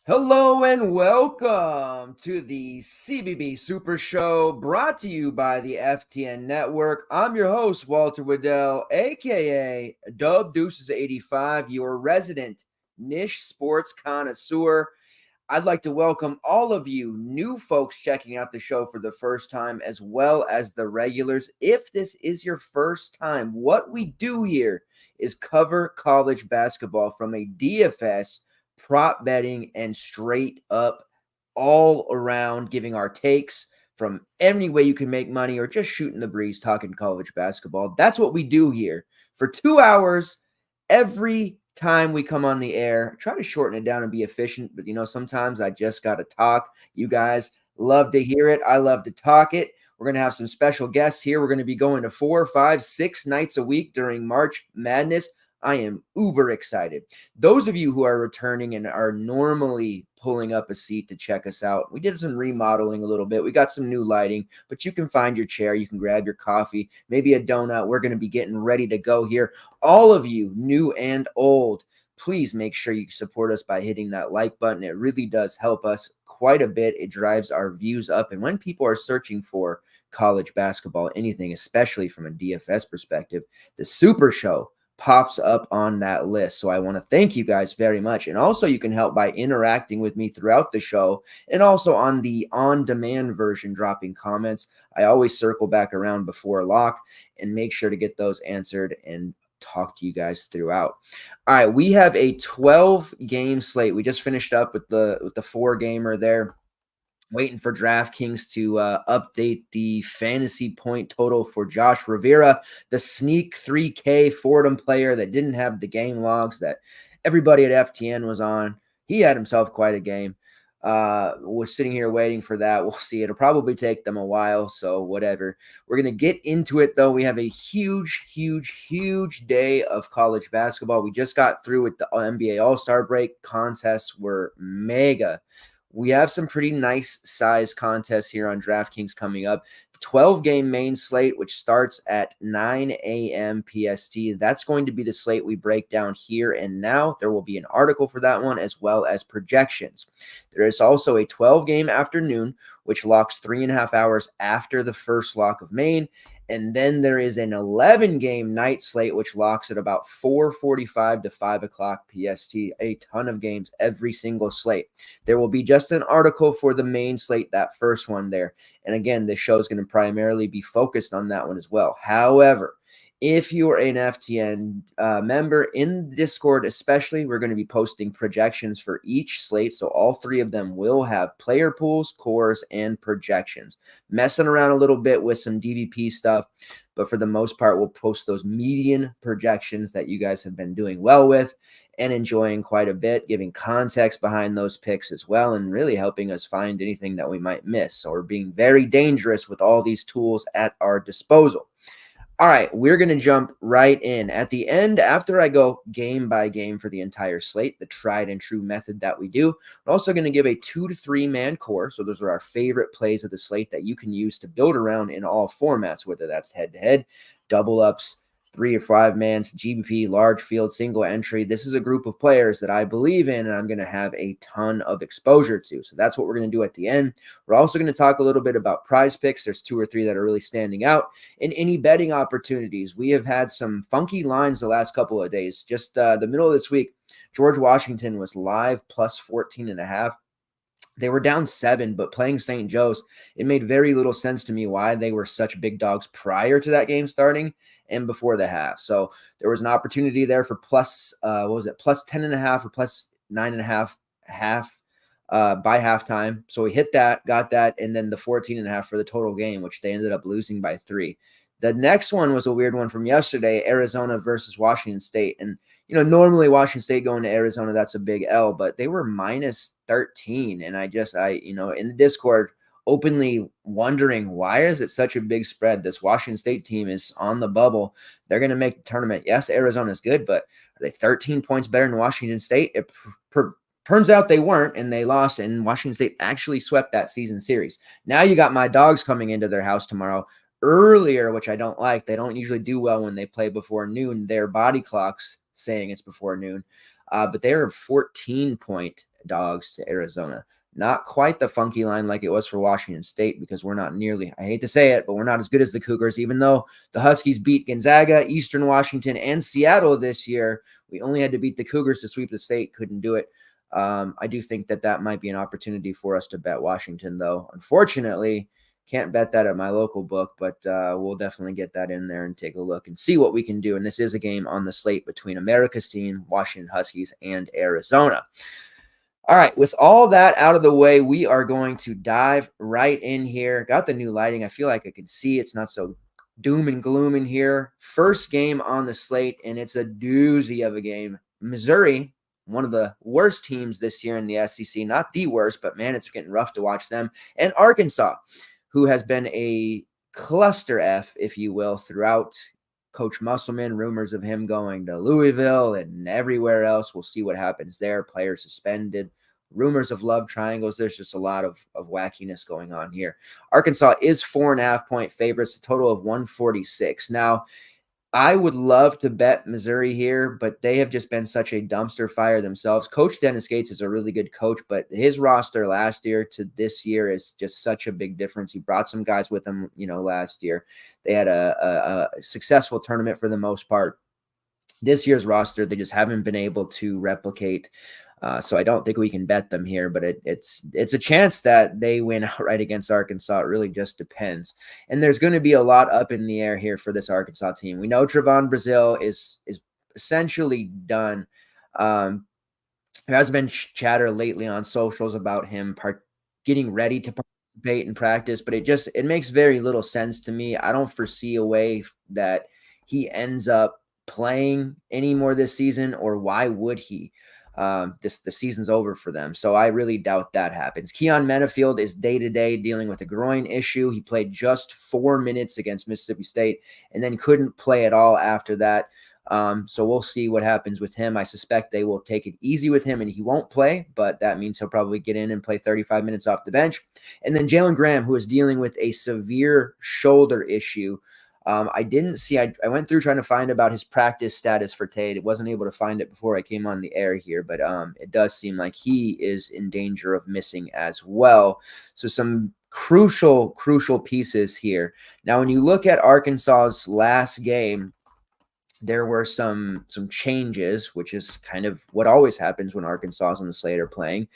Hello and welcome to the CBB Supershow, brought to you by the FTN Network. I'm your host, Walter Waddell, aka Dub Deuces 85, your resident niche sports connoisseur. I'd like to welcome all of you new folks checking out the show for the first time, as well as the regulars. If this is your first time, what we do here is cover college basketball from a DFS, prop betting, and straight up all around giving our takes from any way you can make money or just shooting the breeze talking college basketball. That's what we do here for 2 hours every time we come on the air. Try to shorten it down and be efficient, but sometimes I just got to talk. You guys love to hear it. I love to talk it. We're going to have some special guests here. We're going to be going to 4, 5, 6 nights a week during March Madness. I am uber excited. Those of you who are returning and are normally pulling up a seat to check us out, we did some remodeling a little bit. We got some new lighting, but you can find your chair. You can grab your coffee, maybe a donut. We're going to be getting ready to go here. All of you, new and old, please make sure you support us by hitting that like button. It really does help us quite a bit. It drives our views up. And when people are searching for college basketball, anything, especially from a DFS perspective, the Supershow pops up on that list. So I want to thank you guys very much. And also you can help by interacting with me throughout the show and also on the on-demand version, dropping comments. I always circle back around before lock and make sure to get those answered and talk to you guys throughout. All right, we have a 12-game slate. We just finished up with the 4-gamer there. Waiting for DraftKings to update the fantasy point total for Josh Rivera, the sneak 3K Fordham player that didn't have the game logs that everybody at FTN was on. He had himself quite a game. We're sitting here waiting for that. We'll see. It'll probably take them a while, so whatever. We're going to get into it, though. We have a huge, huge, huge day of college basketball. We just got through with the NBA All-Star break. Contests were mega. We have some pretty nice size contests here on DraftKings coming up. The 12-game main slate, which starts at 9 a.m. PST. That's going to be the slate we break down here and now. There will be an article for that one as well as projections. There is also a 12-game afternoon, which locks 3.5 hours after the first lock of main. And then there is an 11-game night slate, which locks at about 4:45 to 5 o'clock PST. A ton of games every single slate. There will be just an article for the main slate, that first one there. And again, this show is going to primarily be focused on that one as well. However, if you are an FTN member in Discord, especially, we're going to be posting projections for each slate. So all 3 of them will have player pools, cores, and projections. Messing around a little bit with some DVP stuff, but for the most part, we'll post those median projections that you guys have been doing well with and enjoying quite a bit, giving context behind those picks as well, and really helping us find anything that we might miss. So we're being very dangerous with all these tools at our disposal. All right, we're going to jump right in. At the end, after I go game by game for the entire slate, the tried and true method that we do, we're also going to give a 2 to 3 man core. So those are our favorite plays of the slate that you can use to build around in all formats, whether that's head-to-head, double-ups, 3 or 5 mans, GBP, large field, single entry. This is a group of players that I believe in and I'm going to have a ton of exposure to. So that's what we're going to do at the end. We're also going to talk a little bit about PrizePicks. There's 2 or 3 that are really standing out. And any betting opportunities. We have had some funky lines the last couple of days. Just the middle of this week, George Washington was live plus 14.5. They were down 7, but playing St. Joe's, it made very little sense to me why they were such big dogs prior to that game starting and before the half. So there was an opportunity there for plus 10.5 or plus 9.5 half by halftime. So we hit that, got that, and then the 14.5 for the total game, which they ended up losing by 3. The next one was a weird one from yesterday, Arizona versus Washington State. And, normally Washington State going to Arizona, that's a big L, but they were minus 13. And I in the Discord, openly wondering, why is it such a big spread? This Washington State team is on the bubble. They're going to make the tournament. Yes, Arizona's good, but are they 13 points better than Washington State? It turns out they weren't, and they lost, and Washington State actually swept that season series. Now you got my dogs coming into their house tomorrow earlier, which I don't like. They don't usually do well when they play before noon. Their body clocks saying it's before noon, but they're 14-point dogs to Arizona. Not quite the funky line like it was for Washington State, because we're not nearly, I hate to say it, but we're not as good as the Cougars. Even though the Huskies beat Gonzaga, Eastern Washington, and Seattle this year, we only had to beat the Cougars to sweep the state. Couldn't do it. I do think that might be an opportunity for us to bet Washington, though. Unfortunately, can't bet that at my local book, but we'll definitely get that in there and take a look and see what we can do. And this is a game on the slate between America's team, Washington Huskies, and Arizona. All right, with all that out of the way, we are going to dive right in here. Got the new lighting. I feel like I can see it's not so doom and gloom in here. First game on the slate, and it's a doozy of a game. Missouri, one of the worst teams this year in the SEC. Not the worst, but man, it's getting rough to watch them. And Arkansas, who has been a cluster F, if you will, throughout Coach Musselman. Rumors of him going to Louisville and everywhere else. We'll see what happens there. Players suspended. Rumors of love triangles. There's just a lot of wackiness going on here. Arkansas is 4.5-point favorites, a total of 146. Now, I would love to bet Missouri here, but they have just been such a dumpster fire themselves. Coach Dennis Gates is a really good coach, but his roster last year to this year is just such a big difference. He brought some guys with him, last year. They had a successful tournament for the most part. This year's roster, they just haven't been able to replicate. So I don't think we can bet them here, but it's a chance that they win outright against Arkansas. It really just depends. And there's going to be a lot up in the air here for this Arkansas team. We know Trevon Brazile is essentially done. There has been chatter lately on socials about him getting ready to participate in practice, but it makes very little sense to me. I don't foresee a way that he ends up playing anymore this season, or why would he? The season's over for them. So I really doubt that happens. Keon Menafield is day-to-day dealing with a groin issue. He played just 4 minutes against Mississippi State and then couldn't play at all after that. So we'll see what happens with him. I suspect they will take it easy with him and he won't play, but that means he'll probably get in and play 35 minutes off the bench. And then Jalen Graham, who is dealing with a severe shoulder issue. I didn't see, I went through trying to find about his practice status for Tate. It wasn't able to find it before I came on the air here, but it does seem like he is in danger of missing as well. So some crucial pieces here. Now, when you look at Arkansas's last game, there were some changes, which is kind of what always happens when Arkansas on the slate are playing.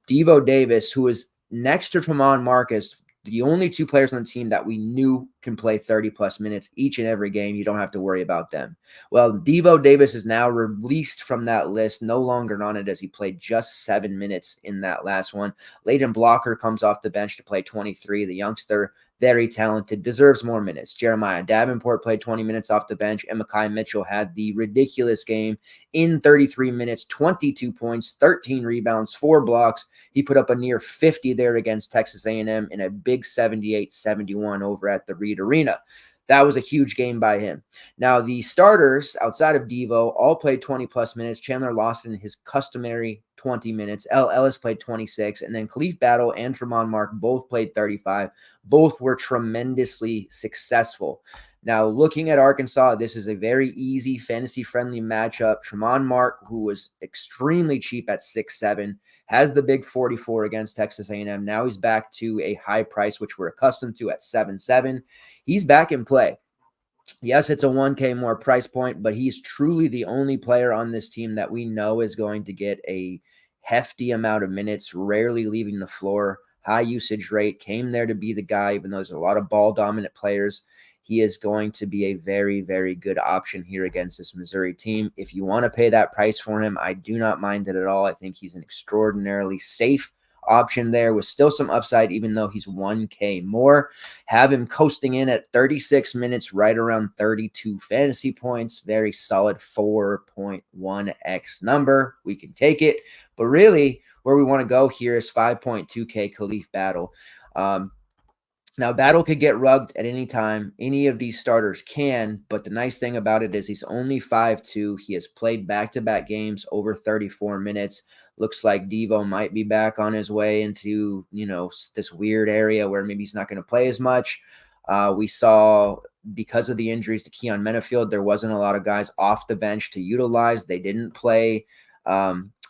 Devo Davis, who is next to Tramon Marcus, the only two players on the team that we knew can play 30-plus minutes each and every game. You don't have to worry about them. Well, Devo Davis is now released from that list, no longer on it, as he played just 7 minutes in that last one. Leighton Blocker comes off the bench to play 23. The youngster, very talented, deserves more minutes. Jeremiah Davenport played 20 minutes off the bench, and Mekhi Mitchell had the ridiculous game in 33 minutes, 22 points, 13 rebounds, 4 blocks. He put up a near 50 there against Texas A&M in a big 78-71 over at the Reed Arena. That was a huge game by him. Now, the starters outside of Devo all played 20-plus minutes. Chandler Lawson, his customary 20 minutes. Ellis played 26. And then Khalif Battle and Tremont Mark both played 35. Both were tremendously successful. Now, looking at Arkansas, this is a very easy, fantasy-friendly matchup. Tremont Mark, who was extremely cheap at 6'7", has the big 44 against Texas A&M. Now he's back to a high price, which we're accustomed to at 7'7". He's back in play. Yes, it's a 1K more price point, but he's truly the only player on this team that we know is going to get a hefty amount of minutes, rarely leaving the floor, high usage rate, came there to be the guy, even though there's a lot of ball-dominant players. He is going to be a very, very good option here against this Missouri team. If you want to pay that price for him, I do not mind it at all. I think he's an extraordinarily safe option there with still some upside, even though he's 1K more. Have him coasting in at 36 minutes, right around 32 fantasy points. Very solid 4.1x number. We can take it. But really, where we want to go here is 5.2K Khalif Battle. Now, Battle could get rugged at any time. Any of these starters can, but the nice thing about it is he's only 5'2". He has played back-to-back games over 34 minutes. Looks like Devo might be back on his way into, this weird area where maybe he's not going to play as much. We saw, because of the injuries to Keon Menafield, there wasn't a lot of guys off the bench to utilize. They didn't play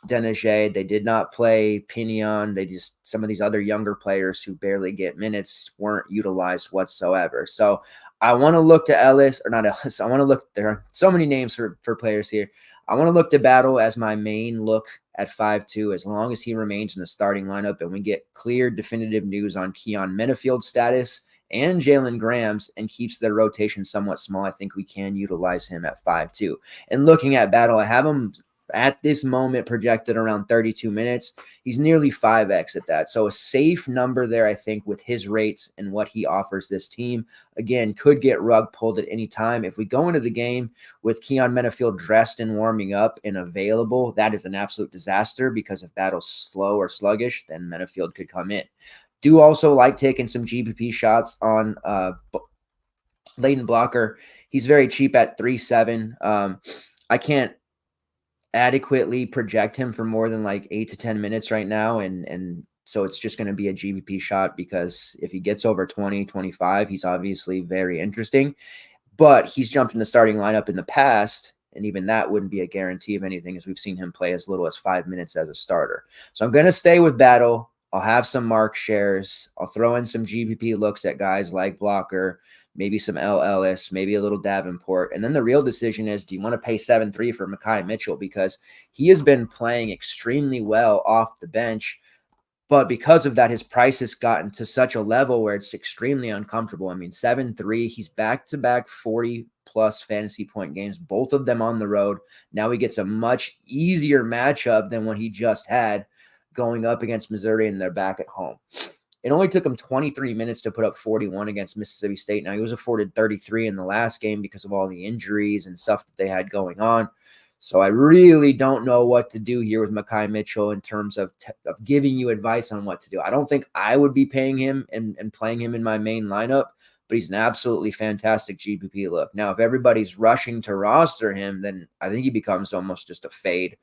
Denege. They did not play Pinion. Some of these other younger players who barely get minutes weren't utilized whatsoever. So I want to look to Ellis, or not Ellis. I want to look, there are so many names for players here. I want to look to Battle as my main look at 5'2", as long as he remains in the starting lineup and we get clear, definitive news on Keon Menafield's status and Jalen Graham's and keeps their rotation somewhat small. I think we can utilize him at 5'2". And looking at Battle, I have him at this moment projected around 32 minutes. He's nearly 5x at that. So a safe number there, I think, with his rates and what he offers this team. Again, could get rug pulled at any time. If we go into the game with Keon Menafield dressed and warming up and available, that is an absolute disaster, because if Battle's slow or sluggish, then Menafield could come in. Do also like taking some GPP shots on Leighton Blocker. He's very cheap at 3.7. I can't adequately project him for more than like 8 to 10 minutes right now. And so it's just going to be a GBP shot, because if he gets over 20, 25, he's obviously very interesting, but he's jumped in the starting lineup in the past. And even that wouldn't be a guarantee of anything, as we've seen him play as little as 5 minutes as a starter. So I'm going to stay with Battle. I'll have some Mark shares. I'll throw in some GPP looks at guys like Blocker, maybe some L. Ellis, maybe a little Davenport. And then the real decision is, do you want to pay 7.3 for Mekhi Mitchell? Because he has been playing extremely well off the bench. But because of that, his price has gotten to such a level where it's extremely uncomfortable. I mean, 7.3, he's back-to-back 40-plus fantasy point games, both of them on the road. Now he gets a much easier matchup than what he just had going up against Missouri, and they're back at home. It only took him 23 minutes to put up 41 against Mississippi State. Now, he was afforded 33 in the last game because of all the injuries and stuff that they had going on. So I really don't know what to do here with Mekhi Mitchell in terms of giving you advice on what to do. I don't think I would be paying him and playing him in my main lineup, but he's an absolutely fantastic GPP look. Now, if everybody's rushing to roster him, then I think he becomes almost just a fade.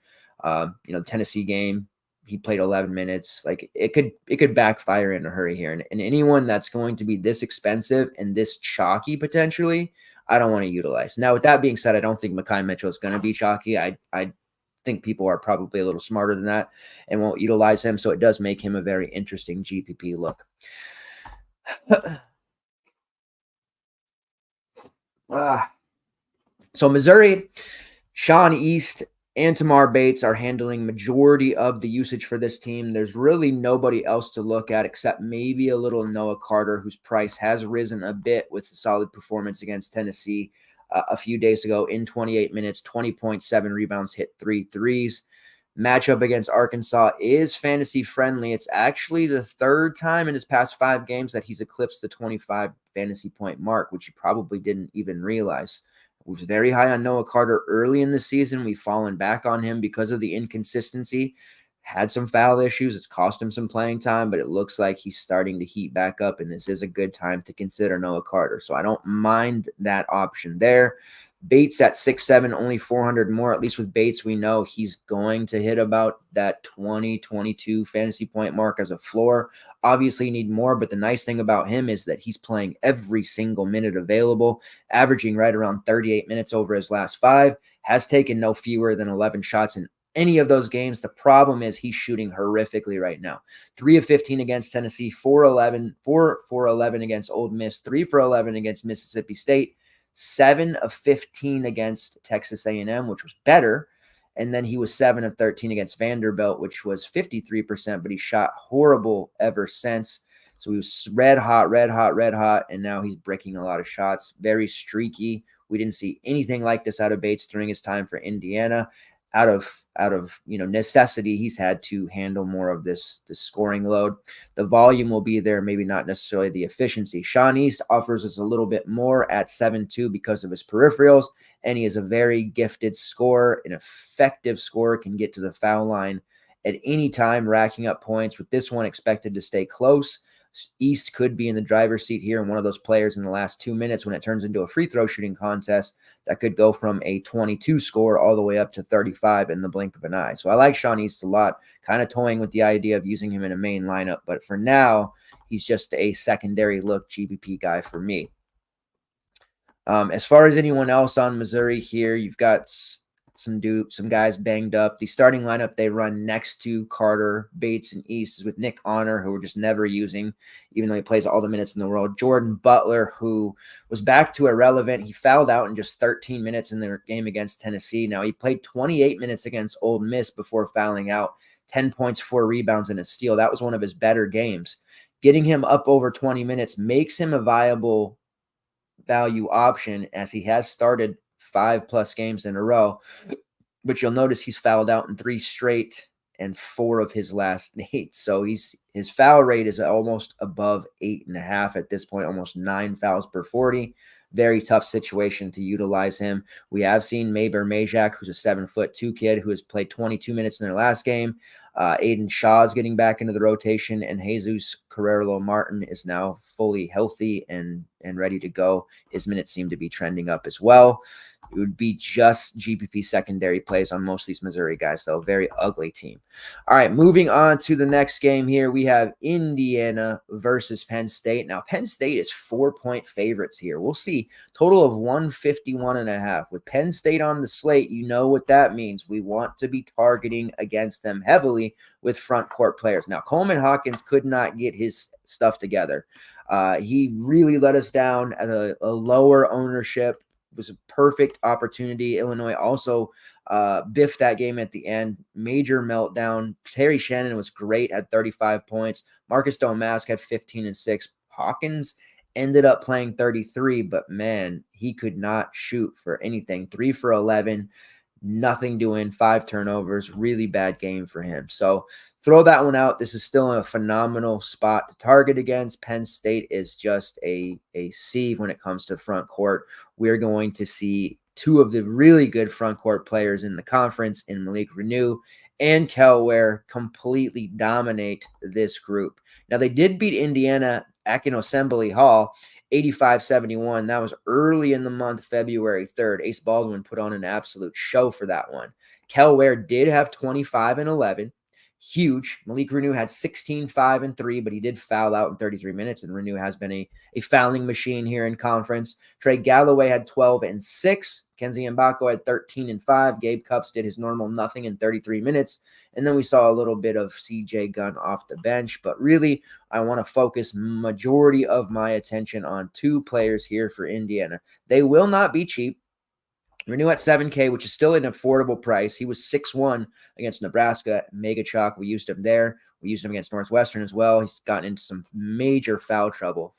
Tennessee game, he played 11 minutes. Like, it could backfire in a hurry here. And anyone that's going to be this expensive and this chalky potentially, I don't want to utilize. Now, with that being said, I don't think Mekhi Mitchell is going to be chalky. I think people are probably a little smarter than that and won't utilize him. So it does make him a very interesting GPP look. So Missouri, Sean East and Tamar Bates are handling majority of the usage for this team. There's really nobody else to look at except maybe a little Noah Carter, whose price has risen a bit with a solid performance against Tennessee a few days ago in 28 minutes, 20.7 rebounds, hit 3 threes. Matchup against Arkansas is fantasy friendly. It's actually the third time in his past 5 games that he's eclipsed the 25 fantasy point mark, which you probably didn't even realize. Was very high on Noah Carter early in the season. We've fallen back on him because of the inconsistency. Had some foul issues. It's cost him some playing time, but it looks like he's starting to heat back up, and this is a good time to consider Noah Carter. So I don't mind that option there. Bates at 6'7", only 400 more. At least with Bates, we know he's going to hit about that 20, 22 fantasy point mark as a floor. Obviously, you need more, but the nice thing about him is that he's playing every single minute available, averaging right around 38 minutes over his last 5, has taken no fewer than 11 shots in any of those games. The problem is he's shooting horrifically right now. 3 of 15 against Tennessee, 4 for 11 against Ole Miss, 3 for 11 against Mississippi State, 7 of 15 against Texas A&M, which was better. And then he was 7 of 13 against Vanderbilt, which was 53%, but he shot horrible ever since. So he was red hot, and now he's breaking a lot of shots. Very streaky. We didn't see anything like this out of Bates during his time for Indiana. out of necessity, he's had to handle more of this scoring load. The volume will be there, maybe not necessarily the efficiency. Sean East offers us a little bit more at 7-2 because of his peripherals, and he is a very gifted scorer, an effective scorer, can get to the foul line at any time, racking up points. With this one expected to stay close, East could be in the driver's seat here, and one of those players in the last 2 minutes when it turns into a free throw shooting contest that could go from a 22 score all the way up to 35 in the blink of an eye. So I like Sean East a lot, kind of toying with the idea of using him in a main lineup. But for now, he's just a secondary look GPP guy for me. As far as anyone else on Missouri here, you've got some guys banged up. The starting lineup they run next to Carter, Bates, and East is with Nick Honor, who we're just never using, even though he plays all the minutes in the world. Jordan Butler, who was back to irrelevant. He fouled out in just 13 minutes in their game against Tennessee. Now, he played 28 minutes against Ole Miss before fouling out, 10 points, 4 rebounds, and a steal. That was one of his better games. Getting him up over 20 minutes makes him a viable value option, as he has started 5+ games in a row, but you'll notice he's fouled out in 3 straight and 4 of his last 8. So his foul rate is almost above 8.5 at this point, almost 9 fouls per 40. Very tough situation to utilize him. We have seen Maber Majak, who's a 7'2" kid who has played 22 minutes in their last game. Aiden Shaw's getting back into the rotation, and Jesus Carrero Martin is now fully healthy and ready to go. His minutes seem to be trending up as well. It would be just GPP secondary plays on most of these Missouri guys, though. Very ugly team. All right, moving on to the next game here. We have Indiana versus Penn State. Now, Penn State is 4-point favorites here. We'll see. Total of 151.5. With Penn State on the slate, you know what that means. We want to be targeting against them heavily with front court players. Now, Coleman Hawkins could not get his stuff together. He really let us down at a lower ownership. It was a perfect opportunity. Illinois also biffed that game at the end. Major meltdown. Terry Shannon was great at 35 points. Marcus Domask had 15 and 6. Hawkins ended up playing 33, but man, he could not shoot for anything. 3 for 11. Nothing doing, 5 turnovers, really bad game for him. So throw that one out. This is still a phenomenal spot to target against. Penn State is just a sieve when it comes to front court. We're going to see 2 of the really good front court players in the conference in Malik Renew and Kel Ware completely dominate this group. Now, they did beat Indiana back in Assembly Hall, 85-71. That was early in the month, February 3rd. Ace Baldwin put on an absolute show for that one. Kel Ware did have 25 and 11. Huge. Malik Renew had 16, 5, and 3, but he did foul out in 33 minutes, and Renew has been a fouling machine here in conference. Trey Galloway had 12 and 6. Kenzie Mbako had 13 and 5. Gabe Cupps did his normal nothing in 33 minutes. And then we saw a little bit of CJ Gunn off the bench. But really, I want to focus majority of my attention on 2 players here for Indiana. They will not be cheap. Renew at $7K, which is still an affordable price. He was 6-1 against Nebraska. Mega chalk. We used him there. We used him against Northwestern as well. He's gotten into some major foul trouble.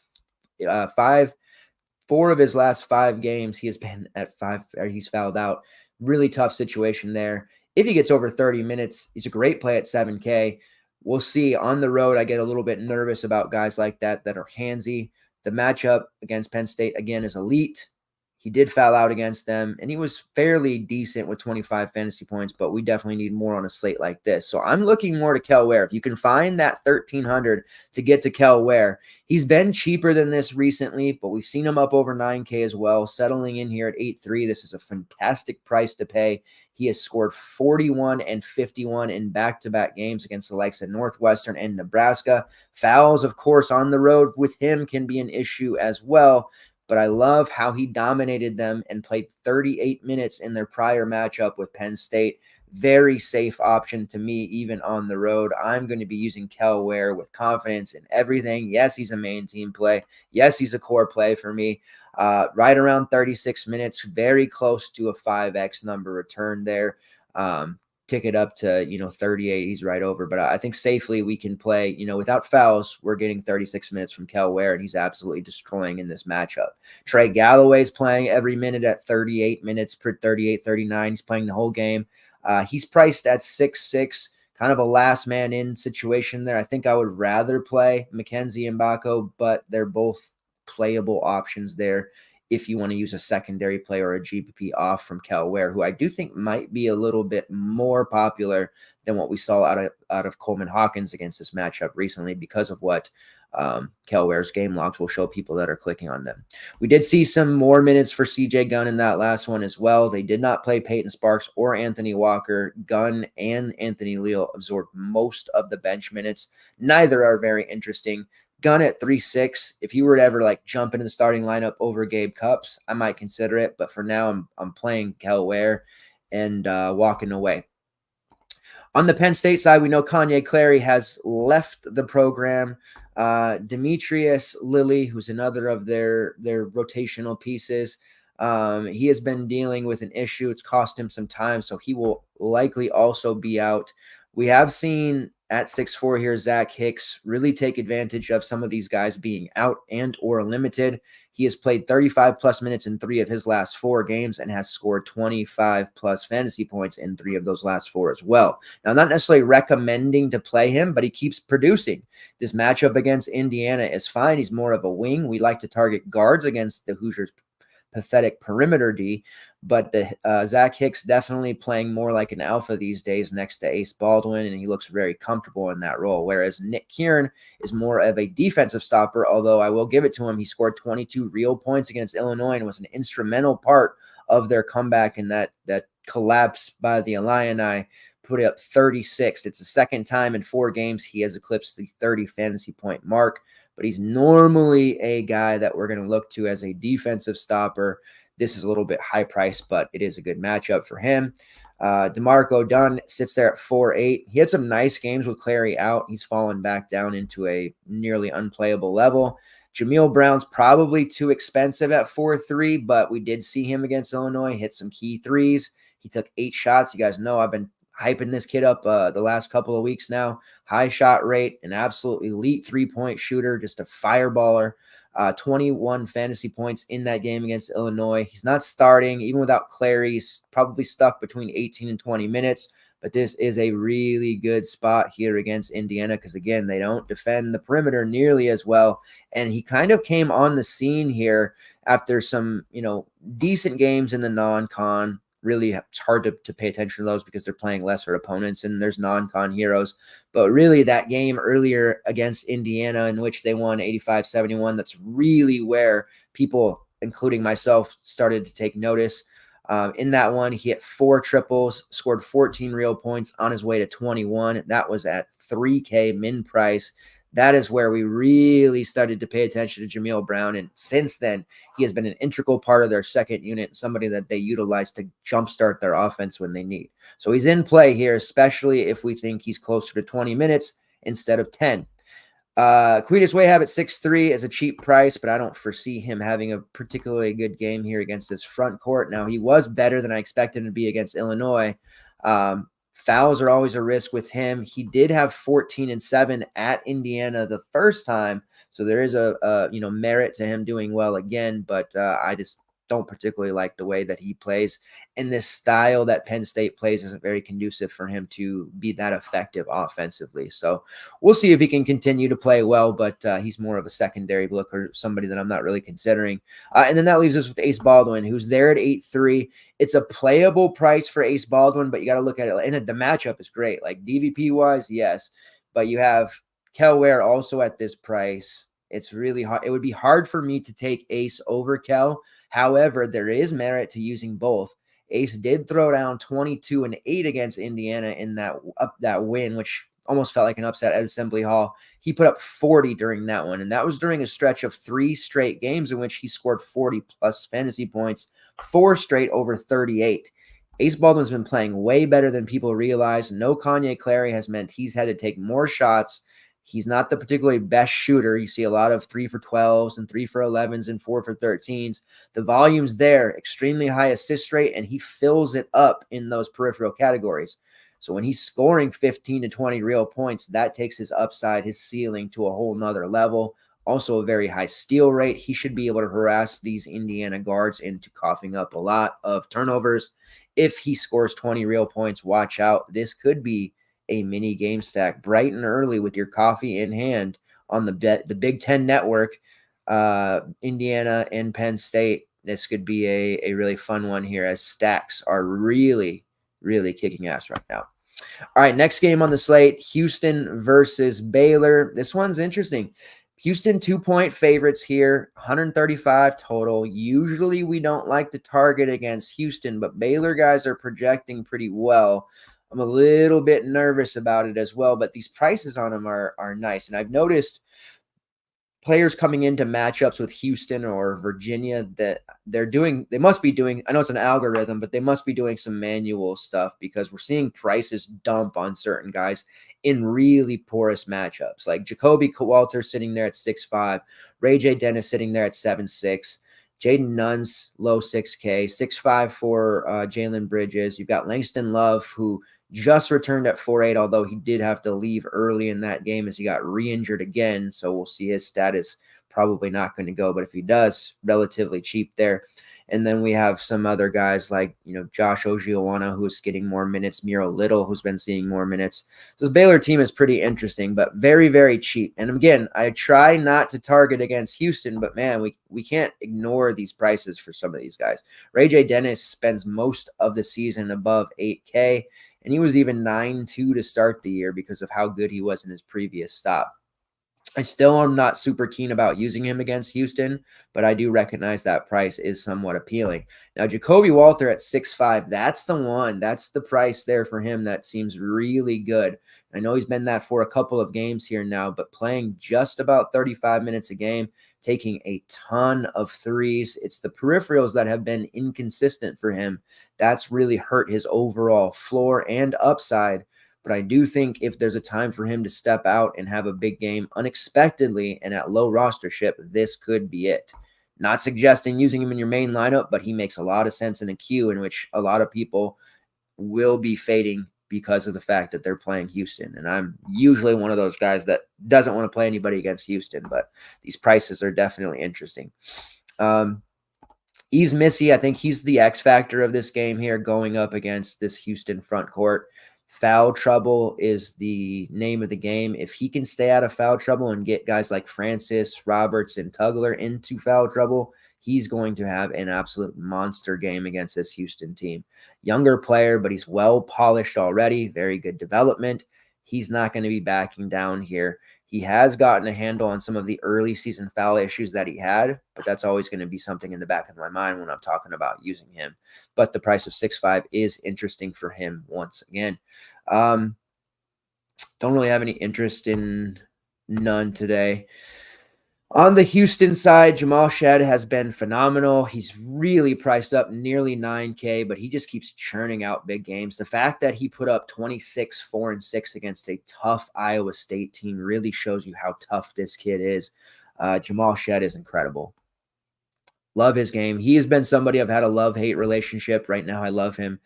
4 of his last 5 games, he has been at 5, or he's fouled out. Really tough situation there. If he gets over 30 minutes, he's a great play at $7K. We'll see. On the road, I get a little bit nervous about guys like that are handsy. The matchup against Penn State, again, is elite. He did foul out against them, and he was fairly decent with 25 fantasy points, but we definitely need more on a slate like this. So I'm looking more to Kel Ware. If you can find that 1,300 to get to Kel Ware, he's been cheaper than this recently, but we've seen him up over 9K as well, settling in here at 8.3. This is a fantastic price to pay. He has scored 41 and 51 in back-to-back games against the likes of Northwestern and Nebraska. Fouls, of course, on the road with him can be an issue as well. But I love how he dominated them and played 38 minutes in their prior matchup with Penn State. Very safe option to me, even on the road. I'm going to be using Kel Ware with confidence in everything. Yes, he's a main team play. Yes, he's a core play for me. Right around 36 minutes, very close to a 5X number return there. Ticket up to, 38. He's right over. But I think safely we can play, without fouls, we're getting 36 minutes from Kel Ware, and he's absolutely destroying in this matchup. Trey Galloway's playing every minute at 38 minutes per 38, 39. He's playing the whole game. He's priced at 6'6", kind of a last man in situation there. I think I would rather play Mackenzie and Mbako, but they're both playable options there if you want to use a secondary play or a GPP off from Kel Ware, who I do think might be a little bit more popular than what we saw out of Coleman Hawkins against this matchup recently because of what Kel Ware's game logs will show people that are clicking on them. We did see some more minutes for CJ Gunn in that last one as well. They did not play Peyton Sparks or Anthony Walker. Gunn and Anthony Leal absorbed most of the bench minutes. Neither are very interesting. Gunn at 3.6. If you were to ever like jump into the starting lineup over Gabe Cupps, I might consider it. But for now, I'm playing Kel Ware and walking away. On the Penn State side, we know Kanye Clary has left the program. Demetrius Lilly, who's another of their rotational pieces, he has been dealing with an issue. It's cost him some time, so he will likely also be out. We have seen at 6'4" here, Zach Hicks really take advantage of some of these guys being out and or limited. He has played 35-plus minutes in 3 of his last 4 games and has scored 25-plus fantasy points in 3 of those last 4 as well. Now, I'm not necessarily recommending to play him, but he keeps producing. This matchup against Indiana is fine. He's more of a wing. We like to target guards against the Hoosiers' pathetic perimeter D, but the Zach Hicks definitely playing more like an alpha these days next to Ace Baldwin, and he looks very comfortable in that role, whereas Nick Kieran is more of a defensive stopper, although I will give it to him. He scored 22 real points against Illinois and was an instrumental part of their comeback in that collapse by the Illini, put up 36. It's the second time in 4 games he has eclipsed the 30 fantasy point mark, but he's normally a guy that we're going to look to as a defensive stopper. This is a little bit high price, but it is a good matchup for him. DeMarco Dunn sits there at 4.8. He had some nice games with Clary out. He's fallen back down into a nearly unplayable level. Jameel Brown's probably too expensive at 4.3, but we did see him against Illinois hit some key threes. He took 8 shots. You guys know I've been hyping this kid up the last couple of weeks now. High shot rate, an absolute elite 3-point shooter, just a fireballer. 21 fantasy points in that game against Illinois. He's not starting. Even without Clary, he's probably stuck between 18 and 20 minutes. But this is a really good spot here against Indiana because, again, they don't defend the perimeter nearly as well. And he kind of came on the scene here after some, decent games in the non-con. Really, it's hard to pay attention to those because they're playing lesser opponents and there's non-con heroes. But really, that game earlier against Indiana in which they won 85-71, that's really where people, including myself, started to take notice. In that one, he hit 4 triples, scored 14 real points on his way to 21. That was at $3K min price. That is where we really started to pay attention to Jameel Brown. And since then, he has been an integral part of their second unit, somebody that they utilize to jumpstart their offense when they need. So he's in play here, especially if we think he's closer to 20 minutes instead of 10. Quetus Wahab at 6.3 is a cheap price, but I don't foresee him having a particularly good game here against this front court. Now, he was better than I expected him to be against Illinois. Fouls are always a risk with him. He did have 14 and 7 at Indiana the first time, so there is a merit to him doing well again. But I just don't particularly like the way that he plays, and this style that Penn State plays isn't very conducive for him to be that effective offensively. So we'll see if he can continue to play well, but he's more of a secondary look or somebody that I'm not really considering. And then that leaves us with Ace Baldwin, who's there at 8.3. It's a playable price for Ace Baldwin, but you got to look at it. And the matchup is great. Like DVP-wise, yes, but you have Kel Ware also at this price. It's really hard. It would be hard for me to take Ace over Kel. However, there is merit to using both. Ace did throw down 22 and 8 against Indiana in that win, which almost felt like an upset at Assembly Hall. He put up 40 during that one, and that was during a stretch of 3 straight games in which he scored 40-plus fantasy points, 4 straight over 38. Ace Baldwin's been playing way better than people realize. No Kanye Clary has meant he's had to take more shots. He's not the particularly best shooter. You see a lot of 3 for 12s and 3 for 11s and 4 for 13s. The volume's there, extremely high assist rate, and he fills it up in those peripheral categories. So when he's scoring 15 to 20 real points, that takes his upside, his ceiling to a whole nother level. Also a very high steal rate. He should be able to harass these Indiana guards into coughing up a lot of turnovers. If he scores 20 real points, watch out. This could be a mini game stack bright and early with your coffee in hand on the Big Ten Network, Indiana and Penn State. This could be a really fun one here as stacks are really, really kicking ass right now. All right, next game on the slate, Houston versus Baylor. This one's interesting. Houston 2-point favorites here, 135 total. Usually we don't like to target against Houston, but Baylor guys are projecting pretty well. I'm a little bit nervous about it as well, but these prices on them are nice. And I've noticed players coming into matchups with Houston or Virginia that they must be doing, I know it's an algorithm, but they must be doing some manual stuff because we're seeing prices dump on certain guys in really porous matchups. Like Jacoby Walter sitting there at 6'5", Ray J. Dennis sitting there at 7'6", Jaden Nunn's low 6K, 6'5" for Jalen Bridges. You've got Langston Love, who just returned at 4'8", although he did have to leave early in that game as he got re-injured again. So we'll see his status. Probably not going to go, but if he does, relatively cheap there. And then we have some other guys like, Josh Ojiawana, who's getting more minutes, Miro Little, who's been seeing more minutes. So the Baylor team is pretty interesting, but very, very cheap. And again, I try not to target against Houston, but man, we can't ignore these prices for some of these guys. Ray J. Dennis spends most of the season above 8K, and he was even 9-2 to start the year because of how good he was in his previous stop. I still am not super keen about using him against Houston, but I do recognize that price is somewhat appealing. Now, Jacoby Walter at 6'5", that's the one. That's the price there for him that seems really good. I know he's been that for a couple of games here now, but playing just about 35 minutes a game, taking a ton of threes. It's the peripherals that have been inconsistent for him. That's really hurt his overall floor and upside. But I do think if there's a time for him to step out and have a big game unexpectedly and at low rostership, this could be it. Not suggesting using him in your main lineup, but he makes a lot of sense in a queue in which a lot of people will be fading because of the fact that they're playing Houston. And I'm usually one of those guys that doesn't want to play anybody against Houston, but these prices are definitely interesting. Yves Missi, I think he's the X factor of this game here going up against this Houston front court. Foul trouble is the name of the game. If he can stay out of foul trouble and get guys like Francis, Roberts, and Tugler into foul trouble, he's going to have an absolute monster game against this Houston team. Younger player, but he's well polished already. Very good development. He's not going to be backing down here. He has gotten a handle on some of the early season foul issues that he had, but that's always going to be something in the back of my mind when I'm talking about using him. But the price of 6'5" is interesting for him once again. Don't really have any interest in none today. On the Houston side, Jamal Shead has been phenomenal. He's really priced up nearly 9K, but he just keeps churning out big games. The fact that he put up 26, 4, and 6 against a tough Iowa State team really shows you how tough this kid is. Jamal Shead is incredible. Love his game. He has been somebody I've had a love-hate relationship. Right now, I love him.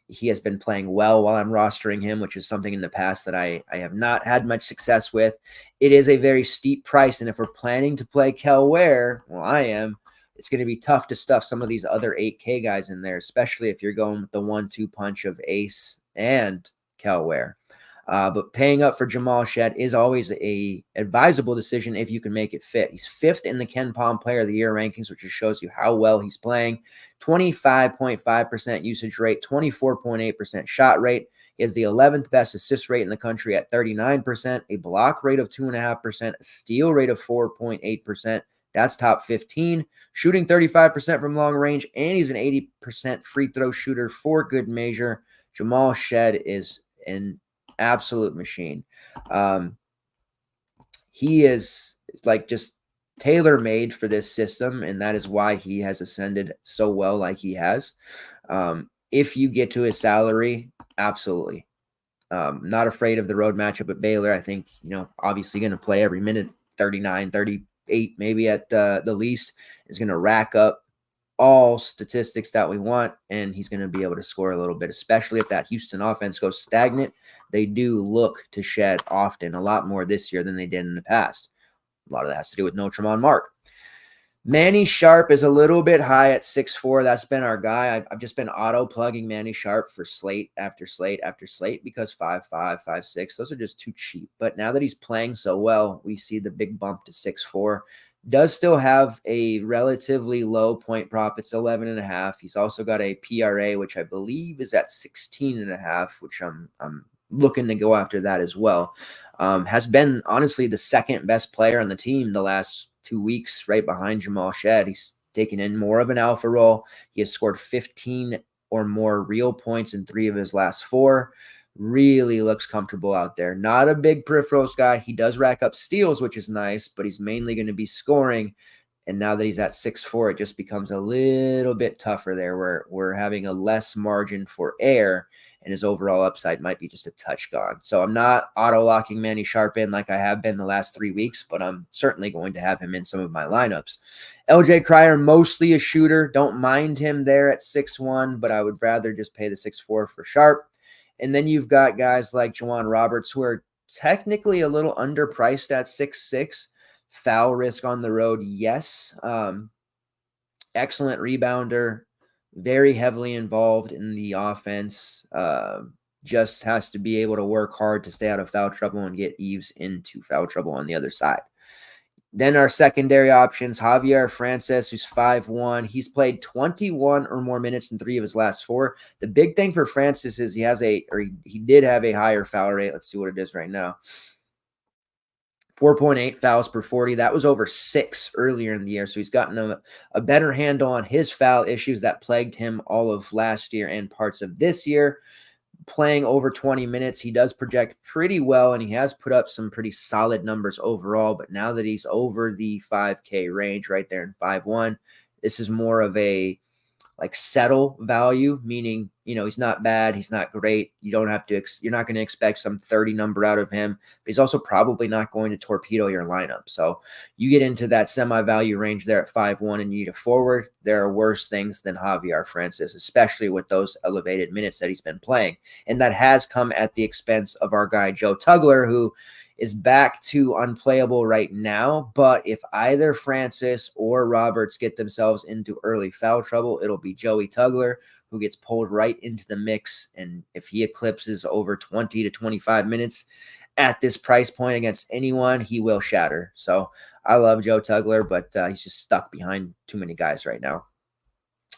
He has been playing well while I'm rostering him, which is something in the past that I have not had much success with. It is a very steep price, and if we're planning to play Kel Ware, well, I am, it's going to be tough to stuff some of these other 8K guys in there, especially if you're going with the 1-2 punch of Ace and Kel Ware. But paying up for Jamal Shead is always a advisable decision if you can make it fit. He's 5th in the Ken Palm Player of the Year rankings, which just shows you how well he's playing. 25.5% usage rate, 24.8% shot rate. He has the 11th best assist rate in the country at 39%, a block rate of 2.5%, a steal rate of 4.8%. That's top 15. Shooting 35% from long range, and he's an 80% free throw shooter for good measure. Jamal Shead is an absolute machine. He is like just tailor-made for this system, and that is why he has ascended so well like he has. If you get to his salary, absolutely. Not afraid of the road matchup at Baylor. I think, obviously going to play every minute, 39, 38 maybe at the least, is going to rack up all statistics that we want, and he's going to be able to score a little bit, especially if that Houston offense goes stagnant. They do look to Shed often, a lot more this year than they did in the past. a lot of that has to do with no Tremont Mark. Manny Sharp is a little bit high at 6'4". That's been our guy. I've just been auto-plugging Manny Sharp for slate after slate after slate because 5'5", 5'6", those are just too cheap. But now that he's playing so well, we see the big bump to 6'4". Does still have a relatively low point prop. It's 11.5. He's also got a PRA, which I believe is at 16.5, which I'm looking to go after that as well. Has been honestly the second best player on the team the last 2 weeks, right behind Jamal Shed. He's taken in more of an alpha role. He has scored 15 or more real points in 3 of his last 4. Really looks comfortable out there. Not a big peripherals guy. He does rack up steals, which is nice, but he's mainly going to be scoring. And now that he's at 6'4", it just becomes a little bit tougher there, where we're having a less margin for error, and his overall upside might be just a touch gone. So I'm not auto-locking Manny Sharp in like I have been the last 3 weeks, but I'm certainly going to have him in some of my lineups. LJ Cryer, mostly a shooter. Don't mind him there at 6'1", but I would rather just pay the 6'4" for Sharp. And then you've got guys like Juwan Roberts, who are technically a little underpriced at 6'6". Foul risk on the road, yes. Excellent rebounder, very heavily involved in the offense. Just has to be able to work hard to stay out of foul trouble and get Eves into foul trouble on the other side. Then our secondary options, Javier Francis, who's 5'1". He's played 21 or more minutes in 3 of his last 4. The big thing for Francis is he did have a higher foul rate. Let's see what it is right now. 4.8 fouls per 40. That was over 6 earlier in the year. So he's gotten a better handle on his foul issues that plagued him all of last year and parts of this year. Playing over 20 minutes, he does project pretty well, and he has put up some pretty solid numbers overall. But now that he's over the 5K range right there in 5'1", this is more of a settle value, meaning, he's not bad, he's not great. You're not going to expect some 30 number out of him, but he's also probably not going to torpedo your lineup. So you get into that semi-value range there at 5'1" and you need a forward. There are worse things than Javier Francis, especially with those elevated minutes that he's been playing. And that has come at the expense of our guy, Joe Tugler, who is back to unplayable right now. But if either Francis or Roberts get themselves into early foul trouble, it'll be Joey Tugler who gets pulled right into the mix. And if he eclipses over 20 to 25 minutes at this price point against anyone, he will shatter. So I love Joe Tugler, but he's just stuck behind too many guys right now.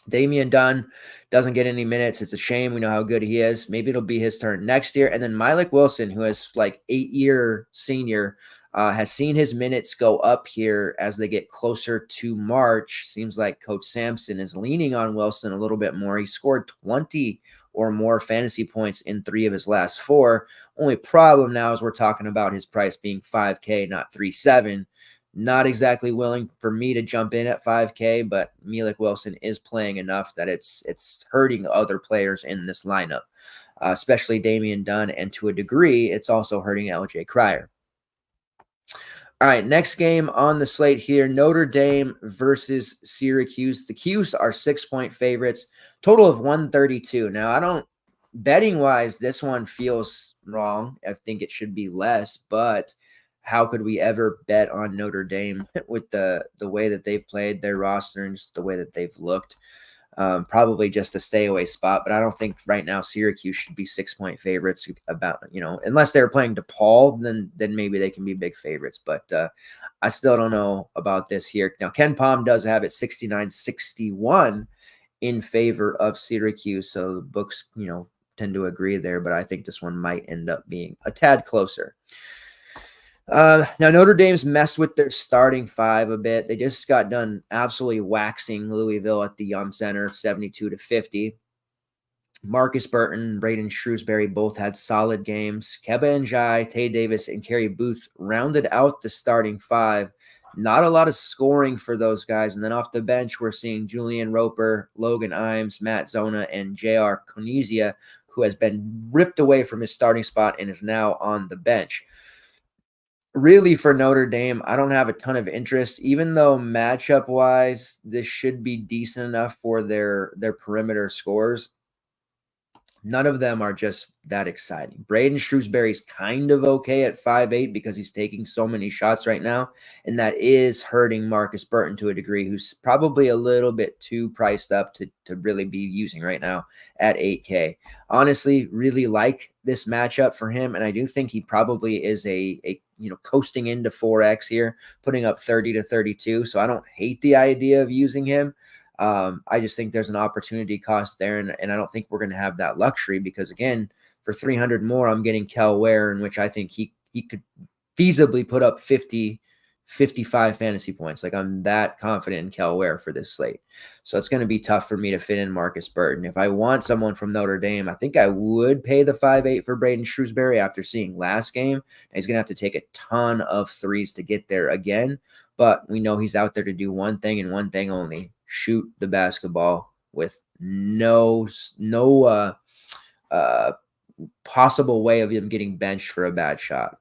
Damian Dunn doesn't get any minutes. It's a shame. We know how good he is. Maybe it'll be his turn next year. And then Malik Wilson, who is 8-year senior, has seen his minutes go up here as they get closer to March. Seems like Coach Sampson is leaning on Wilson a little bit more. He scored 20 or more fantasy points in 3 of his last 4. Only problem now is we're talking about his price being 5K, not 3.7. Not exactly willing for me to jump in at 5K, but Malik Wilson is playing enough that it's hurting other players in this lineup, especially Damian Dunn, and to a degree, it's also hurting LJ Cryer. All right, next game on the slate here, Notre Dame versus Syracuse. The Cuse are 6-point favorites, total of 132. Now, betting-wise, this one feels wrong. I think it should be less, but how could we ever bet on Notre Dame with the way that they've played their roster and just the way that they've looked? Probably just a stay away spot, but I don't think right now Syracuse should be 6-point favorites. Unless they're playing DePaul, then maybe they can be big favorites. But I still don't know about this here. Now, Ken Palm does have it 69-61 in favor of Syracuse, so the books tend to agree there. But I think this one might end up being a tad closer. Now, Notre Dame's messed with their starting 5 a bit. They just got done absolutely waxing Louisville at the Yum Center, 72-50. Marcus Burton, Braden Shrewsbury both had solid games. Keba Njai, Tay Davis, and Kerry Booth rounded out the starting 5. Not a lot of scoring for those guys. And then off the bench, we're seeing Julian Roper, Logan Imes, Matt Zona, and J.R. Conizia, who has been ripped away from his starting spot and is now on the bench. Really, for Notre Dame, I don't have a ton of interest, even though matchup-wise, this should be decent enough for their perimeter scores. None of them are just that exciting. Braden Shrewsbury's kind of okay at 5'8" because he's taking so many shots right now, and that is hurting Marcus Burton to a degree, who's probably a little bit too priced up to really be using right now at 8K. Honestly, really like this matchup for him, and I do think he probably is a coasting into 4X here, putting up 30 to 32, so I don't hate the idea of using him. I just think there's an opportunity cost there, and I don't think we're going to have that luxury because, again, for 300 more, I'm getting Kel Ware, in which I think he could feasibly put up 50, 55 fantasy points. Like, I'm that confident in Kel Ware for this slate. So it's going to be tough for me to fit in Marcus Burton. If I want someone from Notre Dame, I think I would pay the 5'8" for Braden Shrewsbury after seeing last game. He's going to have to take a ton of threes to get there again, but we know he's out there to do one thing and one thing only: shoot the basketball with no possible way of him getting benched for a bad shot.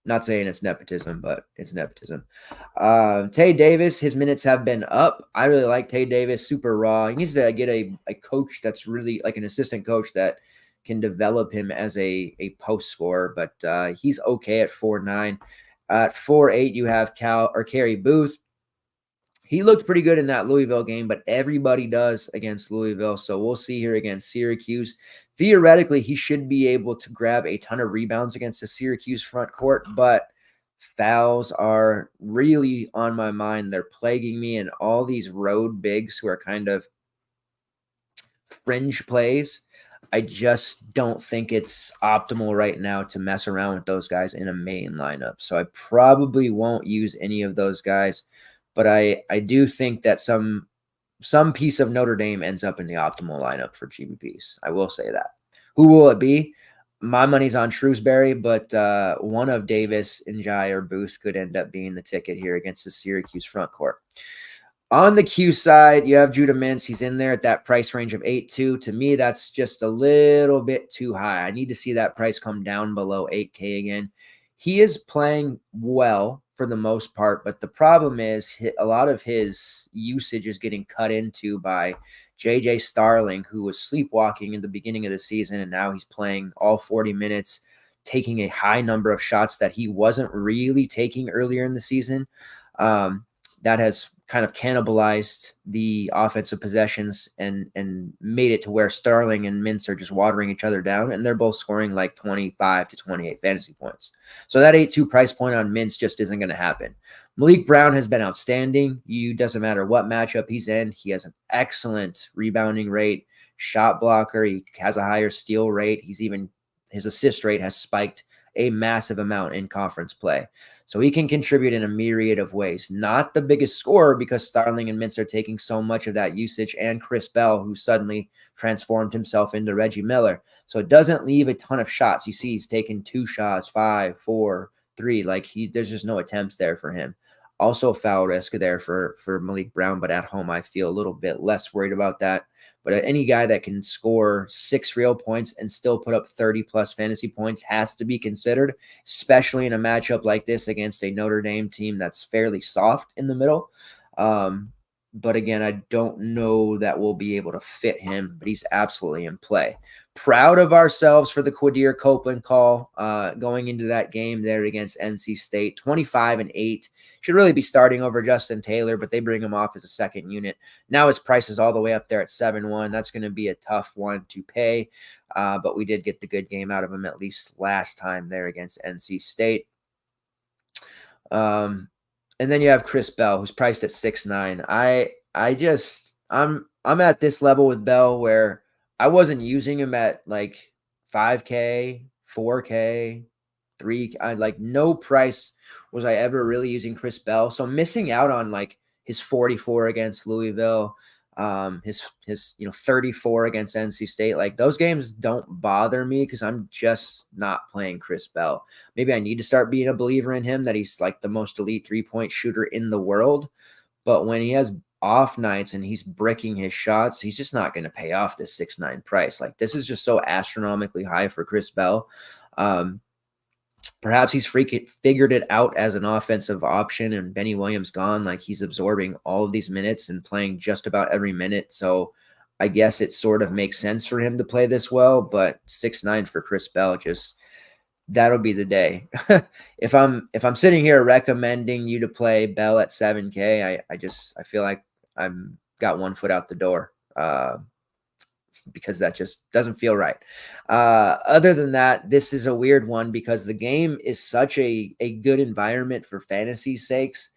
Not saying it's nepotism, but it's nepotism. Tay Davis, his minutes have been up. I really like Tay Davis, super raw. He needs to get a coach that's really like an assistant coach that can develop him as a post scorer, but he's okay at 4'9". At 4'8", you have Kerry Booth. He looked pretty good in that Louisville game, but everybody does against Louisville. So we'll see here against Syracuse. Theoretically, he should be able to grab a ton of rebounds against the Syracuse front court, but fouls are really on my mind. They're plaguing me, and all these road bigs who are kind of fringe plays, I just don't think it's optimal right now to mess around with those guys in a main lineup. So I probably won't use any of those guys. But I do think that some piece of Notre Dame ends up in the optimal lineup for GBPs. I will say that. Who will it be? My money's on Shrewsbury, but one of Davis, Njai, or Booth could end up being the ticket here against the Syracuse front court. On the Q side, you have Judah Mintz. He's in there at that price range of 8.2. To me, that's just a little bit too high. I need to see that price come down below 8K again. He is playing well for the most part, but the problem is a lot of his usage is getting cut into by JJ Starling, who was sleepwalking in the beginning of the season, and now he's playing all 40 minutes, taking a high number of shots that he wasn't really taking earlier in the season. That has kind of cannibalized the offensive possessions and made it to where Starling and Mintz are just watering each other down, and they're both scoring like 25 to 28 fantasy points. So that 8.2 price point on Mintz just isn't going to happen. Malik Brown has been outstanding. Doesn't matter what matchup he's in. He has an excellent rebounding rate, shot blocker. He has a higher steal rate. His assist rate has spiked a massive amount in conference play. So he can contribute in a myriad of ways. Not the biggest scorer because Starling and Mintz are taking so much of that usage, and Chris Bell, who suddenly transformed himself into Reggie Miller. So it doesn't leave a ton of shots. You see he's taken 2 shots, 5, 4, 3. There's just no attempts there for him. Also foul risk there for Malik Brown, but at home I feel a little bit less worried about that. But any guy that can score 6 real points and still put up 30-plus fantasy points has to be considered, especially in a matchup like this against a Notre Dame team that's fairly soft in the middle. But again, I don't know that we'll be able to fit him, but he's absolutely in play. Proud of ourselves for the Quadir Copeland call going into that game there against NC State. 25-8. Should really be starting over Justin Taylor, but they bring him off as a second unit. Now his price is all the way up there at 7-1. That's going to be a tough one to pay, but we did get the good game out of him at least last time there against NC State. And then you have Chris Bell, who's priced at 6.9. I'm at this level with Bell where I wasn't using him at like 5K, 4K, 3. No price was I ever really using Chris Bell. So missing out on like his 44 against Louisville, his 34 against NC State. Like those games don't bother me because I'm just not playing Chris Bell. Maybe I need to start being a believer in him, that he's like the most elite 3-point shooter in the world. But when he has off nights and he's bricking his shots, he's just not going to pay off this 6.9 price. Like this is just so astronomically high for Chris Bell. Perhaps he's figured it out as an offensive option, and Benny Williams gone. Like he's absorbing all of these minutes and playing just about every minute. So I guess it sort of makes sense for him to play this well, but 6'9" for Chris Bell, just that'll be the day. If I'm sitting here recommending you to play Bell at 7K, I feel like I'm got one foot out the door. Because that just doesn't feel right. Other than that, this is a weird one because the game is such a good environment for fantasy sakes.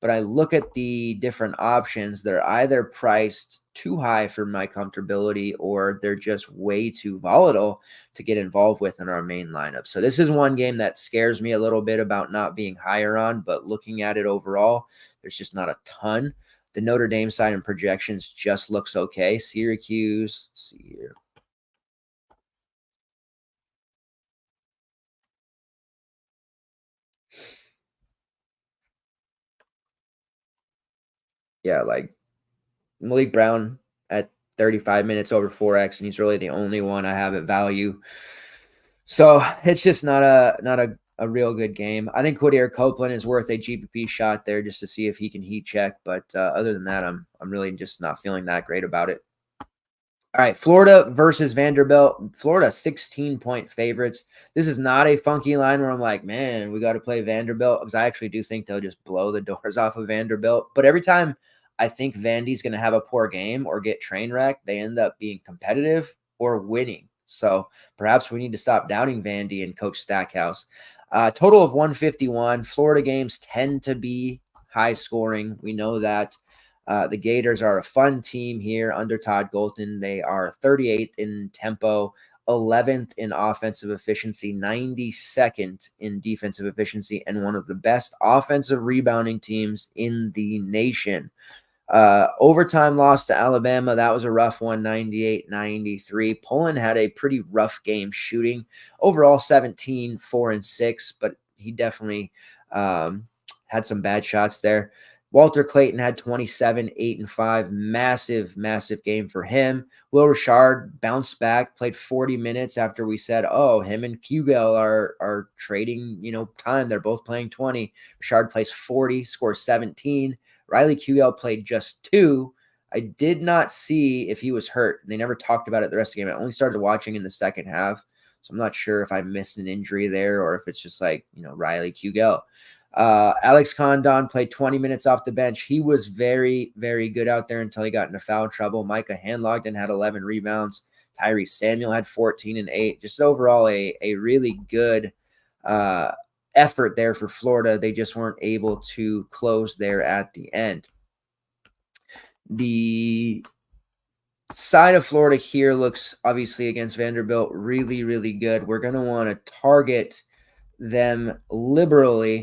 But I look at the different options, they're either priced too high for my comfortability or they're just way too volatile to get involved with in our main lineup. So this is one game that scares me a little bit about not being higher on, but looking at it overall, there's just not a ton. The Notre Dame side and projections just looks okay. Syracuse, let's see here. Yeah, like Malik Brown at 35 minutes over 4x, and he's really the only one I have at value. So it's just not a real good game. I think Quadir Copeland is worth a GPP shot there just to see if he can heat check. But other than that, I'm really just not feeling that great about it. All right, Florida versus Vanderbilt. Florida 16-point favorites. This is not a funky line where I'm like, man, we got to play Vanderbilt, because I actually do think they'll just blow the doors off of Vanderbilt. But every time I think Vandy's going to have a poor game or get train wrecked, they end up being competitive or winning. So perhaps we need to stop doubting Vandy and Coach Stackhouse. Total of 151. Florida games tend to be high scoring. We know that. The Gators are a fun team here under Todd Golden. They are 38th in tempo, 11th in offensive efficiency, 92nd in defensive efficiency, and one of the best offensive rebounding teams in the nation. Overtime loss to Alabama. That was a rough one, 98-93. Poland had a pretty rough game shooting. Overall 17, 4 and 6, but he definitely had some bad shots there. Walter Clayton had 27, 8 and 5. Massive, massive game for him. Will Richard bounced back, played 40 minutes after we said, oh, him and Kugel are trading, time. They're both playing 20. Richard plays 40, scores 17. Riley Kugel played just 2. I did not see if he was hurt. They never talked about it the rest of the game. I only started watching in the second half, so I'm not sure if I missed an injury there or if it's just like, Riley Kugel. Alex Condon played 20 minutes off the bench. He was very, very good out there until he got into foul trouble. Micah Handlogden had 11 rebounds. Tyrese Samuel had 14 and 8. Just overall a really good effort there for Florida. They just weren't able to close there at the end. The side of Florida here looks, obviously, against Vanderbilt, really, really good. We're going to want to target them liberally,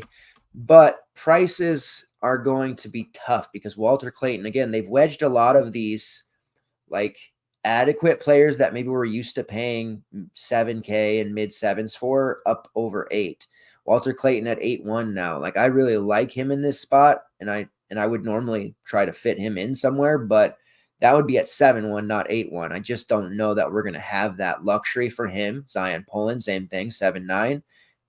but prices are going to be tough because Walter Clayton, again, they've wedged a lot of these like adequate players that maybe we're used to paying 7K and mid sevens for up over 8. Walter Clayton at 8-1 now. Like, I really like him in this spot, and I would normally try to fit him in somewhere, but that would be at 7-1, not 8-1. I just don't know that we're going to have that luxury for him. Zion Pullen, same thing, 7-9.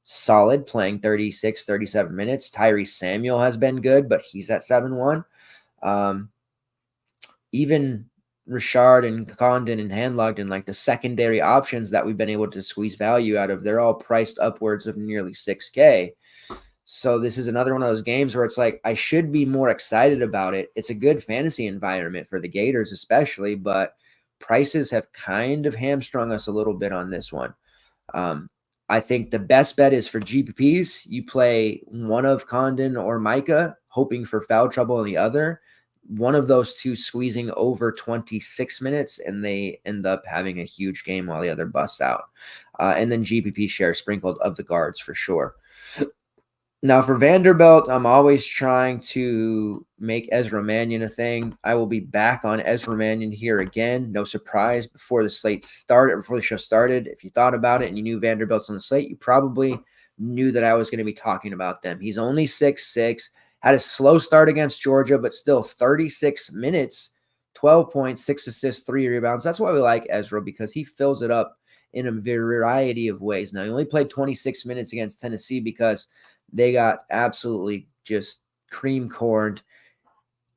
Solid, playing 36, 37 minutes. Tyrese Samuel has been good, but he's at 7-1. Even Richard and Condon and Handlogden, like the secondary options that we've been able to squeeze value out of, they're all priced upwards of nearly 6K. So this is another one of those games where it's like, I should be more excited about it. It's a good fantasy environment for the Gators especially, but prices have kind of hamstrung us a little bit on this one. I think the best bet is for GPPs. You play one of Condon or Micah, hoping for foul trouble on the other. One of those two squeezing over 26 minutes, and they end up having a huge game while the other busts out. And then GPP share sprinkled of the guards for sure. Now for Vanderbilt, I'm always trying to make Ezra Mannion a thing. I will be back on Ezra Mannion here again. No surprise, before the show started. If you thought about it and you knew Vanderbilt's on the slate, you probably knew that I was going to be talking about them. He's only 6'6", had a slow start against Georgia, but still 36 minutes, 12 points, 6 assists, 3 rebounds. That's why we like Ezra, because he fills it up in a variety of ways. Now, he only played 26 minutes against Tennessee because they got absolutely just cream-corned.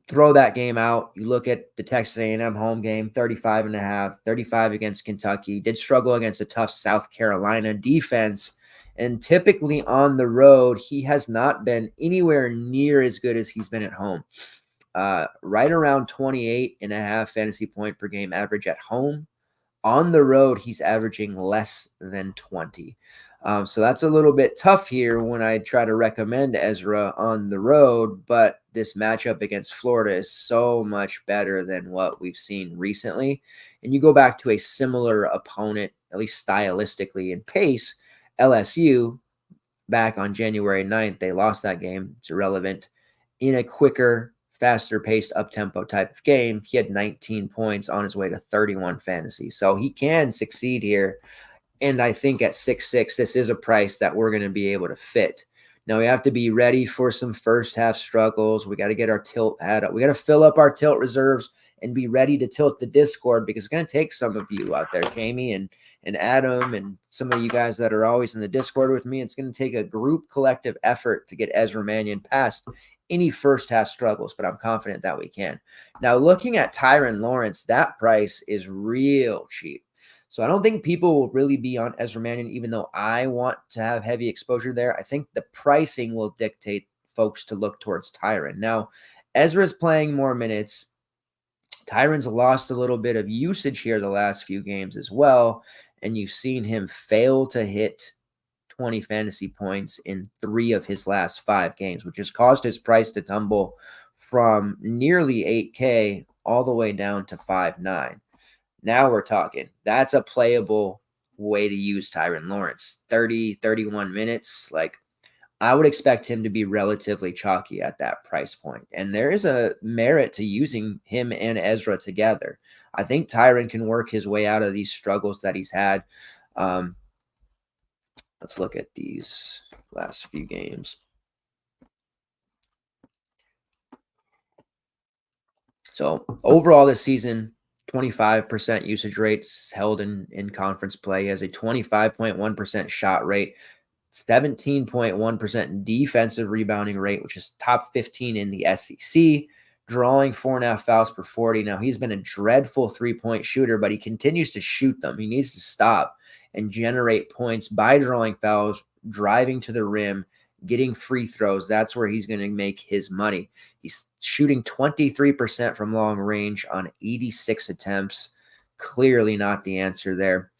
throw that game out. You look at the Texas A&M home game, 35.5, 35 against Kentucky. Did struggle against a tough South Carolina defense. And typically on the road, he has not been anywhere near as good as he's been at home. Right around 28.5 fantasy point per game average at home. On the road, he's averaging less than 20. So that's a little bit tough here when I try to recommend Ezra on the road, but this matchup against Florida is so much better than what we've seen recently. And you go back to a similar opponent, at least stylistically in pace, LSU, back on January 9th. They lost that game. It's irrelevant. In a quicker, faster paced up-tempo type of game, he had 19 points on his way to 31 fantasy. So he can succeed here. And I think at 6.6, this is a price that we're going to be able to fit. Now we have to be ready for some first half struggles. We got to get our tilt hat up. We got to fill up our tilt reserves and be ready to tilt the Discord, because it's going to take some of you out there, Jamie and Adam, and some of you guys that are always in the Discord with me. It's going to take a group collective effort to get Ezra Mannion past any first half struggles, but I'm confident that we can. Now, looking at Tyron Lawrence, that price is real cheap. So I don't think people will really be on Ezra Mannion, even though I want to have heavy exposure there. I think the pricing will dictate folks to look towards Tyron. Now, Ezra's playing more minutes. Tyron's lost a little bit of usage here the last few games as well, and you've seen him fail to hit 20 fantasy points in 3 of his last 5 games, which has caused his price to tumble from nearly 8K all the way down to 5.9. Now we're talking. That's a playable way to use Tyron Lawrence. 30, 31 minutes. Like, I would expect him to be relatively chalky at that price point. And there is a merit to using him and Ezra together. I think Tyron can work his way out of these struggles that he's had. Let's look at these last few games. So overall this season, 25% usage rates held in conference play. He has a 25.1% shot rate, 17.1% defensive rebounding rate, which is top 15 in the SEC, drawing 4.5 fouls per 40. Now, he's been a dreadful three-point shooter, but he continues to shoot them. He needs to stop and generate points by drawing fouls, driving to the rim, getting free throws. That's where he's going to make his money. He's shooting 23% from long range on 86 attempts. Clearly not the answer there.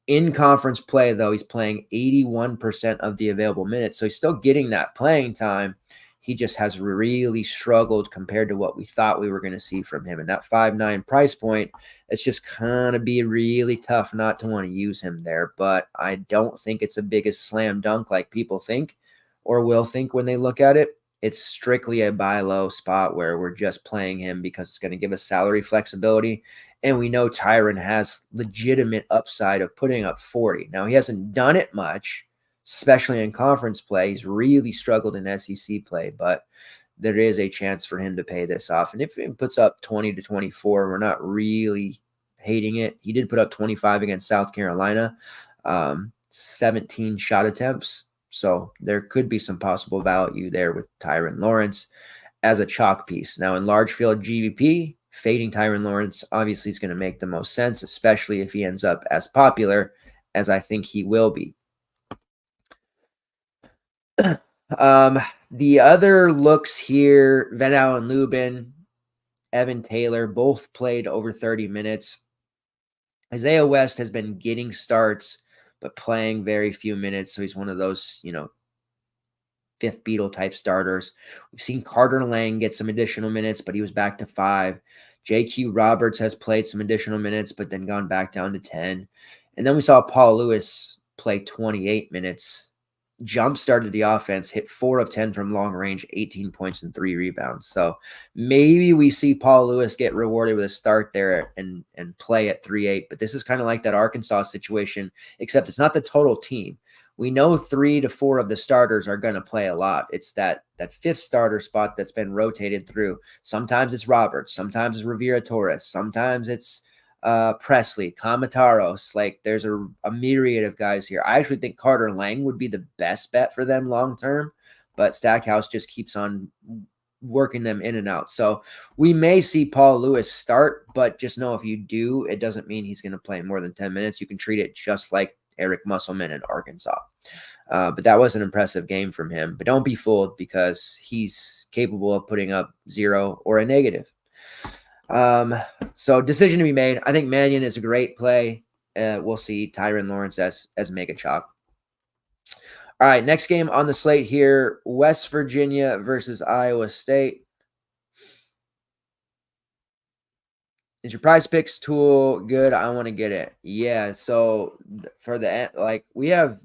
In conference play, though, he's playing 81% of the available minutes. So he's still getting that playing time. He just has really struggled compared to what we thought we were going to see from him. And that 5.9 price point, it's just kind of be really tough not to want to use him there. But I don't think it's a biggest slam dunk like people think or will think when they look at it. It's strictly a buy low spot where we're just playing him because it's going to give us salary flexibility. And we know Tyron has legitimate upside of putting up 40. Now, he hasn't done it much, especially in conference play. He's really struggled in SEC play, but there is a chance for him to pay this off. And if he puts up 20 to 24, we're not really hating it. He did put up 25 against South Carolina, 17 shot attempts. So there could be some possible value there with Tyron Lawrence as a chalk piece. Now, in large field GVP, fading Tyron Lawrence obviously is going to make the most sense, especially if he ends up as popular as I think he will be. The other looks here, Waddell and Lubin, Evan Taylor, both played over 30 minutes. Isaiah West has been getting starts, but playing very few minutes. So he's one of those, fifth Beatle type starters. We've seen Carter Lang get some additional minutes, but he was back to 5. JQ Roberts has played some additional minutes, but then gone back down to 10. And then we saw Paul Lewis play 28 minutes, jump started the offense, hit 4 of 10 from long range, 18 points and 3 rebounds. So maybe we see Paul Lewis get rewarded with a start there and play at 3-8. But this is kind of like that Arkansas situation, except it's not the total team. We know 3 to 4 of the starters are going to play a lot. It's that fifth starter spot that's been rotated through. Sometimes it's Roberts, sometimes it's Rivera Torres, sometimes it's Presley, Kamataros. Like, there's a myriad of guys here. I actually think Carter Lang would be the best bet for them long term, but Stackhouse just keeps on working them in and out. So we may see Paul Lewis start, but just know if you do, it doesn't mean he's going to play more than 10 minutes. You can treat it just like Eric Musselman in Arkansas. But that was an impressive game from him. But don't be fooled, because he's capable of putting up 0 or a negative. So decision to be made. I think Mannion is a great play. We'll see Tyron Lawrence as mega chalk. All right, next game on the slate here, West Virginia versus Iowa State. Is your PrizePicks tool good? I want to get it. Yeah, so for the, like, we have,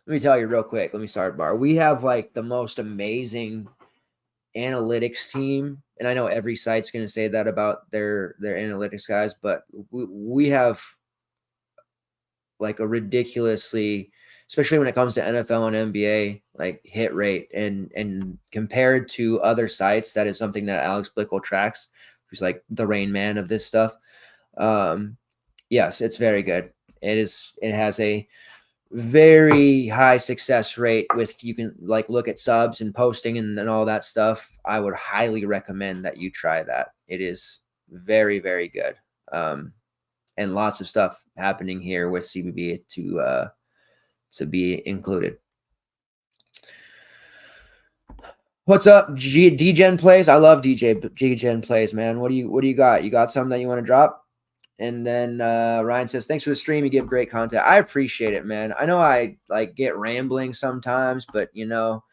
let me tell you real quick. Let me start, Bar. We have, like, the most amazing analytics team, and I know every site's going to say that about their analytics guys, but we have, like, a ridiculously, especially when it comes to NFL and NBA, like, hit rate, and compared to other sites, that is something that Alex Blickel tracks, who's like the Rain Man of this stuff. Yes, it's very good. It has a very high success rate with, you can, like, look at subs and posting and all that stuff. I would highly recommend that you try that. It is very, very good. And lots of stuff happening here with CBB to be included. What's up, DGen plays? I love DGen plays, man. What do you got? You got something that you want to drop? And then Ryan says, thanks for the stream. You give great content. I appreciate it, man. I know I, like, get rambling sometimes, but, you know,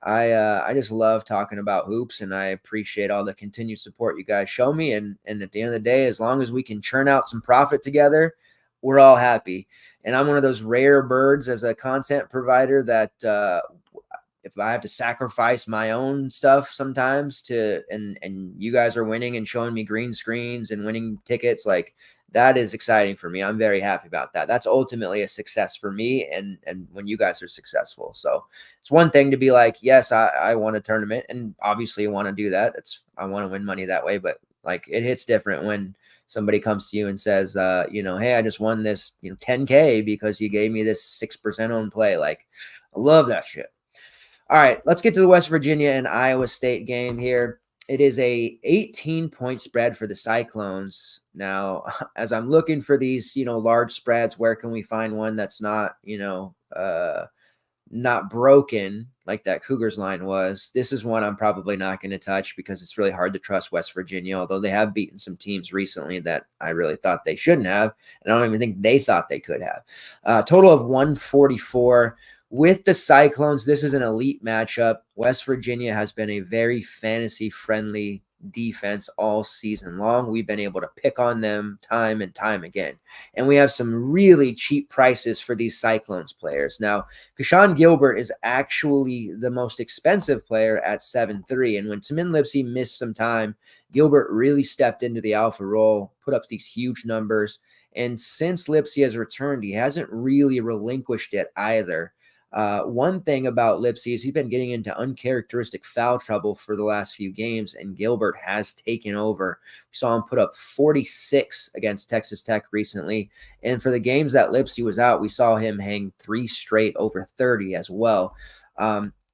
I just love talking about hoops, and I appreciate all the continued support you guys show me. And at the end of the day, as long as we can churn out some profit together, we're all happy. And I'm one of those rare birds as a content provider that if I have to sacrifice my own stuff sometimes and you guys are winning and showing me green screens and winning tickets, like, that is exciting for me. I'm very happy about that. That's ultimately a success for me, and when you guys are successful. So it's one thing to be like, yes, I won a tournament, and obviously you want to do that. I want to win money that way, but, like, it hits different when somebody comes to you and says, hey, I just won this, $10K because you gave me this 6% on play. Like, I love that shit. All right, let's get to the West Virginia and Iowa State game here. It is a 18-point spread for the Cyclones. Now, as I'm looking for these, large spreads, where can we find one that's not, not broken like that Cougars line was? This is one I'm probably not going to touch, because it's really hard to trust West Virginia, although they have beaten some teams recently that I really thought they shouldn't have, and I don't even think they thought they could have. Total of 144. With the Cyclones, this is an elite matchup. West Virginia has been a very fantasy-friendly defense all season long. We've been able to pick on them time and time again. And we have some really cheap prices for these Cyclones players. Now, Keshawn Gilbert is actually the most expensive player at 7.3. And when Tamin Lipsey missed some time, Gilbert really stepped into the alpha role, put up these huge numbers. And since Lipsey has returned, he hasn't really relinquished it either. One thing about Lipsey is he's been getting into uncharacteristic foul trouble for the last few games, and Gilbert has taken over. We saw him put up 46 against Texas Tech recently, and for the games that Lipsey was out, we saw him hang 3 straight over 30 as well.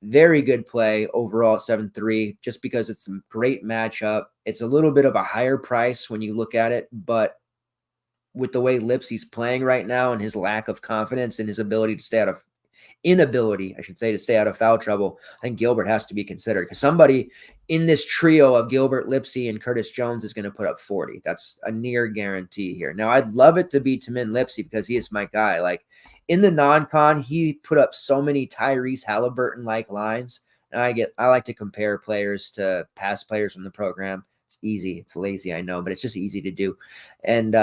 Very good play overall at 7.3, just because it's a great matchup. It's a little bit of a higher price when you look at it, but with the way Lipsey's playing right now and his lack of confidence and his ability to stay out of foul trouble, I think Gilbert has to be considered, because somebody in this trio of Gilbert, Lipsey, and Curtis Jones is going to put up 40. That's a near guarantee here. Now, I'd love it to be Tamin Lipsey, because he is my guy. Like, in the non-con, he put up so many Tyrese Halliburton-like lines, and I like to compare players to past players from the program. It's easy. It's lazy, I know, but it's just easy to do. And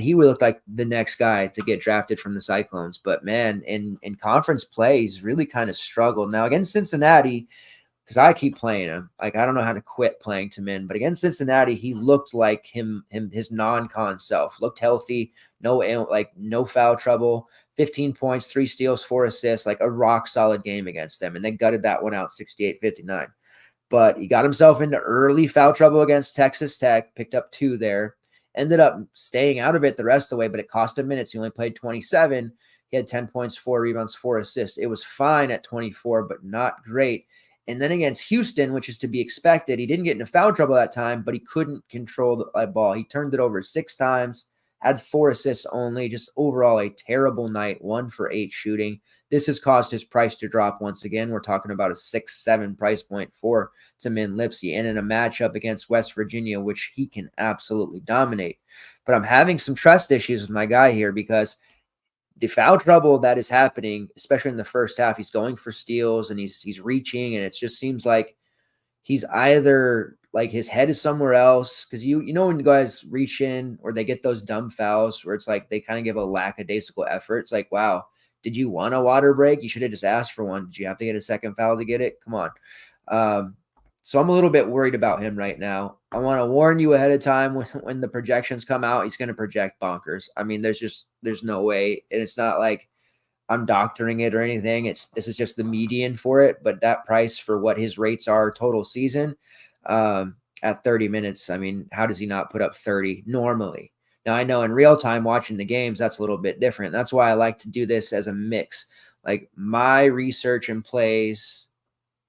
he would look like the next guy to get drafted from the Cyclones. But, man, in conference play, he's really kind of struggled. Now, against Cincinnati, because I keep playing him, like, I don't know how to quit playing Tamin, but against Cincinnati, he looked like his non-con self. Looked healthy, no foul trouble, 15 points, 3 steals, 4 assists, like a rock-solid game against them. And they gutted that one out 68-59. But he got himself into early foul trouble against Texas Tech, picked up 2 there, ended up staying out of it the rest of the way, but it cost him minutes. He only played 27. He had 10 points, 4 rebounds, 4 assists. It was fine at 24, but not great. And then against Houston, which is to be expected, he didn't get into foul trouble that time, but he couldn't control the ball. He turned it over 6 times, had 4 assists only, just overall a terrible night, 1 for 8 shooting. This has caused his price to drop once again. We're talking about a 6-7 price point for Tamin Lipsey, and in a matchup against West Virginia, which he can absolutely dominate. But I'm having some trust issues with my guy here because the foul trouble that is happening, especially in the first half, he's going for steals and he's reaching, and it just seems like he's either like his head is somewhere else, because you know when guys reach in or they get those dumb fouls where it's like they kind of give a lackadaisical effort. It's like, wow, did you want a water break? You should have just asked for one. Did you have to get a second foul to get it? Come on. So I'm a little bit worried about him right now. I want to warn you ahead of time when the projections come out, he's going to project bonkers. I mean, there's no way. And it's not like I'm doctoring it or anything. This is just the median for it. But that price for what his rates are total season at 30 minutes, I mean, how does he not put up 30 normally? Now, I know in real time watching the games, that's a little bit different. That's why I like to do this as a mix. Like my research and plays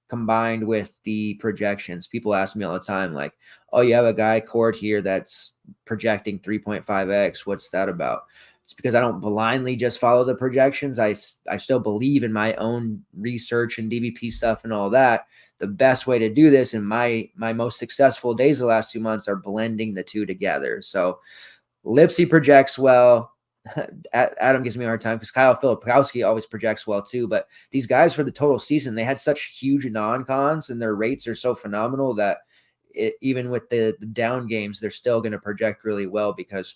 combined with the projections. People ask me all the time, like, oh, you have a guy court here that's projecting 3.5x. What's that about? It's because I don't blindly just follow the projections. I still believe in my own research and DBP stuff and all that. The best way to do this, and my most successful days the last 2 months, are blending the two together. So Lipsey projects well. Adam gives me a hard time because Kyle Filipowski always projects well too. But these guys for the total season, they had such huge non-cons and their rates are so phenomenal that even with the down games, they're still going to project really well because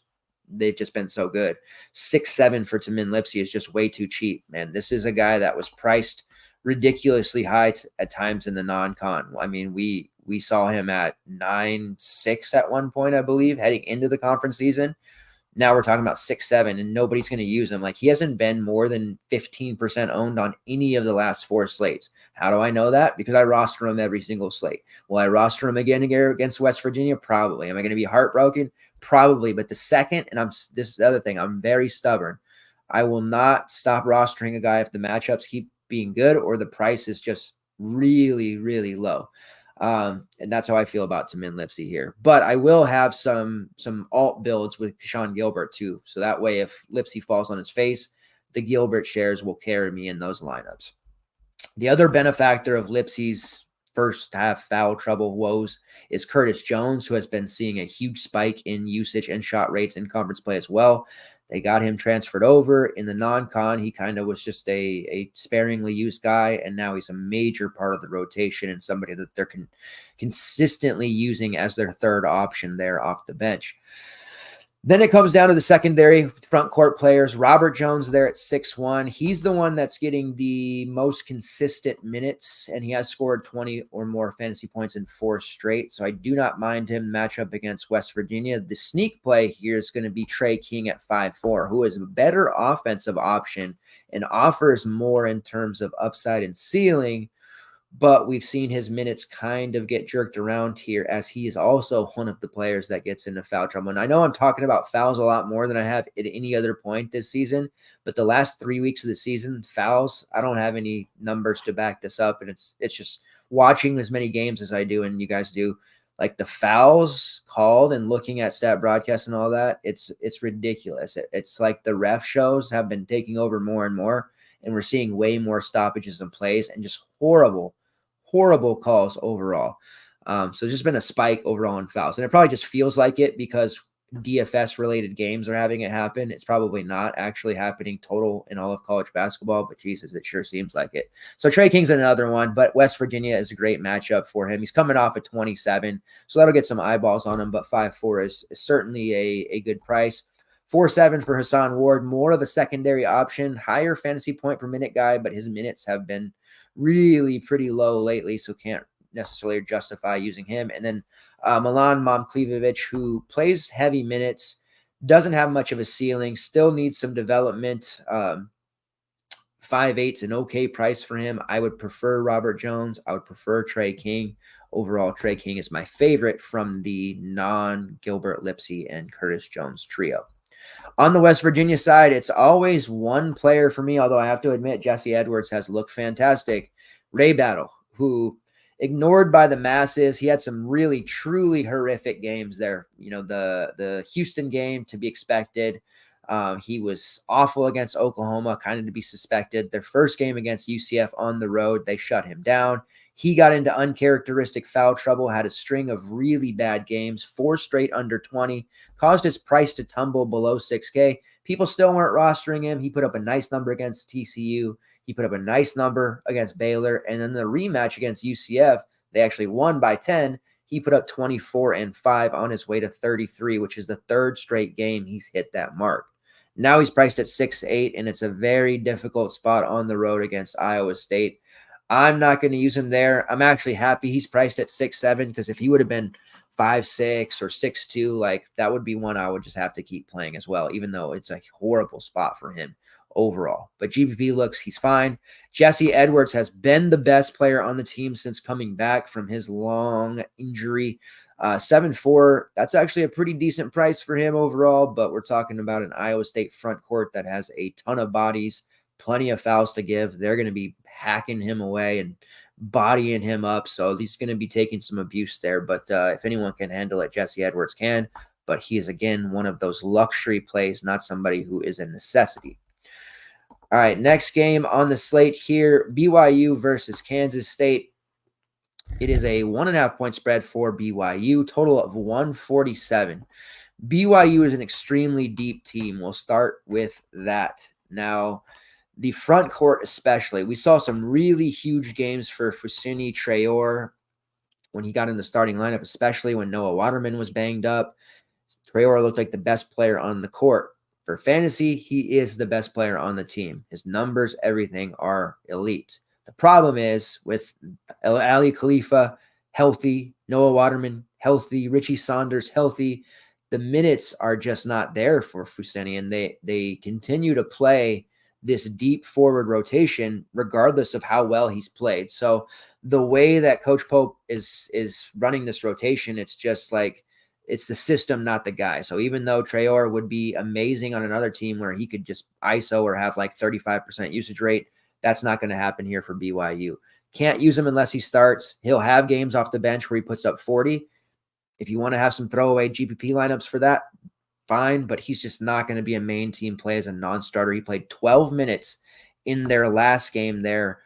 they've just been so good. 6-7 for Tamin Lipsey is just way too cheap, man. This is a guy that was priced ridiculously high at times in the non-con. I mean, we saw him at 9-6 at one point, I believe, heading into the conference season. Now we're talking about 6-7, and nobody's going to use him. Like, he hasn't been more than 15% owned on any of the last 4 slates. How do I know that? Because I roster him every single slate. Will I roster him again against West Virginia? Probably. Am I going to be heartbroken? Probably. But the second, and this is the other thing, I'm very stubborn. I will not stop rostering a guy if the matchups keep being good or the price is just really, really low. And that's how I feel about Tamin Lipsey here. But I will have some alt builds with Sean Gilbert too. So that way, if Lipsey falls on his face, the Gilbert shares will carry me in those lineups. The other benefactor of Lipsey's first half foul trouble woes is Curtis Jones, who has been seeing a huge spike in usage and shot rates in conference play as well. They got him transferred over. In the non-con, he kind of was just a sparingly used guy, and now he's a major part of the rotation and somebody that they're consistently using as their third option there off the bench. Then it comes down to the secondary front court players. Robert Jones there at 6-1. He's the one that's getting the most consistent minutes, and he has scored 20 or more fantasy points in 4 straight. So I do not mind him matchup against West Virginia. The sneak play here is going to be Trey King at 5-4, who is a better offensive option and offers more in terms of upside and ceiling. But we've seen his minutes kind of get jerked around here as he is also one of the players that gets into foul trouble. And I know I'm talking about fouls a lot more than I have at any other point this season, but the last 3 weeks of the season, fouls, I don't have any numbers to back this up. And it's just watching as many games as I do and you guys do, like the fouls called and looking at stat broadcasts and all that, it's ridiculous. It's like the ref shows have been taking over more and more, and we're seeing way more stoppages and plays and just horrible calls overall. So there's just been a spike overall in fouls. And it probably just feels like it because DFS-related games are having it happen. It's probably not actually happening total in all of college basketball, but Jesus, it sure seems like it. So Trey King's another one, but West Virginia is a great matchup for him. He's coming off at 27, so that'll get some eyeballs on him, but 5-4 is certainly a good price. 4-7 for Hassan Ward, more of a secondary option, higher fantasy point per minute guy, but his minutes have been really pretty low lately, so can't necessarily justify using him. And then Milan Momklevich, who plays heavy minutes, doesn't have much of a ceiling, still needs some development. 5.8's an okay price for him. I would prefer Robert Jones. I would prefer Trey King. Overall, Trey King is my favorite from the non-Gilbert, Lipsey, and Curtis Jones trio. On the West Virginia side, it's always one player for me, although I have to admit Jesse Edwards has looked fantastic. Ray Battle, who ignored by the masses. He had some really, truly horrific games there. The Houston game, to be expected. He was awful against Oklahoma, kind of to be suspected. Their first game against UCF on the road, they shut him down. He got into uncharacteristic foul trouble, had a string of really bad games, 4 straight under 20, caused his price to tumble below 6K. People still weren't rostering him. He put up a nice number against TCU. He put up a nice number against Baylor. And then the rematch against UCF, they actually won by 10. He put up 24 and 5 on his way to 33, which is the 3rd straight game he's hit that mark. Now he's priced at 6-8, and it's a very difficult spot on the road against Iowa State. I'm not going to use him there. I'm actually happy he's priced at 6-7, because if he would have been 5-6 or 6-2, like, that would be one I would just have to keep playing as well, even though it's a horrible spot for him overall. But GPP looks, he's fine. Jesse Edwards has been the best player on the team since coming back from his long injury. 7-4, that's actually a pretty decent price for him overall, but we're talking about an Iowa State front court that has a ton of bodies, plenty of fouls to give. They're going to be hacking him away and bodying him up, so he's going to be taking some abuse there. But if anyone can handle it, Jesse Edwards can. But he is, again, one of those luxury plays, not somebody who is a necessity. All right, next game on the slate here, BYU versus Kansas State. It is a 1.5 point spread for BYU, total of 147. BYU is an extremely deep team. We'll start with that. Now, the front court especially, we saw some really huge games for Fousseyni Traore when he got in the starting lineup, especially when Noah Waterman was banged up. Traore looked like the best player on the court. For fantasy, he is the best player on the team. His numbers, everything are elite. The problem is with Ali Khalifa healthy, Noah Waterman healthy, Richie Saunders healthy, the minutes are just not there for Fousseyni, and they continue to play this deep forward rotation regardless of how well he's played. So the way that Coach Pope is running this rotation, it's just like, it's the system, not the guy. So even though Traore would be amazing on another team where he could just ISO or have like 35% usage rate, that's not going to happen here for BYU. Can't use him unless he starts. He'll have games off the bench where he puts up 40. If you want to have some throwaway GPP lineups for that, fine, but he's just not going to be a main team play as a non-starter. He played 12 minutes in their last game there,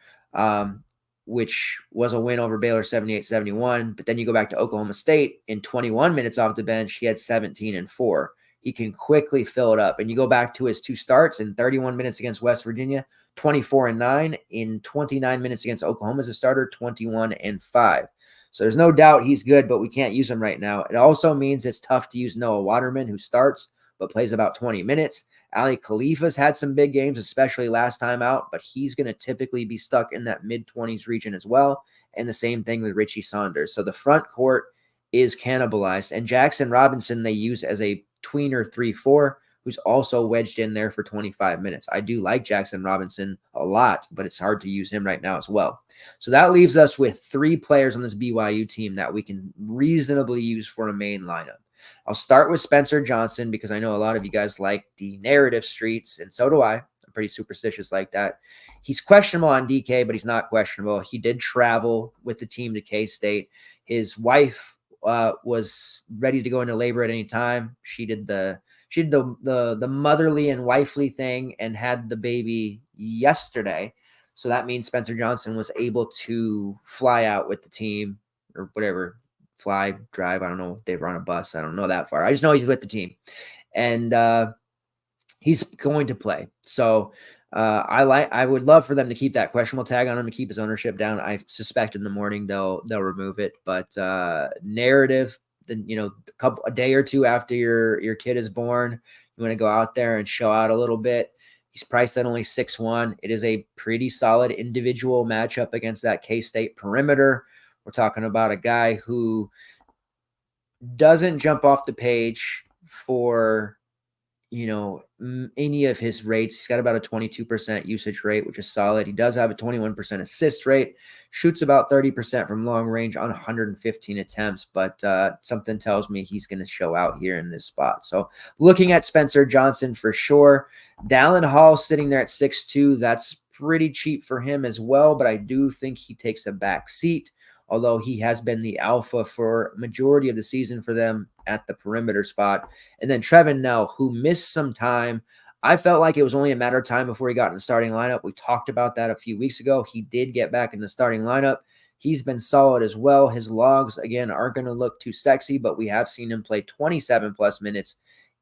which was a win over Baylor 78-71. But then you go back to Oklahoma State, in 21 minutes off the bench, he had 17 and 4. He can quickly fill it up. And you go back to his 2 starts in 31 minutes against West Virginia, 24 and 9. In 29 minutes against Oklahoma as a starter, 21 and 5. So there's no doubt he's good, but we can't use him right now. It also means it's tough to use Noah Waterman, who starts but plays about 20 minutes. Ali Khalifa's had some big games, especially last time out, but he's going to typically be stuck in that mid-20s region as well. And the same thing with Richie Saunders. So the front court is cannibalized. And Jackson Robinson they use as a tweener 3-4, who's also wedged in there for 25 minutes. I do like Jackson Robinson a lot, but it's hard to use him right now as well. So that leaves us with 3 players on this BYU team that we can reasonably use for a main lineup. I'll start with Spencer Johnson because I know a lot of you guys like the narrative streets, and so do I. I'm pretty superstitious like that. He's questionable on DK, but he's not questionable. He did travel with the team to K-State. His wife was ready to go into labor at any time. She did the motherly and wifely thing and had the baby yesterday. So that means Spencer Johnson was able to fly out with the team or whatever. Fly, drive, I don't know if they were on a bus. I don't know that far. I just know he's with the team. And he's going to play. So I would love for them to keep that questionable tag on him to keep his ownership down. I suspect in the morning they'll remove it. But narrative, a day or two after your kid is born, you want to go out there and show out a little bit. He's priced at only 6-1. It is a pretty solid individual matchup against that K-State perimeter. We're talking about a guy who doesn't jump off the page for, any of his rates. He's got about a 22% usage rate, which is solid. He does have a 21% assist rate, shoots about 30% from long range on 115 attempts, but something tells me he's going to show out here in this spot. So looking at Spencer Johnson for sure. Dallin Hall sitting there at 6'2". That's pretty cheap for him as well, but I do think he takes a back seat. although he has been the alpha for majority of the season for them at the perimeter spot. And then Trevin Knell, who missed some time. I felt like it was only a matter of time before he got in the starting lineup. We talked about that a few weeks ago. He did get back in the starting lineup. He's been solid as well. His logs, again, aren't going to look too sexy, but we have seen him play 27-plus minutes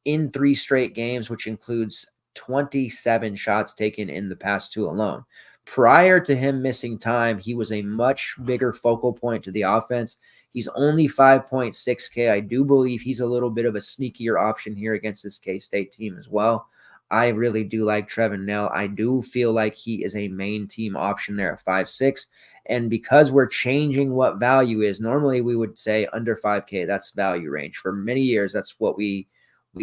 in 3 straight games, which includes 27 shots taken in the past 2 alone. Prior to him missing time, he was a much bigger focal point to the offense. He's only 5.6K. I do believe he's a little bit of a sneakier option here against this K-State team as well. I really do like Trevin Knell. I do feel like he is a main team option there at 5.6. And because we're changing what value is, normally we would say under 5K, that's value range. For many years, that's what we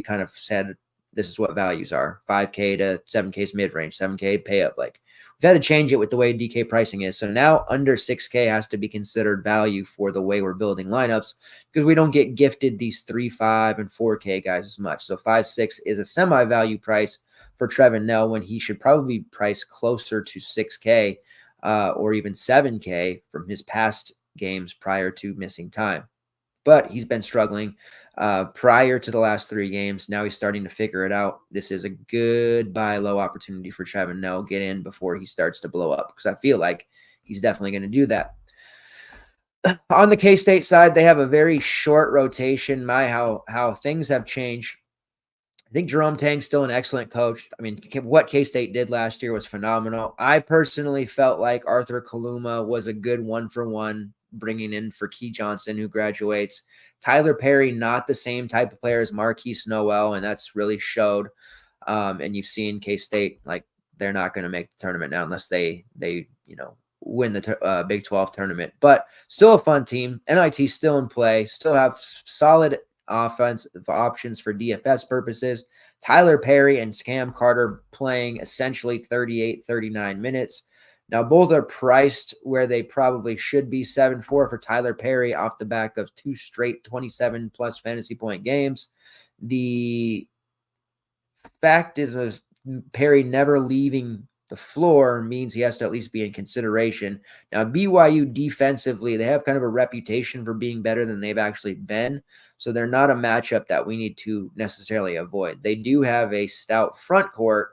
kind of said, this is what values are. 5K to 7K is mid-range, 7K pay up. Like, we've had to change it with the way DK pricing is. So now under 6K has to be considered value for the way we're building lineups, because we don't get gifted these 3, 5, and 4K guys as much. So 5.6 is a semi-value price for Trevin Knell when he should probably be priced closer to 6K or even 7K from his past games prior to missing time. But he's been struggling prior to the last 3 games. Now he's starting to figure it out. This is a good buy low opportunity for Trevin Knell. Get in before he starts to blow up, because I feel like he's definitely going to do that. On the K-State side, they have a very short rotation. How things have changed. I think Jerome Tang's still an excellent coach. I mean, what K-State did last year was phenomenal. I personally felt like Arthur Kaluma was a good 1-for-1, bringing in for Key Johnson, who graduates. Tyler Perry, not the same type of player as Marquise Noel, and that's really showed. And you've seen K-State, like, they're not going to make the tournament now unless they win the Big 12 tournament. But still a fun team. NIT still in play. Still have solid offensive options for DFS purposes. Tyler Perry and Cam Carter playing essentially 38, 39 minutes. Now, both are priced where they probably should be. 7-4 for Tyler Perry off the back of 2 straight 27-plus fantasy point games. The fact is Perry never leaving the floor means he has to at least be in consideration. Now, BYU defensively, they have kind of a reputation for being better than they've actually been. So they're not a matchup that we need to necessarily avoid. They do have a stout front court,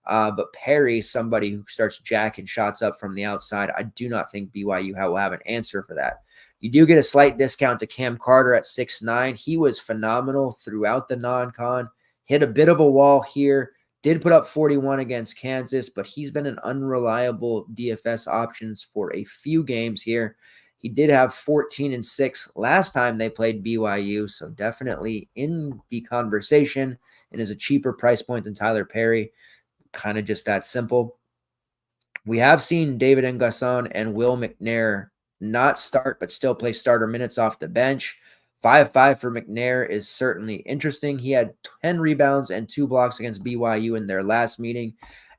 but Perry, somebody who starts jacking shots up from the outside, I do not think BYU will have an answer for that. You do get a slight discount to Cam Carter at 6'9". He was phenomenal throughout the non-con. Hit a bit of a wall here. Did put up 41 against Kansas, but he's been an unreliable DFS options for a few games here. He did have 14 and 6 last time they played BYU, so definitely in the conversation and is a cheaper price point than Tyler Perry. Kind of just that simple. We have seen David N'Gasson and Will McNair not start, but still play starter minutes off the bench. 5.5 for McNair is certainly interesting. He had 10 rebounds and 2 blocks against BYU in their last meeting.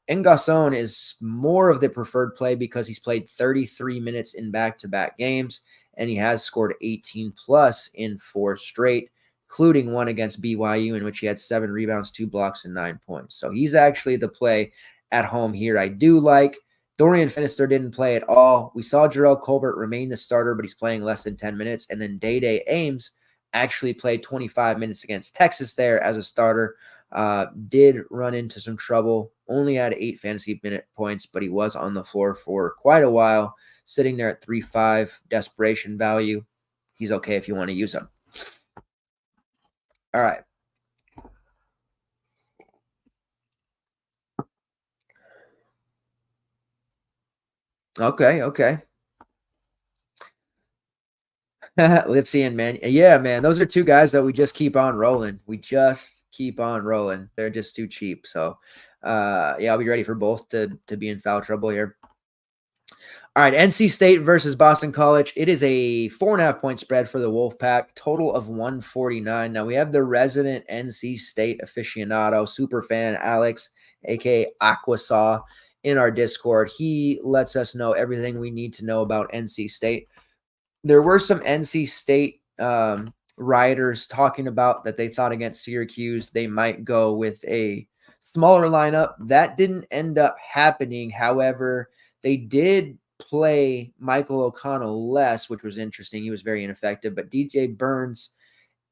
N'Gasson is more of the preferred play because he's played 33 minutes in back-to-back games, and he has scored 18-plus in 4 straight, including one against BYU in which he had 7 rebounds, 2 blocks, and 9 points. So he's actually the play at home here I do like. Dorian Finister didn't play at all. We saw Jarrell Colbert remain the starter, but he's playing less than 10 minutes. And then Day-Day Ames actually played 25 minutes against Texas there as a starter. Did run into some trouble. Only had 8 fantasy minute points, but he was on the floor for quite a while, sitting there at 3.5 desperation value. He's okay if you want to use him. All right. Okay. Lipsy and Man. Yeah, man. Those are 2 guys that we just keep on rolling. They're just too cheap. So, I'll be ready for both to be in foul trouble here. All right, NC State versus Boston College. It is a 4.5 point spread for the Wolfpack, total of 149. Now, we have the resident NC State aficionado, super fan, Alex, a.k.a. Aquasaw, in our Discord. He lets us know everything we need to know about NC State. There were some NC State writers talking about that they thought against Syracuse they might go with a smaller lineup. That didn't end up happening. However, they did play Michael O'Connell less, which was interesting. He was very ineffective, but DJ Burns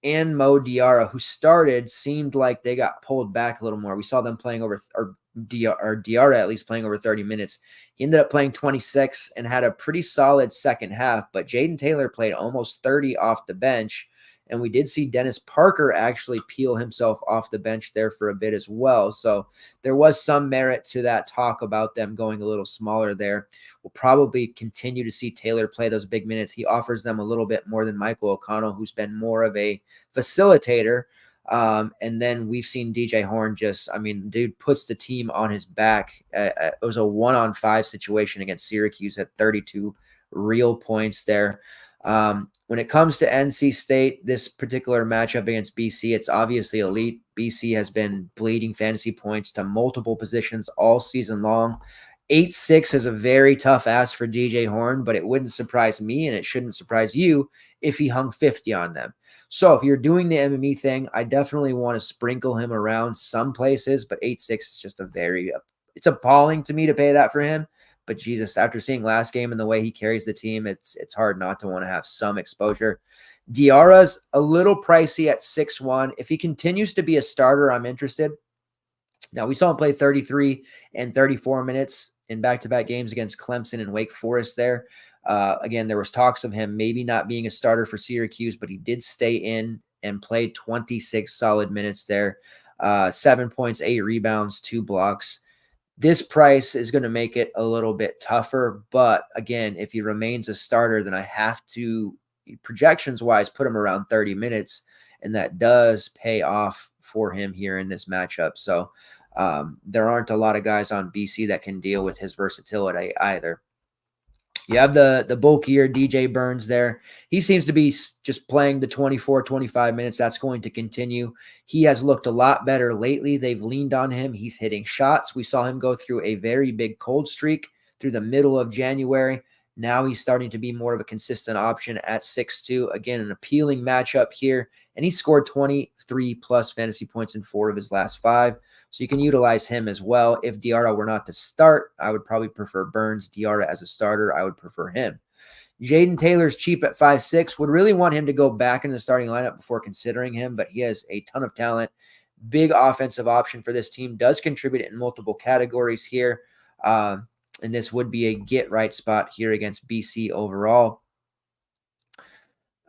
and Mo Diarra, who started, seemed like they got pulled back a little more. We saw them playing over, or Diarra at least playing over 30 minutes. He ended up playing 26 and had a pretty solid second half, but Jaden Taylor played almost 30 off the bench. And we did see Dennis Parker actually peel himself off the bench there for a bit as well. So there was some merit to that talk about them going a little smaller there. We'll probably continue to see Taylor play those big minutes. He offers them a little bit more than Michael O'Connell, who's been more of a facilitator. And then we've seen DJ Horn dude puts the team on his back. It was a 1-on-5 situation against Syracuse at 32 real points there. When it comes to NC State, this particular matchup against BC, it's obviously elite. BC has been bleeding fantasy points to multiple positions all season long. 8-6 is a very tough ask for DJ Horn, but it wouldn't surprise me and it shouldn't surprise you if he hung 50 on them. So if you're doing the MME thing, I definitely want to sprinkle him around some places, but 8-6 is just it's appalling to me to pay that for him. But Jesus, after seeing last game and the way he carries the team, it's hard not to want to have some exposure. Diarra's a little pricey at 6-1. If he continues to be a starter, I'm interested. Now, we saw him play 33 and 34 minutes in back-to-back games against Clemson and Wake Forest there. Again, there was talks of him maybe not being a starter for Syracuse, but he did stay in and play 26 solid minutes there. 7 points, 8 rebounds, 2 blocks. This price is going to make it a little bit tougher. But again, if he remains a starter, then I have to, projections-wise, put him around 30 minutes, and that does pay off for him here in this matchup. So there aren't a lot of guys on BC that can deal with his versatility either. You have the bulkier DJ Burns there. He seems to be just playing the 24, 25 minutes. That's going to continue. He has looked a lot better lately. They've leaned on him. He's hitting shots. We saw him go through a very big cold streak through the middle of January. Now he's starting to be more of a consistent option at 6'2". Again, an appealing matchup here. And he scored 23-plus fantasy points in 4 of his last 5. So you can utilize him as well. If Diarra were not to start, I would probably prefer Burns. Diarra as a starter, I would prefer him. Jaden Taylor's cheap at 5'6". Would really want him to go back in the starting lineup before considering him, but he has a ton of talent. Big offensive option for this team. Does contribute in multiple categories here. And this would be a get-right spot here against BC overall.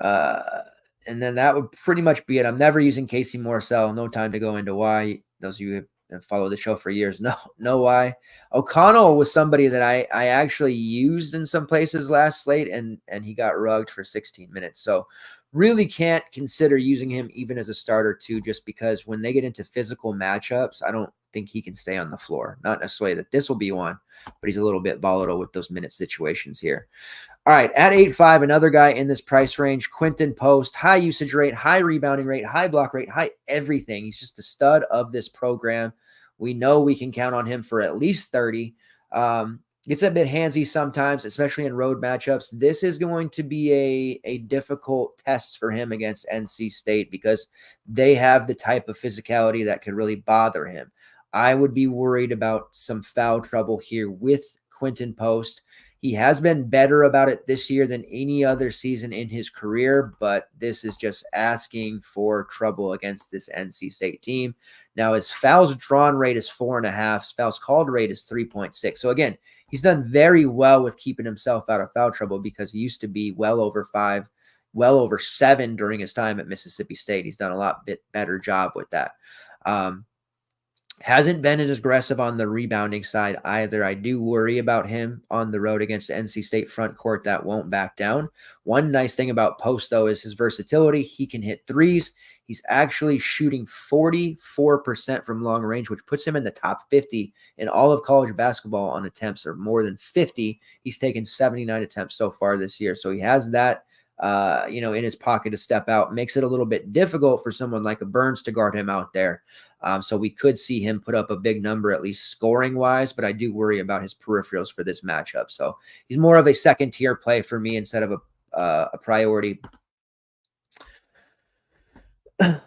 And then that would pretty much be it. I'm never using Casey Morcell. No time to go into why. Those of you who have followed the show for years know why. O'Connell was somebody that I actually used in some places last slate, and he got rugged for 16 minutes. So really can't consider using him even as a starter too, just because when they get into physical matchups, I don't think he can stay on the floor. Not necessarily that this will be one, but he's a little bit volatile with those minute situations here. All right, at 8.5, another guy in this price range, Quinton Post, high usage rate, high rebounding rate, high block rate, high everything. He's just a stud of this program. We know we can count on him for at least 30. Gets a bit handsy sometimes, especially in road matchups. This is going to be a difficult test for him against NC State because they have the type of physicality that could really bother him. I would be worried about some foul trouble here with Quinton Post. He has been better about it this year than any other season in his career, but this is just asking for trouble against this NC State team. Now, his fouls drawn rate is 4.5. His fouls called rate is 3.6. So again, he's done very well with keeping himself out of foul trouble because he used to be well over 5, well over 7 during his time at Mississippi State. He's done a lot better job with that. Hasn't been as aggressive on the rebounding side either. I do worry about him on the road against the NC State front court that won't back down. One nice thing about Post, though, is his versatility. He can hit threes. He's actually shooting 44% from long range, which puts him in the top 50 in all of college basketball on attempts, or more than 50. He's taken 79 attempts so far this year. So he has that in his pocket to step out. Makes it a little bit difficult for someone like a Burns to guard him out there. So we could see him put up a big number, at least scoring-wise, but I do worry about his peripherals for this matchup. So he's more of a second-tier play for me instead of a priority.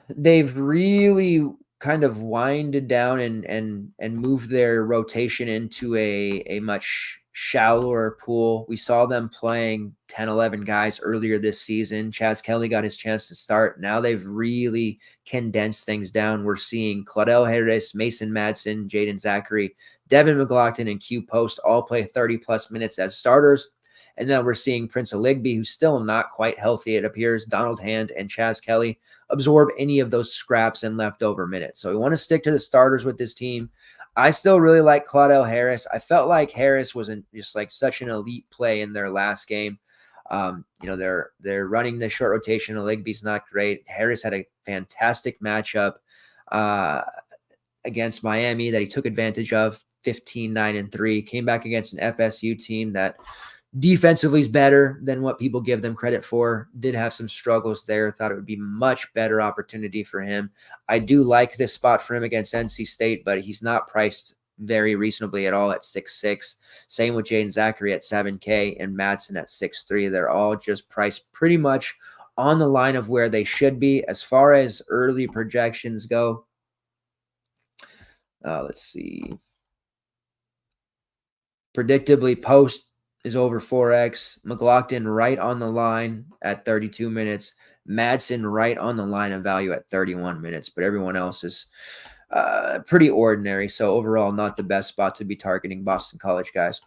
They've really kind of winded down and moved their rotation into a much shallower pool. We saw them playing 10, 11 guys earlier this season. Chaz Kelly got his chance to start. Now they've really condensed things down. We're seeing Claudel Harris, Mason Madsen, Jaden Zachary, Devin McLaughlin, and Q Post all play 30-plus minutes as starters. And then we're seeing Prince Aligbe, who's still not quite healthy, it appears, Donald Hand, and Chaz Kelly absorb any of those scraps and leftover minutes. So we want to stick to the starters with this team. I still really like Claudel Harris. I felt like Harris was just like such an elite play in their last game. They're running the short rotation. Aligbe's not great. Harris had a fantastic matchup against Miami that he took advantage of, 15-9-3. Came back against an FSU team that defensively is better than what people give them credit for. Did have some struggles there. Thought it would be much better opportunity for him. I do like this spot for him against NC State, but he's not priced very reasonably at all at 6'6". Same with Jaden Zachary at 7K and Madsen at 6'3". They're all just priced pretty much on the line of where they should be. As far as early projections go, let's see. Predictably, Post is over 4X. McLaughlin right on the line at 32 minutes. Madsen right on the line of value at 31 minutes. But everyone else is pretty ordinary. So overall, not the best spot to be targeting Boston College guys.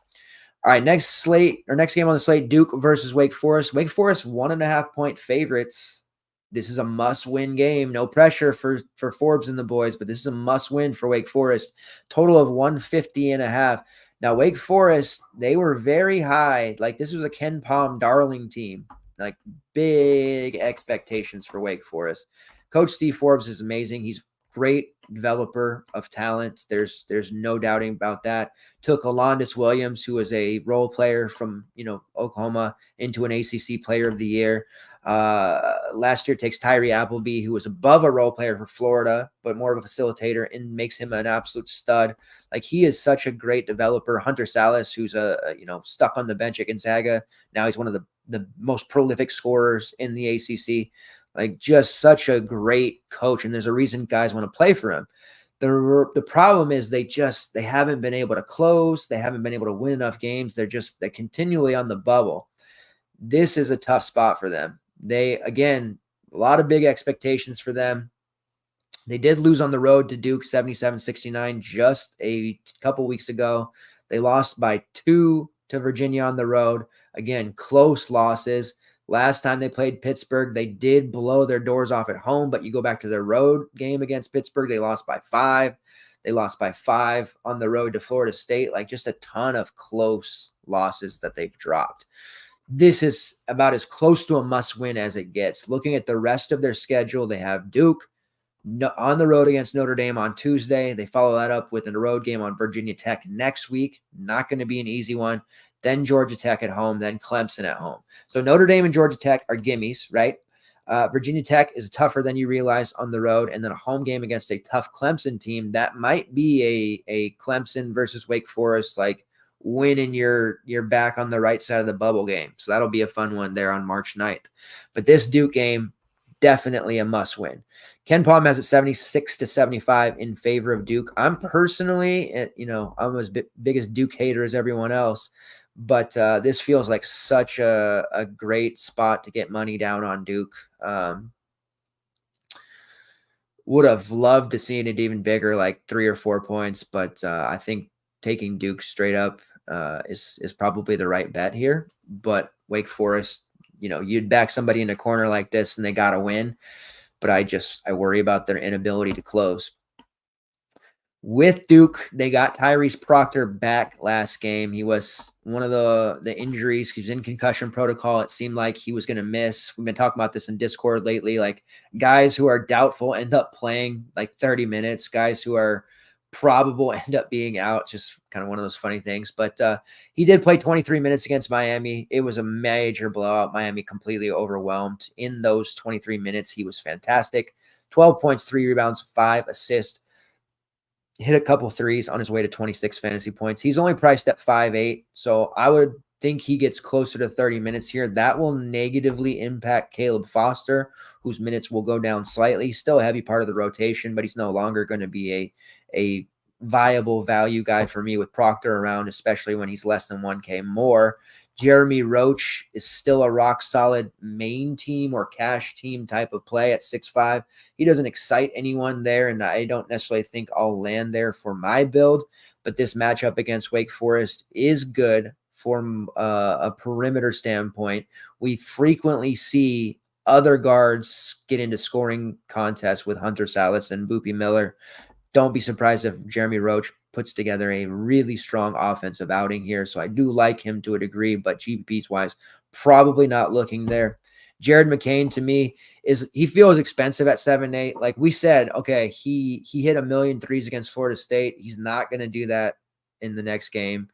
All right, next game on the slate, Duke versus Wake Forest. Wake Forest 1.5-point favorites. This is a must-win game. No pressure for Forbes and the boys, but this is a must-win for Wake Forest. Total of 150.5. Now, Wake Forest, they were very high. Like, this was a Ken Palm darling team. Like, big expectations for Wake Forest. Coach Steve Forbes is amazing. He's great developer of talent. There's no doubting about that. Took Alondis Williams, who was a role player from, Oklahoma, into an ACC Player of the Year. Last year takes Tyree Appleby, who was above a role player for Florida, but more of a facilitator, and makes him an absolute stud. Like, he is such a great developer. Hunter Salas, who's stuck on the bench at Gonzaga. Now he's one of the most prolific scorers in the ACC. Like, just such a great coach, and there's a reason guys want to play for him. The problem is they haven't been able to close. They haven't been able to win enough games. They're continually on the bubble. This is a tough spot for them. Again, a lot of big expectations for them. They did lose on the road to Duke 77-69 just a couple weeks ago. They lost by 2 to Virginia on the road. Again, close losses. Last time they played Pittsburgh, they did blow their doors off at home, but you go back to their road game against Pittsburgh, they lost by 5. They lost by 5 on the road to Florida State. Like, just a ton of close losses that they've dropped. This is about as close to a must-win as it gets. Looking at the rest of their schedule, they have Duke on the road against Notre Dame on Tuesday. They follow that up with a road game on Virginia Tech next week. Not going to be an easy one. Then Georgia Tech at home, then Clemson at home. So Notre Dame and Georgia Tech are gimmies, right? Virginia Tech is tougher than you realize on the road, and then a home game against a tough Clemson team. That might be a Clemson versus Wake Forest, like, winning you're back on the right side of the bubble game. So that'll be a fun one there on March 9th. But this Duke game, definitely a must win. Ken Palm has it 76-75 in favor of Duke. I'm personally, I'm as big as Duke hater as everyone else, but this feels like such a great spot to get money down on Duke. Would have loved to see it even bigger, like 3 or 4 points, but I think taking Duke straight up is probably the right bet here. But Wake Forest, you'd back somebody in a corner like this and they got to win. But I worry about their inability to close. With Duke, they got Tyrese Proctor back last game. He was one of the injuries. He's in concussion protocol. It seemed like he was going to miss. We've been talking about this in Discord lately. Like, guys who are doubtful end up playing like 30 minutes. Guys who are probable end up being out. Just kind of one of those funny things. But he did play 23 minutes against Miami. It was a major blowout. Miami completely overwhelmed. In those 23 minutes, he was fantastic. 12 points, 3 rebounds, 5 assists. Hit a couple threes on his way to 26 fantasy points. He's only priced at 5'8", so I would think he gets closer to 30 minutes here. That will negatively impact Caleb Foster, whose minutes will go down slightly. Still a heavy part of the rotation, but he's no longer going to be a viable value guy for me with Proctor around, especially when he's less than 1K more. Jeremy Roach is still a rock solid main team or cash team type of play at 6.5. He doesn't excite anyone there, and I don't necessarily think I'll land there for my build, but this matchup against Wake Forest is good from a perimeter standpoint. We frequently see other guards get into scoring contests with Hunter Salas and Boopy Miller. Don't be surprised if Jeremy Roach puts together a really strong offensive outing here. So I do like him to a degree, but GPPs wise, probably not looking there. Jared McCain to me he feels expensive at 7.8. Like we said, okay, he hit 1,000,000 threes against Florida State. He's not going to do that in the next game.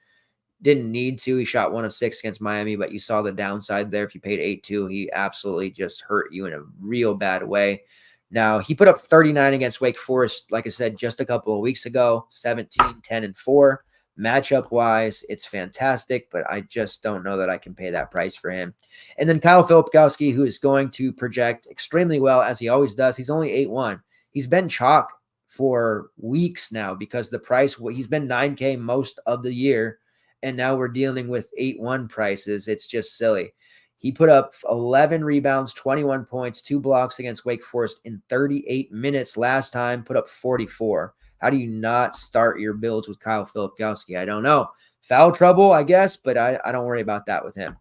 Didn't need to. He shot 1 of 6 against Miami, but you saw the downside there. If you paid 8.2, he absolutely just hurt you in a real bad way. Now, he put up 39 against Wake Forest, like I said, just a couple of weeks ago, 17, 10, and 4. Matchup-wise, it's fantastic, but I just don't know that I can pay that price for him. And then Kyle Filipkowski, who is going to project extremely well, as he always does. He's only 8.1. He's been chalk for weeks now because the price, he's been 9K most of the year, and now we're dealing with 8.1 prices. It's just silly. He put up 11 rebounds, 21 points, 2 blocks against Wake Forest in 38 minutes last time, put up 44. How do you not start your builds with Kyle Filipkowski? I don't know. Foul trouble, I guess, but I don't worry about that with him.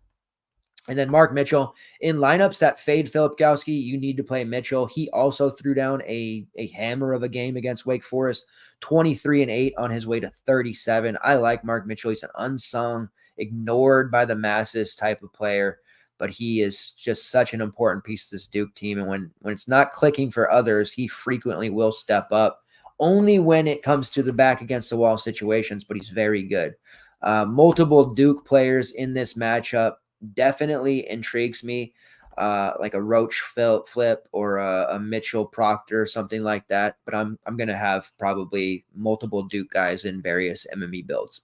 And then Mark Mitchell. In lineups that fade Filipkowski, you need to play Mitchell. He also threw down a hammer of a game against Wake Forest, 23-8 on his way to 37. I like Mark Mitchell. He's an unsung, ignored by the masses type of player, but he is just such an important piece of this Duke team. And when it's not clicking for others, he frequently will step up, only when it comes to the back against the wall situations, but he's very good. Multiple Duke players in this matchup definitely intrigues me, like a Roach flip or a Mitchell Proctor, something like that. But I'm going to have probably multiple Duke guys in various MME builds.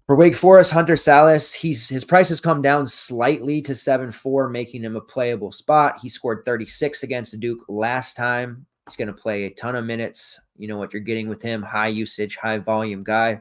For Wake Forest, Hunter Salas, his price has come down slightly to 7.4, making him a playable spot. He scored 36 against Duke last time. He's going to play a ton of minutes. You know what you're getting with him, high usage, high volume guy.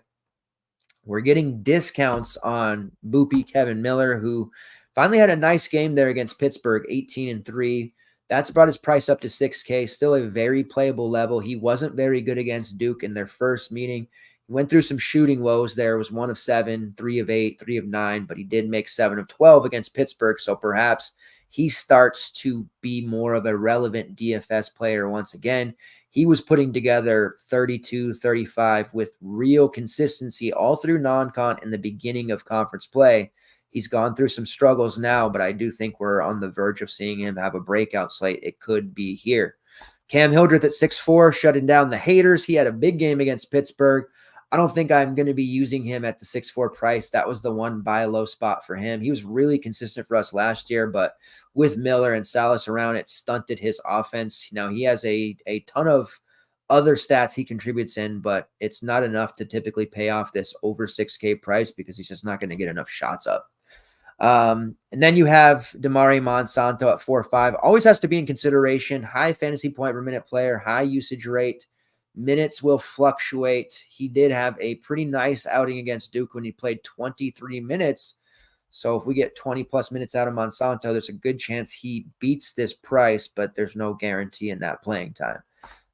We're getting discounts on Boopy Kevin Miller, who finally had a nice game there against Pittsburgh, 18-3. That's brought his price up to 6K, still a very playable level. He wasn't very good against Duke in their first meeting. He went through some shooting woes there. It was 1 of 7, 3 of 8, 3 of 9, but he did make 7 of 12 against Pittsburgh, so perhaps he starts to be more of a relevant DFS player once again. He was putting together 32, 35 with real consistency all through non-con in the beginning of conference play. He's gone through some struggles now, but I do think we're on the verge of seeing him have a breakout slate. It could be here. Cam Hildreth at 6.4, shutting down the haters. He had a big game against Pittsburgh. I don't think I'm going to be using him at the 6.4 price. That was the one buy low spot for him. He was really consistent for us last year, but with Miller and Salas around, it stunted his offense. Now, he has a ton of other stats he contributes in, but it's not enough to typically pay off this over 6K price because he's just not going to get enough shots up. And then you have Damari Monsanto at 4.5. Always has to be in consideration. High fantasy point per minute player, high usage rate. Minutes will fluctuate. He did have a pretty nice outing against Duke when he played 23 minutes. So if we get 20 plus minutes out of Monsanto, there's a good chance he beats this price, but there's no guarantee in that playing time.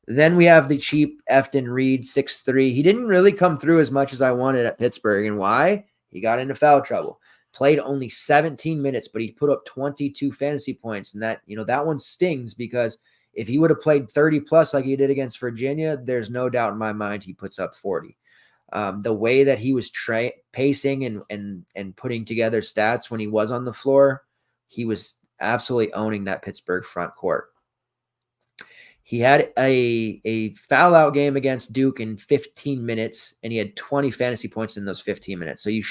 Then we have the cheap Efton Reed, 6.3. He didn't really come through as much as I wanted at Pittsburgh. And why? He got into foul trouble. Played only 17 minutes, but he put up 22 fantasy points. And that one stings because if he would have played 30 plus like he did against Virginia, there's no doubt in my mind he puts up 40. The way that he was pacing and putting together stats when he was on the floor, he was absolutely owning that Pittsburgh front court. He had a foul out game against Duke in 15 minutes, and he had 20 fantasy points in those 15 minutes. So you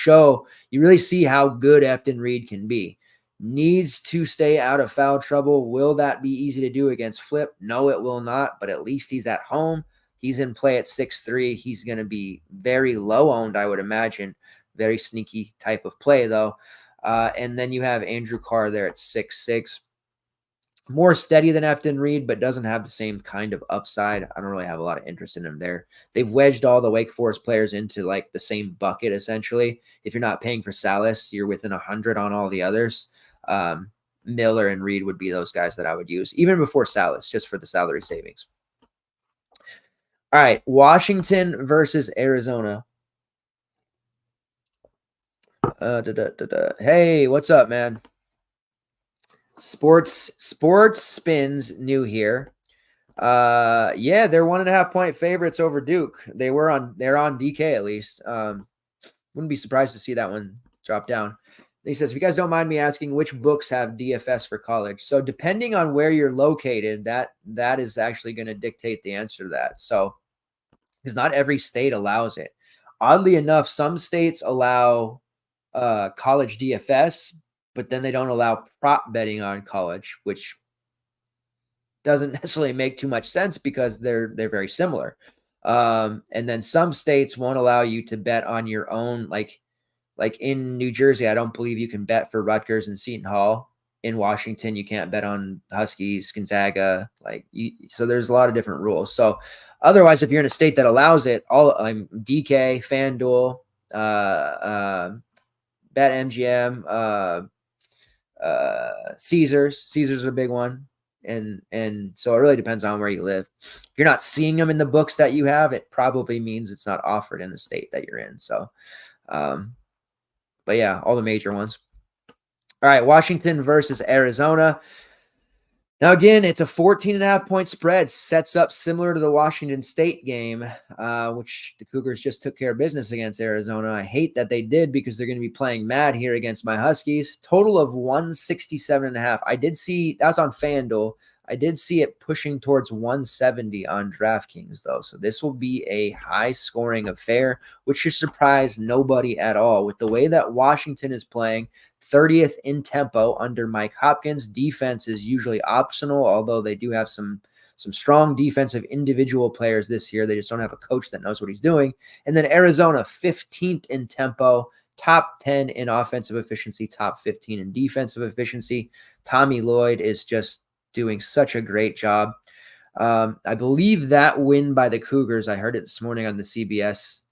really see how good Efton Reed can be. Needs to stay out of foul trouble. Will that be easy to do against Flip? No, it will not, but at least he's at home. He's in play at 6.3. He's going to be very low owned, I would imagine. Very sneaky type of play, though. And then you have Andrew Carr there at 6.6. More steady than FTN Reed, but doesn't have the same kind of upside. I don't really have a lot of interest in him there. They've wedged all the Wake Forest players into like the same bucket, essentially. If you're not paying for Salas, you're within 100 on all the others. Miller and Reed would be those guys that I would use, even before Salas, just for the salary savings. All right, Washington versus Arizona. Hey, what's up, man? Sports spins new here. Yeah, they're 1.5 point favorites over Duke. They're on DK at least. Wouldn't be surprised to see that one drop down. He says, if you guys don't mind me asking, which books have DFS for college? So depending on where you're located, that is actually going to dictate the answer to that. So because not every state allows it. Oddly enough, some states allow college DFS, but then they don't allow prop betting on college, which doesn't necessarily make too much sense because they're very similar. And then some states won't allow you to bet on your own. Like in New Jersey, I don't believe you can bet for Rutgers and Seton Hall. In Washington, you can't bet on Huskies, Gonzaga. So there's a lot of different rules. So otherwise, if you're in a state that allows it, DK, FanDuel, BetMGM, Caesars is a big one. And so it really depends on where you live. If you're not seeing them in the books that you have, it probably means it's not offered in the state that you're in. So, but yeah, all the major ones. All right, Washington versus Arizona. Now, again, it's a 14.5 point spread, sets up similar to the Washington State game, which the Cougars just took care of business against Arizona. I hate that they did because they're going to be playing mad here against my Huskies. Total of 167.5. I did see, that was on FanDuel. I did see it pushing towards 170 on DraftKings, though. So this will be a high-scoring affair, which should surprise nobody at all. With the way that Washington is playing, 30th in tempo under Mike Hopkins. Defense is usually optional, although they do have some strong defensive individual players this year. They just don't have a coach that knows what he's doing. And then Arizona, 15th in tempo, top 10 in offensive efficiency, top 15 in defensive efficiency. Tommy Lloyd is just doing such a great job. I believe that win by the Cougars, I heard it this morning on the CBS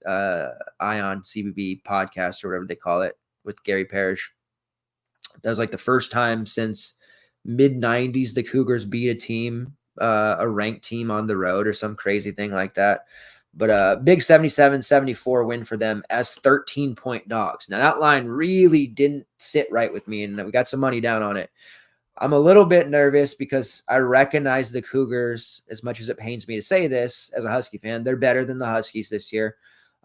Ion CBB podcast or whatever they call it with Gary Parrish. That was like the first time since mid-90s the Cougars beat a team, a ranked team on the road or some crazy thing like that. But a big 77-74 win for them as 13-point dogs. Now, that line really didn't sit right with me, and we got some money down on it. I'm a little bit nervous because I recognize the Cougars, as much as it pains me to say this as a Husky fan. They're better than the Huskies this year.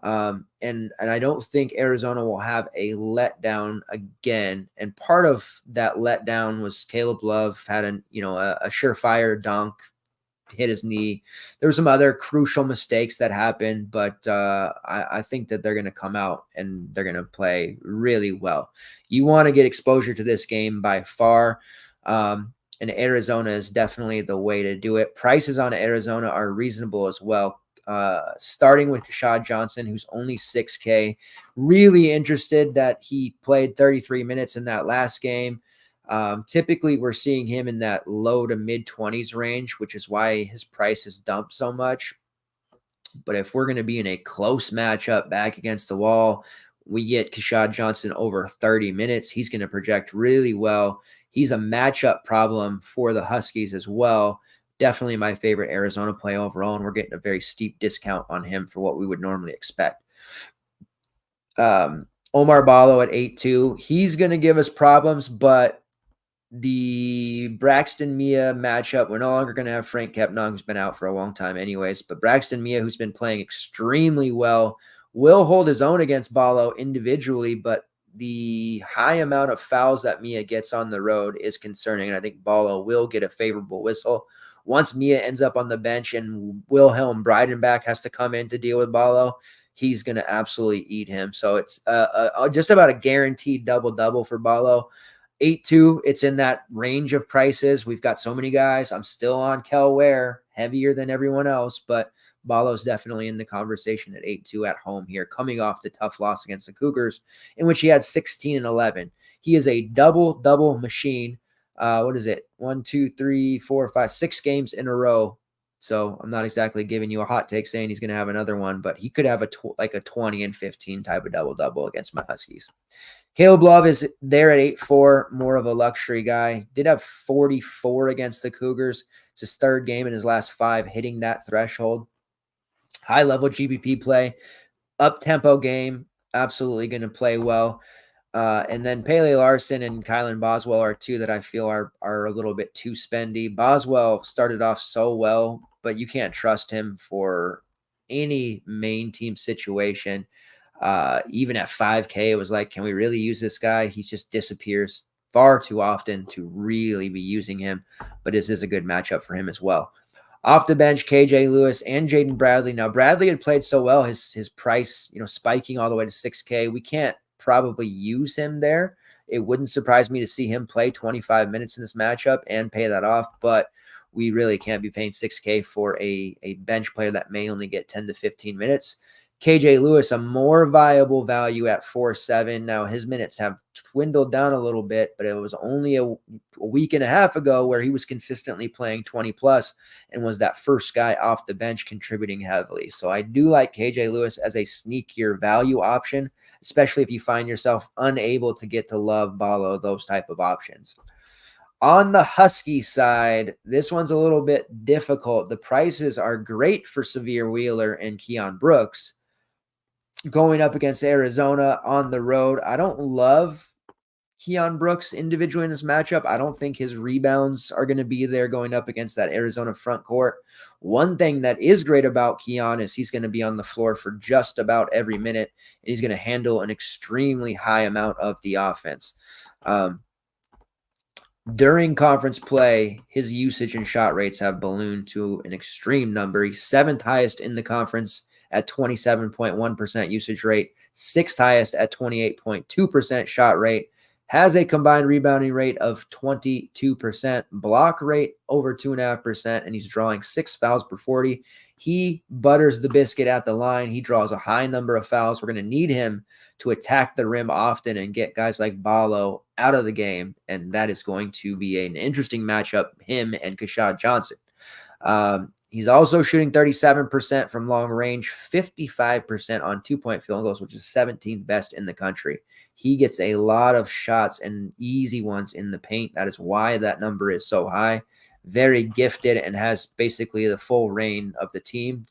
And I don't think Arizona will have a letdown again. And part of that letdown was Caleb Love had a surefire dunk, hit his knee. There were some other crucial mistakes that happened, but I think that they're going to come out and they're going to play really well. You want to get exposure to this game by far. And Arizona is definitely the way to do it. Prices on Arizona are reasonable as well. Starting with Kashad Johnson, who's only $6K. Really interested that he played 33 minutes in that last game. Typically, we're seeing him in that low to mid-20s range, which is why his price has dumped so much. But if we're going to be in a close matchup back against the wall, we get Kashad Johnson over 30 minutes. He's going to project really well. He's a matchup problem for the Huskies as well. Definitely my favorite Arizona play overall, and we're getting a very steep discount on him for what we would normally expect. Omar Ballo at 8.2. He's going to give us problems, but the Braxton Mia matchup, we're no longer going to have Frank Kepnong, who's been out for a long time anyways, but Braxton Mia, who's been playing extremely well, will hold his own against Ballo individually, but the high amount of fouls that Mia gets on the road is concerning, and I think Ballo will get a favorable whistle. Once Mia ends up on the bench and Wilhelm Breidenbach has to come in to deal with Ballo, he's going to absolutely eat him. So it's just about a guaranteed double-double for Ballo. 8.2, it's in that range of prices. We've got so many guys. I'm still on Kel Ware, heavier than everyone else, but Ballo's definitely in the conversation at 8.2 at home here, coming off the tough loss against the Cougars, in which he had 16 and 11. He is a double-double machine. What is it? 1, 2, 3, 4, 5, 6 games in a row. So I'm not exactly giving you a hot take saying he's going to have another one, but he could have a 20 and 15 type of double-double against my Huskies. Caleb Love is there at 8-4, more of a luxury guy. Did have 44 against the Cougars. It's his third game in his last 5 hitting that threshold. High-level GBP play, up-tempo game, absolutely going to play well. And then Pele Larson and Kylan Boswell are two that I feel are a little bit too spendy. Boswell started off so well, but you can't trust him for any main team situation. Even at 5K, it was like, can we really use this guy? He just disappears far too often to really be using him, but this is a good matchup for him as well. Off the bench, KJ Lewis and Jaden Bradley. Now, Bradley had played so well, his price, spiking all the way to 6K. We can't probably use him there. It wouldn't surprise me to see him play 25 minutes in this matchup and pay that off, but we really can't be paying 6K for a bench player that may only get 10 to 15 minutes. KJ Lewis, a more viable value at 4.7. Now, his minutes have dwindled down a little bit, but it was only a week and a half ago where he was consistently playing 20 plus and was that first guy off the bench contributing heavily. So I do like KJ Lewis as a sneakier value option, especially if you find yourself unable to get to Love, Ballo, those type of options. On the Husky side, this one's a little bit difficult. The prices are great for Severe Wheeler and Keon Brooks going up against Arizona on the road. I don't love Keon Brooks individually in this matchup. I don't think his rebounds are going to be there going up against that Arizona front court. One thing that is great about Keon is he's going to be on the floor for just about every minute, and he's going to handle an extremely high amount of the offense. During conference play, his usage and shot rates have ballooned to an extreme number. He's 7th highest in the conference at 27.1% usage rate, 6th highest at 28.2% shot rate, has a combined rebounding rate of 22%, block rate over 2.5%, and he's drawing 6 fouls per 40. He butters the biscuit at the line. He draws a high number of fouls. We're going to need him to attack the rim often and get guys like Ballo out of the game, and that is going to be an interesting matchup, him and Kashad Johnson. He's also shooting 37% from long range, 55% on 2-point field goals, which is 17th best in the country. He gets a lot of shots and easy ones in the paint. That is why that number is so high. Very gifted and has basically the full reign of the team.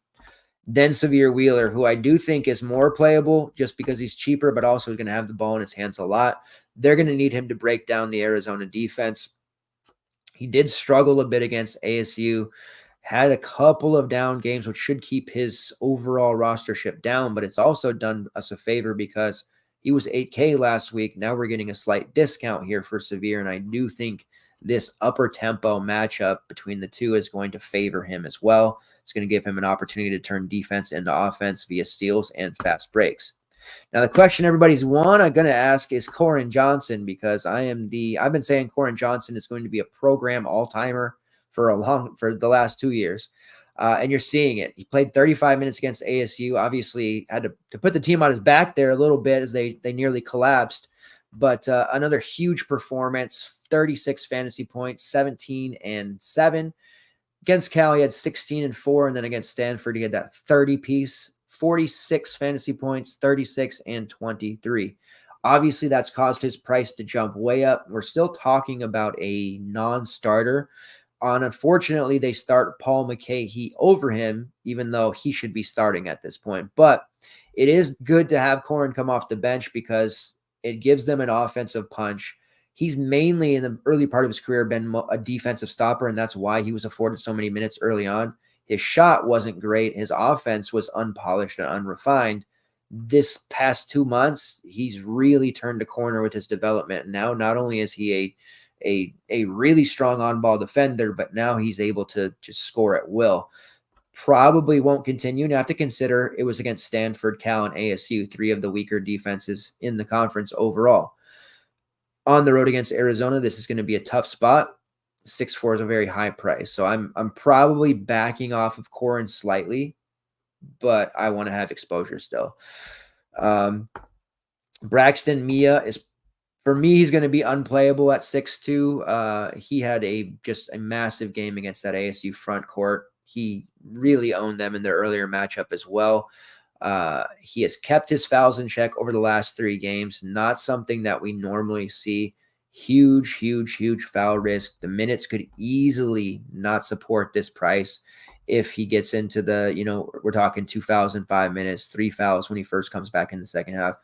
Then Severe Wheeler, who I do think is more playable just because he's cheaper, but also is going to have the ball in his hands a lot. They're going to need him to break down the Arizona defense. He did struggle a bit against ASU. Had a couple of down games, which should keep his overall rostership down, but it's also done us a favor because he was 8K last week. Now we're getting a slight discount here for Severe, and I do think this upper tempo matchup between the two is going to favor him as well. It's going to give him an opportunity to turn defense into offense via steals and fast breaks. Now, the question everybody's going to ask is Koren Johnson, because I've been saying Koren Johnson is going to be a program all-timer for the last 2 years. And you're seeing it. He played 35 minutes against ASU, obviously had to put the team on his back there a little bit as they nearly collapsed. But another huge performance, 36 fantasy points, 17-7. Against Cal, he had 16-4, and then against Stanford, he had that 30-piece, 46 fantasy points, 36 and 23. Obviously, that's caused his price to jump way up. We're still talking about a non-starter. Unfortunately, they start Paul McKay over him, even though he should be starting at this point. But it is good to have Koren come off the bench because it gives them an offensive punch. He's mainly in the early part of his career been a defensive stopper, and that's why he was afforded so many minutes early on. His shot wasn't great. His offense was unpolished and unrefined. This past 2 months, he's really turned a corner with his development. Now, not only is he a really strong on-ball defender, but now he's able to just score at will. Probably won't continue. Now, have to consider it was against Stanford, Cal, and ASU, 3 of the weaker defenses in the conference overall. On the road against Arizona, this is going to be a tough spot. 6.4 is a very high price. So I'm probably backing off of Koren slightly, but I want to have exposure still. Braxton Mia is For me, he's going to be unplayable at 6'2". He had just a massive game against that ASU front court. He really owned them in their earlier matchup as well. He has kept his fouls in check over the last 3 games. Not something that we normally see. Huge, huge, huge foul risk. The minutes could easily not support this price if he gets into we're talking 2 fouls in 5 minutes, 3 fouls when he first comes back in the second half.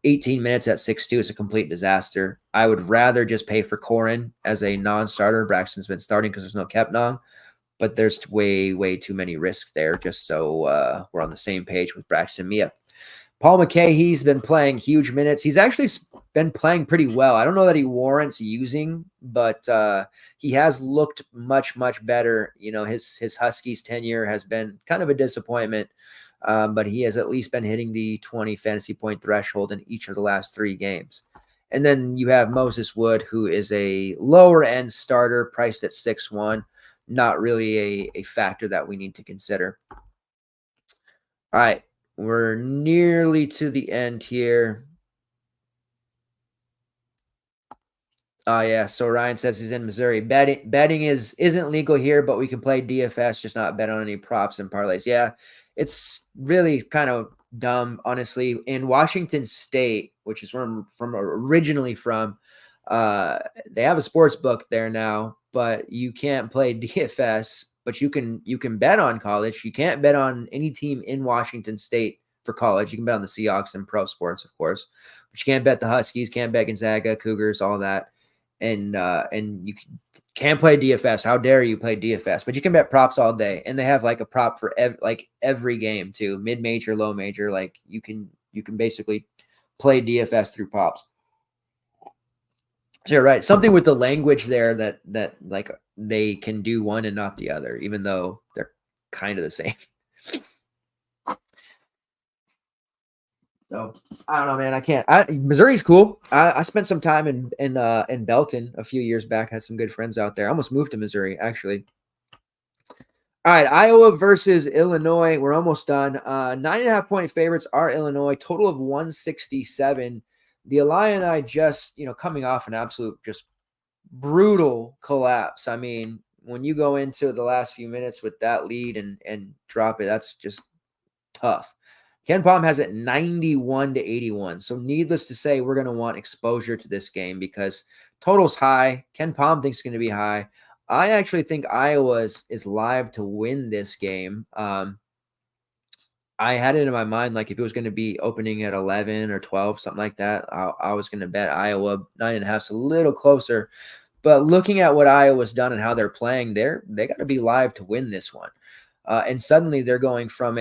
18 minutes at 6'2" is a complete disaster. I would rather just pay for Corin as a non-starter. Braxton's been starting because there's no Kepnong, but there's way, way too many risks there, just so we're on the same page with Braxton and Mia. Paul McKay, he's been playing huge minutes. He's actually been playing pretty well. I don't know that he warrants using, but he has looked much, much better. His Huskies tenure has been kind of a disappointment. But he has at least been hitting the 20 fantasy point threshold in each of the last 3 games. And then you have Moses Wood, who is a lower end starter priced at 6'1". Not really a factor that we need to consider. All right, we're nearly to the end here. Oh, yeah. So Ryan says he's in Missouri. Betting isn't legal here, but we can play DFS, just not bet on any props and parlays. Yeah, it's really kind of dumb, honestly. In Washington State, which is where I'm originally from, they have a sports book there now, but you can't play DFS, but you can bet on college. You can't bet on any team in Washington State for college. You can bet on the Seahawks and pro sports, of course, but you can't bet the Huskies, can't bet Gonzaga, Cougars, all that. And you can't play DFS. How dare you play DFS? But you can bet props all day, and they have like a prop for every game too, mid major, low major. Like you can basically play DFS through props. So you're right. Something with the language there that like they can do one and not the other, even though they're kind of the same. So I don't know, man. I can't. Missouri's cool. I spent some time in Belton a few years back. Had some good friends out there. I almost moved to Missouri, actually. All right, Iowa versus Illinois. We're almost done. 9.5 point favorites are Illinois. Total of 167. The Illini just coming off an absolute just brutal collapse. I mean, when you go into the last few minutes with that lead and drop it, that's just tough. Ken Palm has it 91-81. So needless to say, we're going to want exposure to this game because total's high. Ken Palm thinks it's going to be high. I actually think Iowa is live to win this game. I had it in my mind, like if it was going to be opening at 11 or 12, something like that, I was going to bet Iowa 9.5, so a little closer. But looking at what Iowa's done and how they're playing, they got to be live to win this one. And suddenly they're going from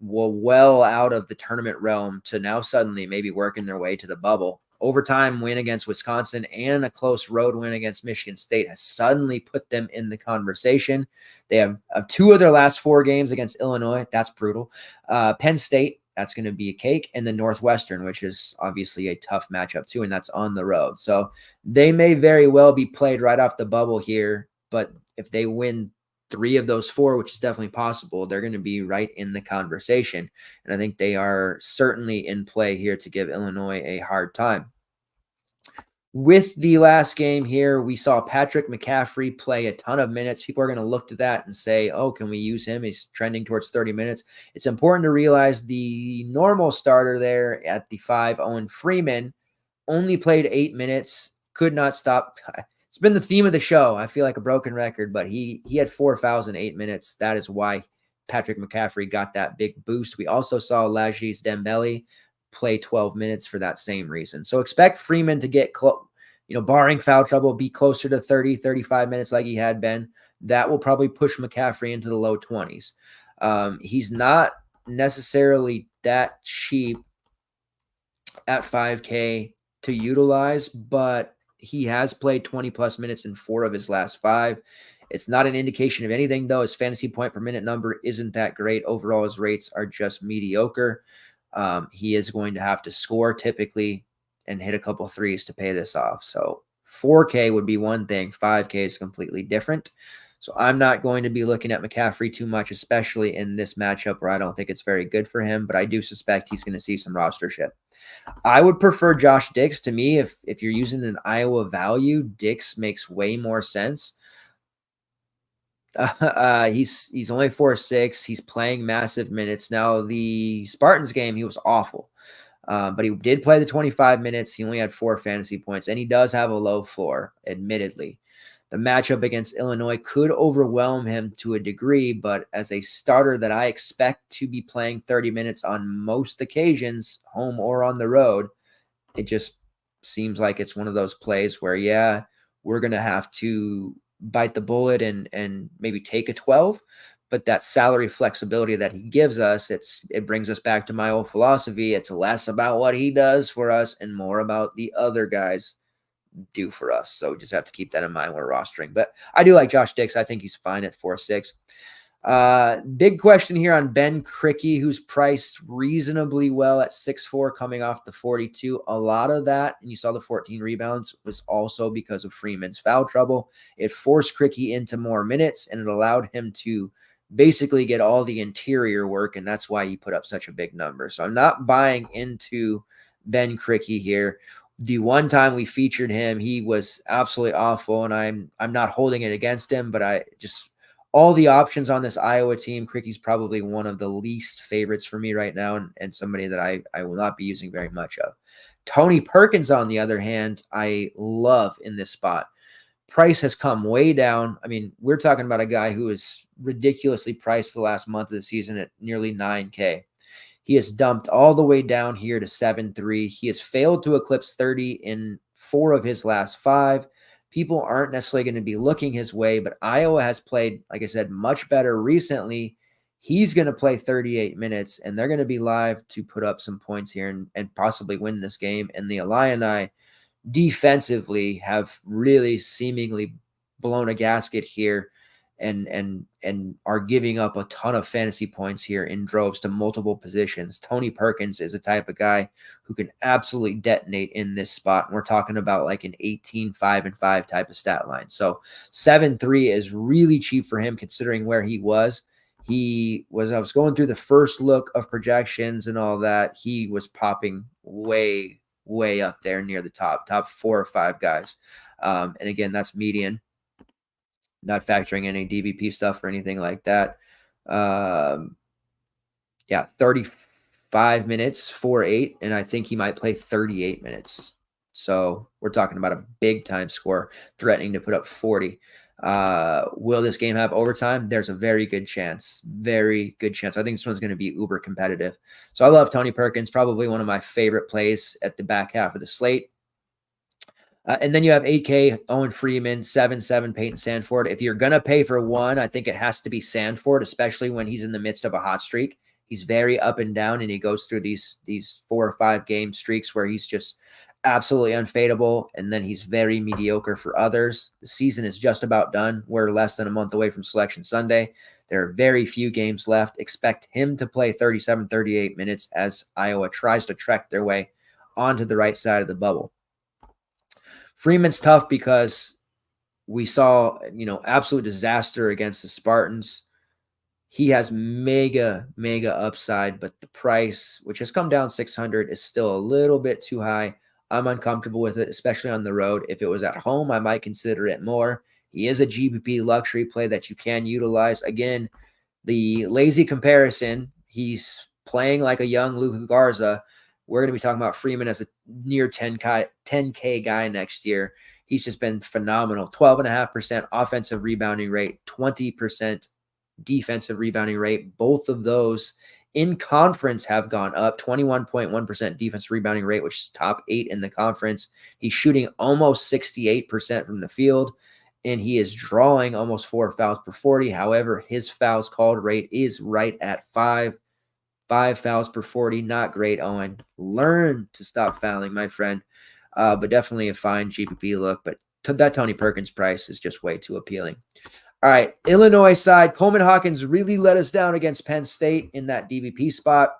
well out of the tournament realm to now suddenly maybe working their way to the bubble. Overtime win against Wisconsin and a close road win against Michigan State has suddenly put them in the conversation. They have 2 of their last 4 games against Illinois. That's brutal. Penn State, that's going to be a cake. And then Northwestern, which is obviously a tough matchup too, and that's on the road. So they may very well be played right off the bubble here. But if they win 3 of those 4, which is definitely possible, they're going to be right in the conversation. And I think they are certainly in play here to give Illinois a hard time. With the last game here, we saw Patrick McCaffrey play a ton of minutes. People are going to look to that and say, oh, can we use him? He's trending towards 30 minutes. It's important to realize the normal starter there at the 5, Owen Freeman, only played 8 minutes, could not stop. It's been the theme of the show. I feel like a broken record, but he had 4 fouls in 8 minutes. That is why Patrick McCaffrey got that big boost. We also saw Lajis Dembele play 12 minutes for that same reason. So expect Freeman to get barring foul trouble, be closer to 30, 35 minutes like he had been. That will probably push McCaffrey into the low 20s. He's not necessarily that cheap at 5K to utilize, but he has played 20-plus minutes in 4 of his last 5. It's not an indication of anything, though. His fantasy point per minute number isn't that great. Overall, his rates are just mediocre. He is going to have to score typically and hit a couple threes to pay this off. So 4K would be one thing. 5K is completely different. So I'm not going to be looking at McCaffrey too much, especially in this matchup where I don't think it's very good for him, but I do suspect he's going to see some rostership. I would prefer Josh Dix. To me, if you're using an Iowa value, Dix makes way more sense. He's only 4'6". He's playing massive minutes. Now, the Spartans game, he was awful. But he did play the 25 minutes. He only had 4 fantasy points, and he does have a low floor, admittedly. The matchup against Illinois could overwhelm him to a degree, but as a starter that I expect to be playing 30 minutes on most occasions, home or on the road, it just seems like it's one of those plays where, yeah, we're going to have to bite the bullet and maybe take a 12. But that salary flexibility that he gives us, it brings us back to my old philosophy. It's less about what he does for us and more about the other guys do for us. So we just have to keep that in mind when we're rostering. But I do like Josh Dix. I think he's fine at 4'6". Big question here on Ben Krikke, who's priced reasonably well at 6'4", coming off the 42. A lot of that, and you saw the 14 rebounds, was also because of Freeman's foul trouble. It forced Krikke into more minutes, and it allowed him to basically get all the interior work, and that's why he put up such a big number. So I'm not buying into Ben Krikke here. The one time we featured him, he was absolutely awful, and I'm not holding it against him, but I just all the options on this Iowa team, Kricke's probably one of the least favorites for me right now, and somebody that I will not be using very much of. Tony Perkins, on the other hand, I love in this spot. Price has come way down. I mean, we're talking about a guy who is ridiculously priced the last month of the season at nearly $9K. He has dumped all the way down here to 7.3. He has failed to eclipse 30 in 4 of his last 5. People aren't necessarily going to be looking his way, but Iowa has played, like I said, much better recently. He's going to play 38 minutes, and they're going to be live to put up some points here and possibly win this game. And the Illini defensively have really seemingly blown a gasket here and are giving up a ton of fantasy points here in droves to multiple positions. Tony Perkins is a type of guy who can absolutely detonate in this spot. And we're talking about like an 18-5-5 type of stat line. So 7.3 is really cheap for him considering where he was. I was going through the first look of projections and all that. He was popping way up there near the top 4 or 5 guys. And again, that's median, not factoring any DVP stuff or anything like that. 35 minutes, 4.8, and I think he might play 38 minutes. So we're talking about a big time score, threatening to put up 40. Will this game have overtime? There's a very good chance. Very good chance. I think this one's going to be uber competitive. So I love Tony Perkins, probably one of my favorite plays at the back half of the slate. And then you have 8K, Owen Freeman, 7.7, Peyton Sandford. If you're going to pay for one, I think it has to be Sandford, especially when he's in the midst of a hot streak. He's very up and down, and he goes through these 4 or 5 game streaks where he's just absolutely unfadable, and then he's very mediocre for others. The season is just about done. We're less than a month away from Selection Sunday. There are very few games left. Expect him to play 37, 38 minutes as Iowa tries to trek their way onto the right side of the bubble. Freeman's tough because we saw, absolute disaster against the Spartans. He has mega upside, but the price, which has come down 600, is still a little bit too high. I'm uncomfortable with it, especially on the road. If it was at home, I might consider it more. He is a GPP luxury play that you can utilize. Again, the lazy comparison, he's playing like a young Luka Garza. We're going to be talking about Freeman as a near 10K guy next year. He's just been phenomenal. 12.5% offensive rebounding rate, 20% defensive rebounding rate. Both of those in conference have gone up. 21.1% defensive rebounding rate, which is top 8 in the conference. He's shooting almost 68% from the field, and he is drawing almost 4 fouls per 40. However, his fouls called rate is right at 5 fouls per 40. Not great, Owen. Learn to stop fouling, my friend. But definitely a fine GPP look. But that Tony Perkins price is just way too appealing. All right, Illinois side, Coleman Hawkins really let us down against Penn State in that DVP spot.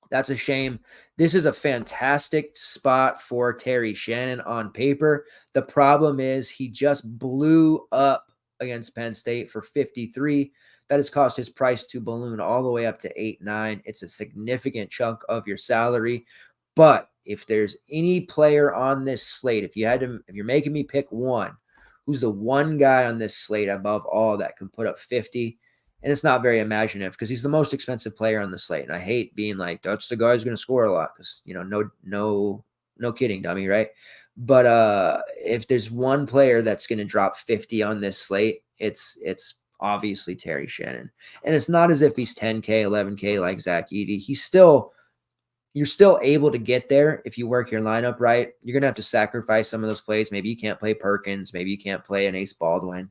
That's a shame. This is a fantastic spot for Terry Shannon on paper. The problem is he just blew up against Penn State for 53. That has caused his price to balloon all the way up to 8-9. It's a significant chunk of your salary. But if there's any player on this slate, if you're making me pick one, who's the one guy on this slate above all that can put up 50? And it's not very imaginative because he's the most expensive player on the slate. And I hate being like, that's the guy who's going to score a lot because, no kidding, dummy, right? But if there's one player that's going to drop 50 on this slate, it's obviously Terry Shannon. And it's not as if he's 10K, 11K like Zach Edey. You're still able to get there if you work your lineup right. You're going to have to sacrifice some of those plays. Maybe you can't play Perkins. Maybe you can't play an Ace Baldwin.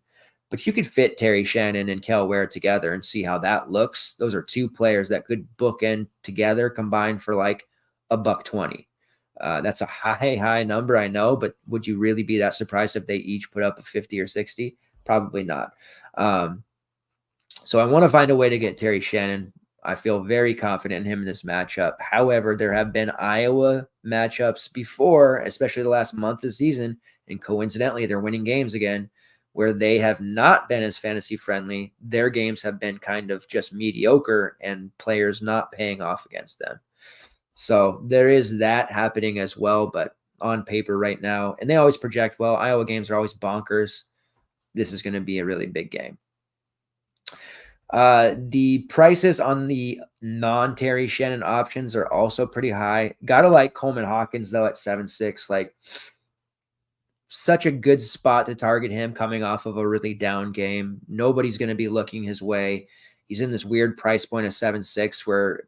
But you could fit Terry Shannon and Kel Ware together and see how that looks. Those are two players that could bookend together combined for like $120. That's a high number, I know, but would you really be that surprised if they each put up a 50 or 60? Probably not. So I want to find a way to get Terry Shannon. I feel very confident in him in this matchup. However, there have been Iowa matchups before, especially the last month of the season, and coincidentally, they're winning games again, where they have not been as fantasy friendly. Their games have been kind of just mediocre and players not paying off against them. So there is that happening as well, but on paper right now, and they always project well. Iowa games are always bonkers. This is going to be a really big game. The prices on the non-Terry Shannon options are also pretty high. Gotta like Coleman Hawkins, though, at 7.6. Like, such a good spot to target him coming off of a really down game. Nobody's going to be looking his way. He's in this weird price point of 7.6 where,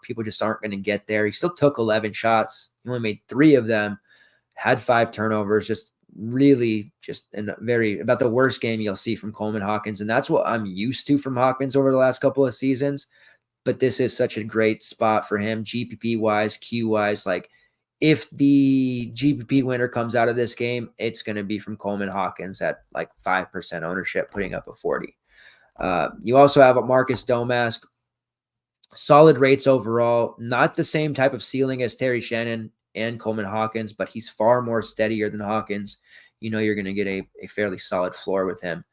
people just aren't going to get there. He still took 11 shots. He only made 3 of them, had 5 turnovers, just about the worst game you'll see from Coleman Hawkins. And that's what I'm used to from Hawkins over the last couple of seasons. But this is such a great spot for him, GPP wise, Q wise. Like, if the GPP winner comes out of this game, it's going to be from Coleman Hawkins at like 5% ownership, putting up a 40. You also have a Marcus Domask. Solid rates overall, not the same type of ceiling as Terry Shannon and Coleman Hawkins, but he's far more steadier than Hawkins. You're going to get a fairly solid floor with him.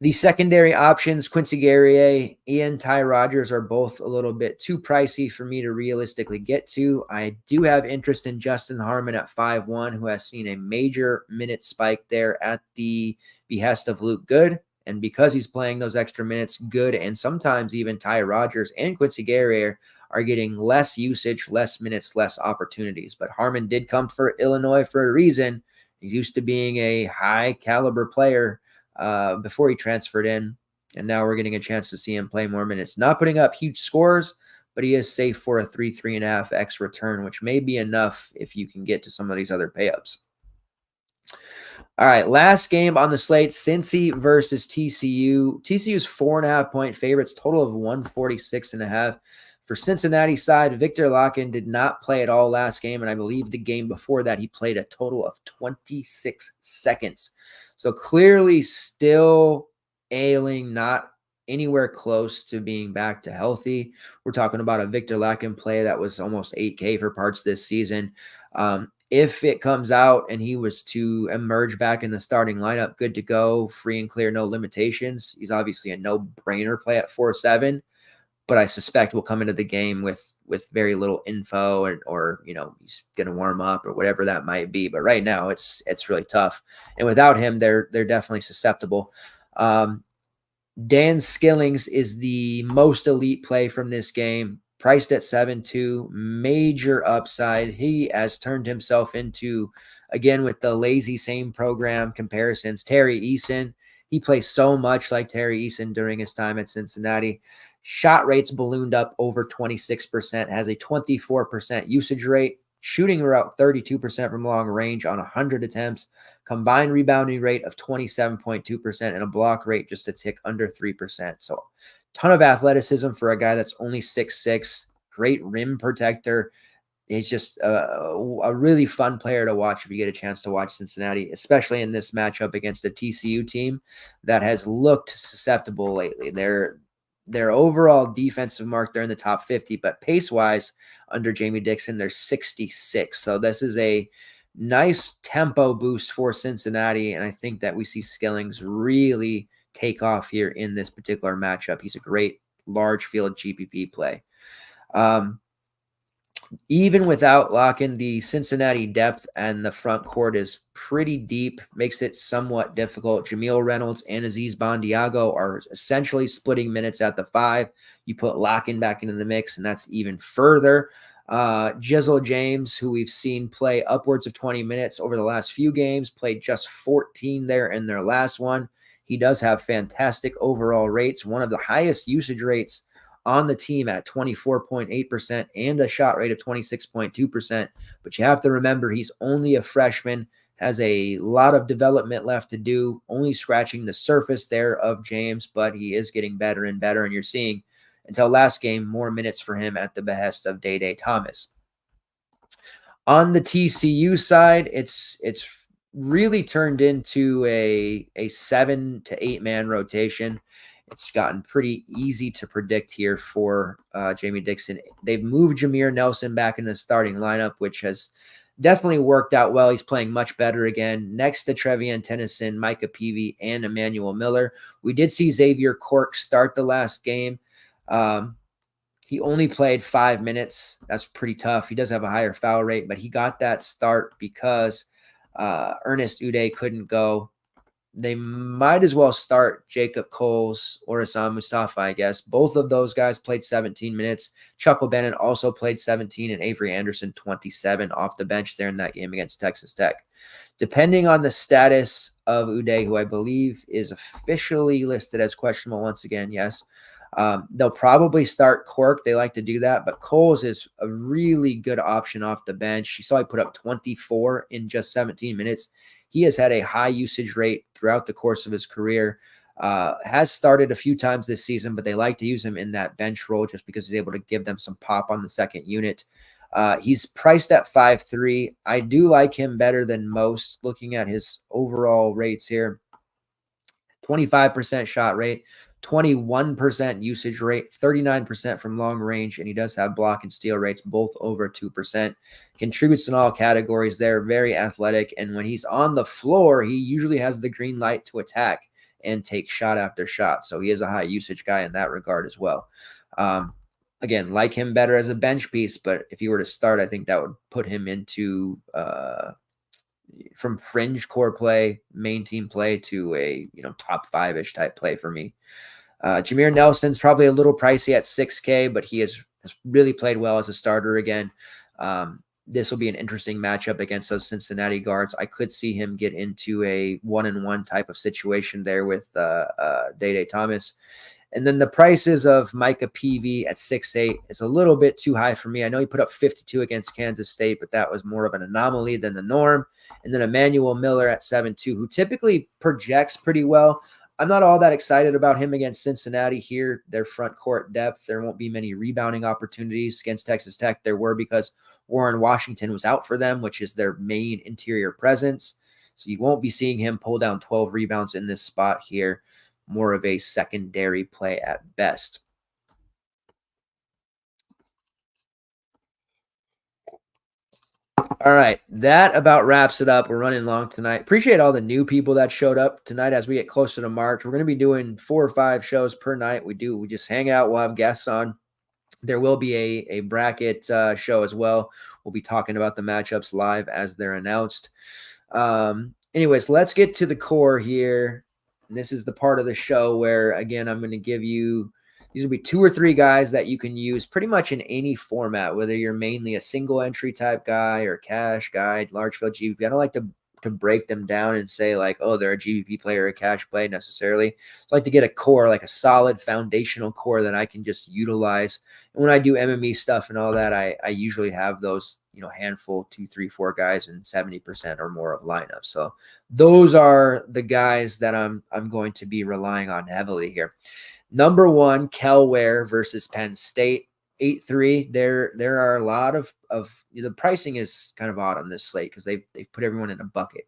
The secondary options, Quincy Guerrier and Ty Rodgers, are both a little bit too pricey for me to realistically get to. I do have interest in Justin Harmon at 5-1, who has seen a major minute spike there at the behest of Luke Good. And because he's playing those extra minutes, Good and sometimes even Ty Rodgers and Quincy Guerrier are getting less usage, less minutes, less opportunities. But Harmon did come for Illinois for a reason. He's used to being a high caliber player before he transferred in. And now we're getting a chance to see him play more minutes. Not putting up huge scores, but he is safe for a 3.5x return, which may be enough if you can get to some of these other payups. All right, last game on the slate, Cincy versus TCU. TCU's 4.5-point favorites, total of 146.5. For Cincinnati side, Victor Locken did not play at all last game, and I believe the game before that he played a total of 26 seconds. So clearly still ailing, not anywhere close to being back to healthy. We're talking about a Victor Locken play that was almost 8K for parts this season. If it comes out and he was to emerge back in the starting lineup, good to go, free and clear, no limitations, he's obviously a no-brainer play at 4.7. But I suspect we'll come into the game with very little info or he's going to warm up or whatever that might be. But right now it's really tough. And without him, they're definitely susceptible. Dan Skillings is the most elite play from this game, priced at 7.2, major upside. He has turned himself into, again, with the lazy same program comparisons, Terry Eason. He plays so much like Terry Eason during his time at Cincinnati. Shot rates ballooned up over 26%, has a 24% usage rate, shooting about 32% from long range on 100 attempts, combined rebounding rate of 27.2%, and a block rate just a tick under 3%. So ton of athleticism for a guy that's only 6'6", great rim protector. He's just a really fun player to watch if you get a chance to watch Cincinnati, especially in this matchup against a TCU team that has looked susceptible lately. Their overall defensive mark, they're in the top 50, but pace-wise, under Jamie Dixon, they're 66. So this is a Nice tempo boost for Cincinnati, and I think that we see Skillings really take off here in this particular matchup. He's a great large field GPP play. Even without locking, the Cincinnati depth and the front court is pretty deep, makes it somewhat difficult. Jameel Reynolds and Aziz Bandiago are essentially splitting minutes at the 5. You put Larkin back into the mix, and that's even further. Jizzle James, who we've seen play upwards of 20 minutes over the last few games, played just 14 there in their last one. He does have fantastic overall rates, one of the highest usage rates on the team at 24.8% and a shot rate of 26.2%. But you have to remember, he's only a freshman, has a lot of development left to do, only scratching the surface there of James, but he is getting better and better. And you're seeing, until last game, more minutes for him at the behest of Day Thomas. On the TCU side, it's really turned into a 7 to 8 man rotation. It's gotten pretty easy to predict here for Jamie Dixon. They've moved Jameer Nelson back in the starting lineup, which has definitely worked out well. He's playing much better again. Next to Trevian Tennyson, Micah Peavy, and Emmanuel Miller. We did see Xavier Cork start the last game. He only played 5 minutes. That's pretty tough. He does have a higher foul rate, but he got that start because Ernest Uday couldn't go. They might as well start Jacob Coles or Hassan Mustafa, I guess. Both of those guys played 17 minutes. Chuck O'Bannon also played 17, and Avery Anderson 27 off the bench there in that game against Texas Tech. Depending on the status of Uday, who I believe is officially listed as questionable once again, yes, they'll probably start Cork. They like to do that, but Coles is a really good option off the bench. You saw he put up 24 in just 17 minutes. He has had a high usage rate throughout the course of his career, has started a few times this season, but they like to use him in that bench role just because he's able to give them some pop on the second unit. He's priced at 5.3. I do like him better than most looking at his overall rates here. 25% shot rate, 21% usage rate, 39% from long range, and he does have block and steal rates both over 2%. Contributes in all categories there, very athletic, and when he's on the floor, he usually has the green light to attack and take shot after shot, so he is a high usage guy in that regard as well. Again, like him better as a bench piece, but if he were to start, I think that would put him into from fringe core play, main team play to a top 5-ish type play for me. Jameer Nelson's probably a little pricey at 6K, but he has really played well as a starter again. This will be an interesting matchup against those Cincinnati guards. I could see him get into a 1-and-1 type of situation there with Day Thomas. And then the prices of Micah Peavy at 6'8" is a little bit too high for me. I know he put up 52 against Kansas State, but that was more of an anomaly than the norm. And then Emmanuel Miller at 7'2", who typically projects pretty well. I'm not all that excited about him against Cincinnati here. Their front court depth, there won't be many rebounding opportunities against Texas Tech. There were because Warren Washington was out for them, which is their main interior presence. So you won't be seeing him pull down 12 rebounds in this spot here. More of a secondary play at best. All right, that about wraps it up. We're running long tonight. Appreciate all the new people that showed up tonight as we get closer to March. We're going to be doing 4 or 5 shows per night. We just hang out. We'll have guests on. There will be a bracket show as well. We'll be talking about the matchups live as they're announced. Anyways, let's get to the core here. And this is the part of the show where, again, I'm going to give you, these will be 2 or 3 guys that you can use pretty much in any format, whether you're mainly a single entry type guy or cash guy, large field GPP. I don't like to break them down and say like, oh, they're a GPP player or a cash play necessarily. I like to get a core, like a solid foundational core that I can just utilize. And when I do MME stuff and all that, I usually have those, handful, 2, 3, 4 guys in 70% or more of lineups. So those are the guys that I'm going to be relying on heavily here. Number 1, Kel Ware versus Penn State. 8-3. There are a lot of the pricing is kind of odd on this slate because they've put everyone in a bucket.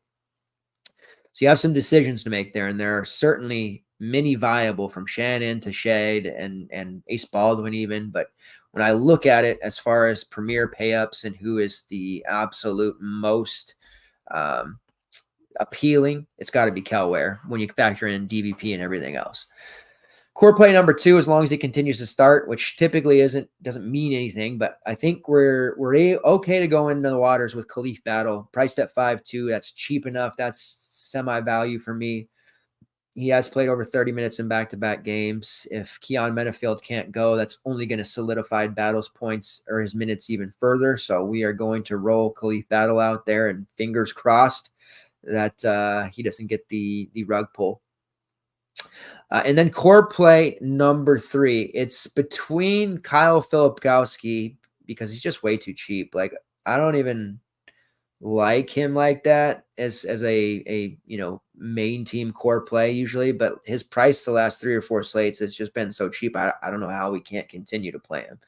So you have some decisions to make there, and there are certainly many viable from Shannon to Shade and Ace Baldwin even. But when I look at it as far as premier pay-ups and who is the absolute most appealing, it's got to be Kel Ware when you factor in DVP and everything else. Core play number 2, as long as he continues to start, which typically doesn't mean anything, but I think we're okay to go into the waters with Khalif Battle, priced at 5.2. That's cheap enough. That's semi-value for me. He has played over 30 minutes in back-to-back games. If Keon Menafield can't go, that's only going to solidify Battle's points or his minutes even further. So we are going to roll Khalif Battle out there, and fingers crossed that he doesn't get the rug pull. And then core play number 3. It's between Kyle Filipkowski, because he's just way too cheap. Like, I don't even like him like that as a main team core play usually, but his price the last 3 or 4 slates has just been so cheap. I don't know how we can't continue to play him.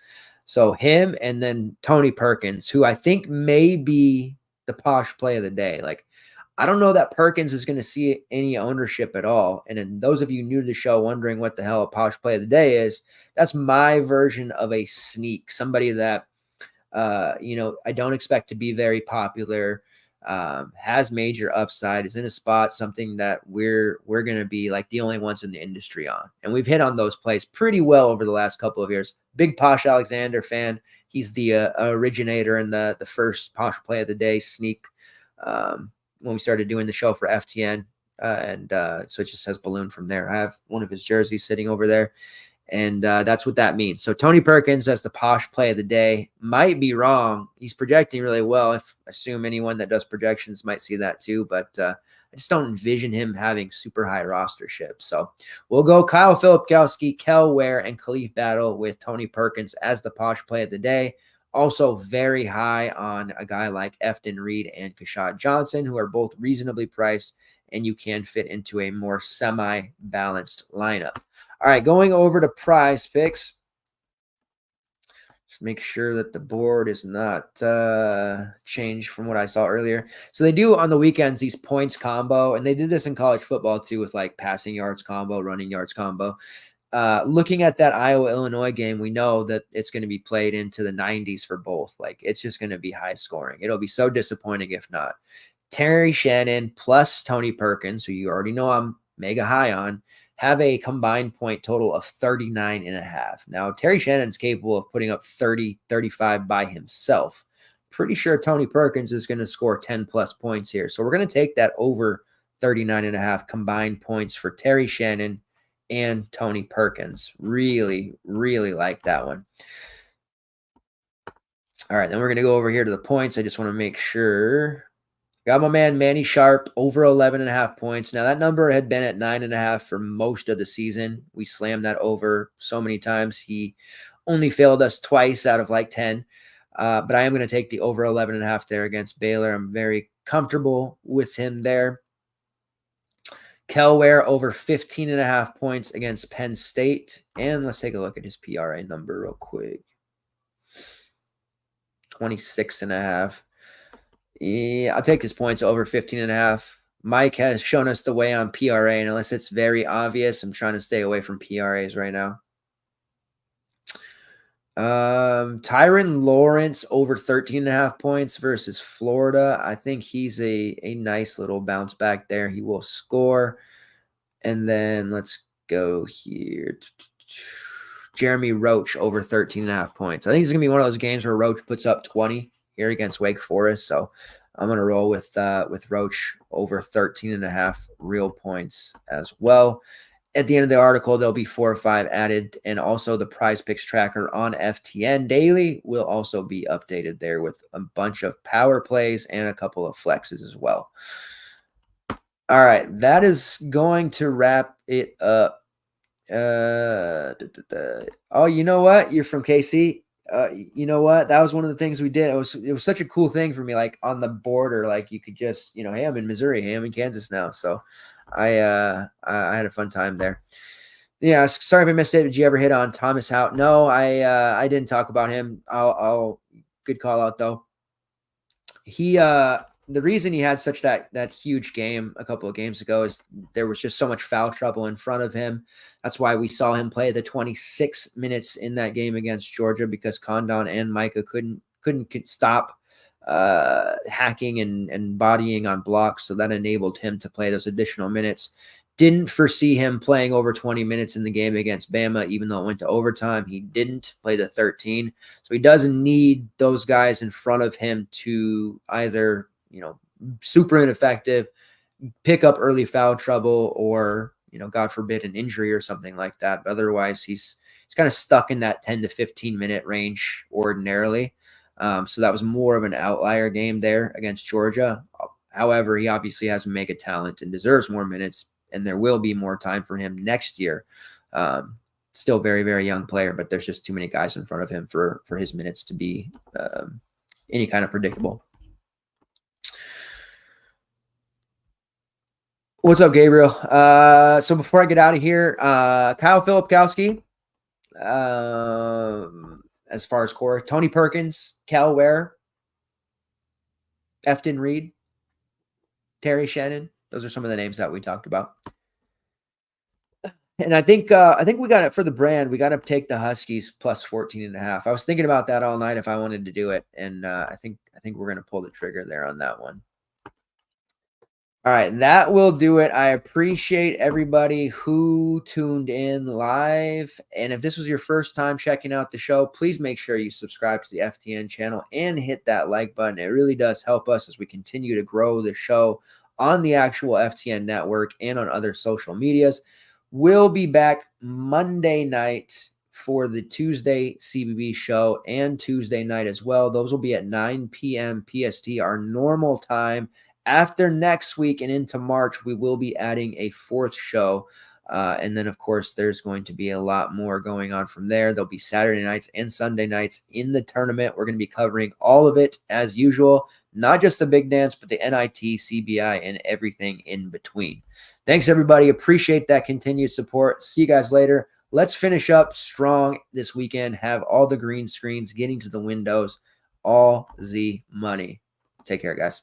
So him, and then Tony Perkins, who I think may be the posh play of the day. Like, I don't know that Perkins is going to see any ownership at all. And then those of you new to the show wondering what the hell a posh play of the day is, that's my version of a sneak. Somebody that, I don't expect to be very popular, has major upside, is in a spot, something that we're going to be like the only ones in the industry on. And we've hit on those plays pretty well over the last couple of years. Big Posh Alexander fan. He's the originator in the first posh play of the day sneak. When we started doing the show for FTN. So it just has ballooned from there. I have one of his jerseys sitting over there, and that's what that means. So Tony Perkins as the posh play of the day. Might be wrong. He's projecting really well. I assume anyone that does projections might see that too, but I just don't envision him having super high rostership. So we'll go Kyle Filipkowski, Kel Ware, and Khalif Battle with Tony Perkins as the posh play of the day. Also very high on a guy like Efton Reed and Kashad Johnson, who are both reasonably priced, and you can fit into a more semi-balanced lineup. All right, going over to PrizePicks. Just make sure that the board is not changed from what I saw earlier. So they do on the weekends these points combo, and they did this in college football too with like passing yards combo, running yards combo. Looking at that Iowa-Illinois game, we know that it's going to be played into the 90s for both. Like, it's just going to be high scoring. It'll be so disappointing if not. Terry Shannon plus Tony Perkins, who you already know I'm mega high on, have a combined point total of 39.5. Now, Terry Shannon's capable of putting up 30, 35 by himself. Pretty sure Tony Perkins is going to score 10 plus points here. So we're going to take that over 39.5 combined points for Terry Shannon and Tony Perkins. Really, really like that one. All right, then we're going to go over here to the points. I just want to make sure. Got my man Manny Sharp over 11.5 points. Now, that number had been at 9.5 for most of the season. We slammed that over so many times. He only failed us twice out of like 10. But I am going to take the over 11.5 there against Baylor. I'm very comfortable with him there. Kel Ware over 15.5 points against Penn State. And let's take a look at his PRA number real quick. 26.5. Yeah, I'll take his points over 15.5. Mike has shown us the way on PRA, and unless it's very obvious, I'm trying to stay away from PRAs right now. Tyron Lawrence over 13.5 points versus Florida. I think he's a nice little bounce back there. He will score. And then let's go here. Jeremy Roach over 13.5 points. I think it's going to be one of those games where Roach puts up 20 here against Wake Forest. So I'm going to roll with Roach over 13.5 real points as well. At the end of the article, there'll be 4 or 5 added, and also the PrizePicks tracker on FTN Daily will also be updated there with a bunch of power plays and a couple of flexes as well. All right, that is going to wrap it up. Oh, you know what? You're from KC. You know what? That was one of the things we did. It was such a cool thing for me, like on the border, like you could just, hey, I'm in Missouri, hey, I'm in Kansas now. So I had a fun time there. Yeah, sorry if I missed it. Did you ever hit on Thomas Hout? No, I didn't talk about him. I'll good call out though. He the reason he had such that huge game a couple of games ago is there was just so much foul trouble in front of him. That's why we saw him play the 26 minutes in that game against Georgia, because Condon and Micah couldn't stop hacking and bodying on blocks. So that enabled him to play those additional minutes. Didn't foresee him playing over 20 minutes in the game against Bama, even though it went to overtime. He didn't play the 13. So he doesn't need those guys in front of him to either, super ineffective, pick up early foul trouble, or, God forbid, an injury or something like that. But otherwise, he's kind of stuck in that 10 to 15 minute range ordinarily. So that was more of an outlier game there against Georgia. However, he obviously has mega talent and deserves more minutes, and there will be more time for him next year. Still very, very young player, but there's just too many guys in front of him for his minutes to be any kind of predictable. What's up, Gabriel? So before I get out of here, Kyle Filipkowski, as far as core, Tony Perkins, Cal Ware, Efton Reed, Terry Shannon. Those are some of the names that we talked about. And I think we got it for the brand. We got to take the Huskies plus 14.5. I was thinking about that all night if I wanted to do it. And I think we're going to pull the trigger there on that one. All right, that will do it. I appreciate everybody who tuned in live. And if this was your first time checking out the show, please make sure you subscribe to the FTN channel and hit that like button. It really does help us as we continue to grow the show on the actual FTN network and on other social medias. We'll be back Monday night for the Tuesday CBB show and Tuesday night as well. Those will be at 9 p.m. PST, our normal time. After next week and into March, we will be adding a fourth show. And then, of course, there's going to be a lot more going on from there. There'll be Saturday nights and Sunday nights in the tournament. We're going to be covering all of it as usual, not just the big dance, but the NIT, CBI, and everything in between. Thanks, everybody. Appreciate that continued support. See you guys later. Let's finish up strong this weekend. Have all the green screens getting to the windows. All the money. Take care, guys.